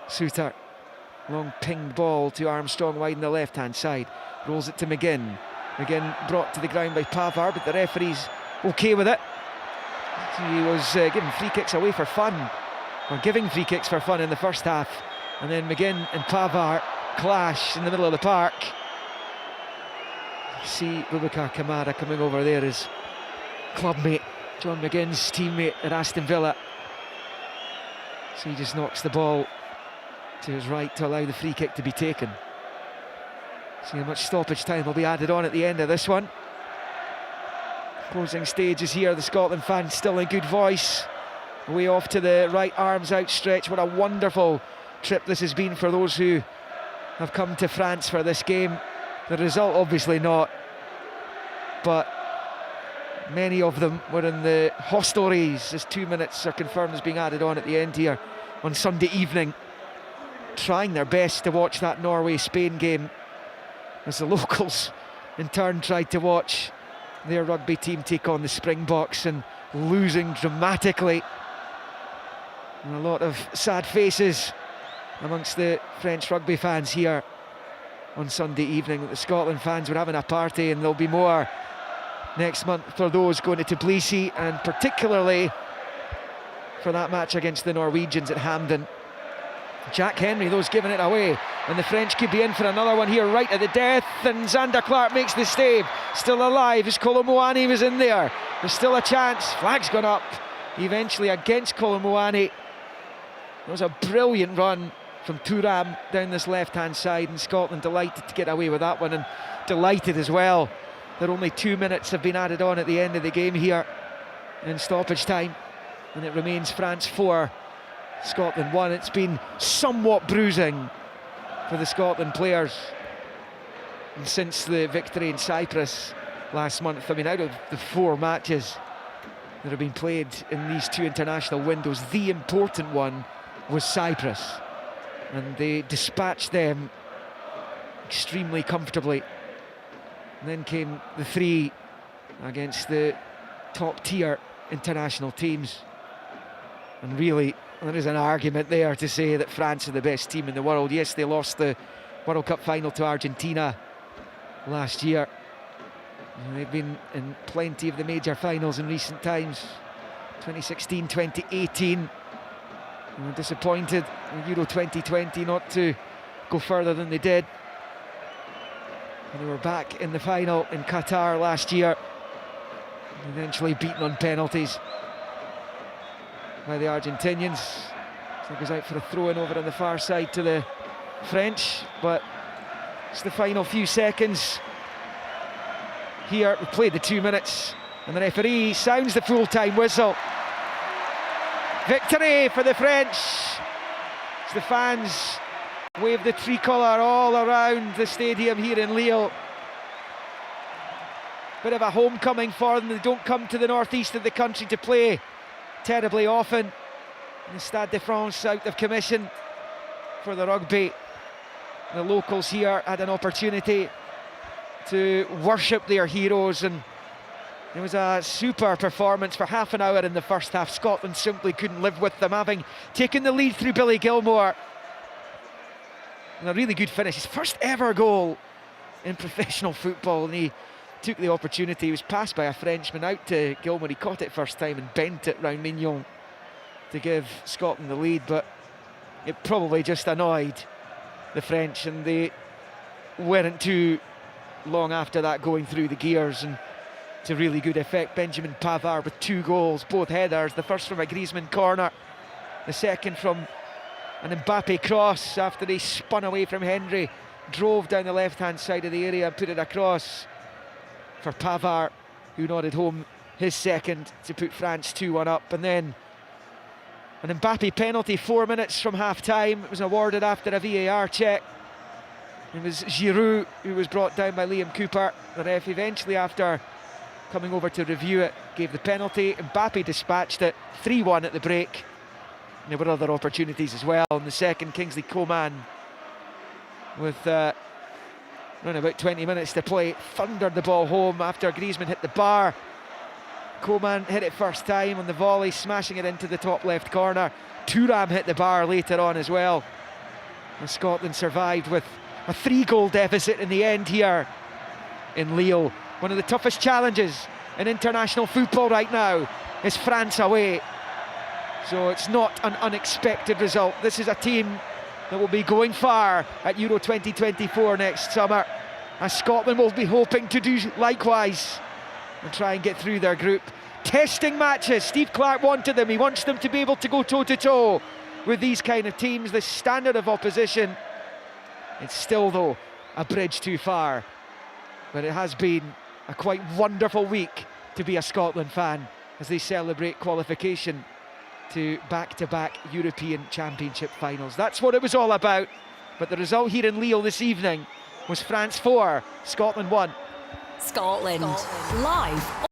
[SPEAKER 2] Suter, long pinged ball to Armstrong wide on the left-hand side. Rolls it to McGinn. McGinn brought to the ground by Pavard, but the referee's okay with it. He was giving free kicks away for fun, or giving free kicks for fun in the first half. And then McGinn and Pavard clash in the middle of the park. You see Boubacar Kamara coming over there, his clubmate, John McGinn's teammate at Aston Villa. So he just knocks the ball to his right to allow the free kick to be taken. See how much stoppage time will be added on at the end of this one. Closing stages here, the Scotland fans still in good voice. Way off to the right, arms outstretched. What a wonderful trip this has been for those who have come to France for this game. The result obviously not, but many of them were in the hostelries as 2 minutes are confirmed as being added on at the end here on Sunday evening, trying their best to watch that Norway-Spain game, as the locals in turn tried to watch their rugby team take on the Springboks and losing dramatically. And a lot of sad faces amongst the French rugby fans here on Sunday evening. The Scotland fans were having a party, and there'll be more next month for those going to Tbilisi, and particularly for that match against the Norwegians at Hampden. Jack Henry, those giving it away, and the French could be in for another one here right at the death, and Zander Clark makes the save. Still alive as Kolo Muani was in there. There's still a chance. Flag's gone up eventually against Kolo Muani. It was a brilliant run from Thuram down this left-hand side, and Scotland delighted to get away with that one, and delighted as well that only 2 minutes have been added on at the end of the game here in stoppage time, and it remains France 4, Scotland 1. It's been somewhat bruising for the Scotland players, and since the victory in Cyprus last month, I mean, out of the 4 matches that have been played in these 2 international windows, the important one was Cyprus, and they dispatched them extremely comfortably. And then came the 3 against the top tier international teams, and really there is an argument there to say that France are the best team in the world. Yes, they lost the World Cup final to Argentina last year, and they've been in plenty of the major finals in recent times, 2016, 2018. They were disappointed in Euro 2020 not to go further than they did. And they were back in the final in Qatar last year, eventually beaten on penalties by the Argentinians. So it goes out for a throw-in over on the far side to the French, but it's the final few seconds here. We played the 2 minutes, and the referee sounds the full-time whistle. Victory for the French as the fans wave the tricolour all around the stadium here in Lille. Bit of a homecoming for them. They don't come to the northeast of the country to play terribly often in the Stade de France out of commission for the rugby. The locals here had an opportunity to worship their heroes, and it was a super performance for half an hour in the first half. Scotland simply couldn't live with them, having taken the lead through Billy Gilmour. And a really good finish, his first ever goal in professional football, and he took the opportunity. He was passed by a Frenchman out to Gilmour. He caught it first time and bent it round Mignon to give Scotland the lead, but it probably just annoyed the French, and they weren't too long after that going through the gears, and to really good effect. Benjamin Pavard with 2 goals, both headers, the first from a Griezmann corner, the second from an Mbappe cross after he spun away from Henry, drove down the left-hand side of the area and put it across for Pavard, who nodded home his second to put France 2-1 up. And then an Mbappe penalty 4 minutes from half-time. It was awarded after a VAR check. It was Giroud who was brought down by Liam Cooper. The ref eventually, after coming over to review it, gave the penalty. Mbappe dispatched it 3-1 at the break. And there were other opportunities as well. In the second, Kingsley Coman, with around about 20 minutes to play, thundered the ball home after Griezmann hit the bar. Coman hit it first time on the volley, smashing it into the top left corner. Thuram hit the bar later on as well. And Scotland survived with a 3-goal deficit in the end here in Lille. One of the toughest challenges in international football right now is France away. So it's not an unexpected result. This is a team that will be going far at Euro 2024 next summer, and Scotland will be hoping to do likewise and try and get through their group. Testing matches, Steve Clarke wanted them. He wants them to be able to go toe-to-toe with these kind of teams, this standard of opposition. It's still, though, a bridge too far. But it has been a quite wonderful week to be a Scotland fan as they celebrate qualification to back-to-back European Championship finals. That's what it was all about. But the result here in Lille this evening was France 4, Scotland 1.
[SPEAKER 7] Scotland. Live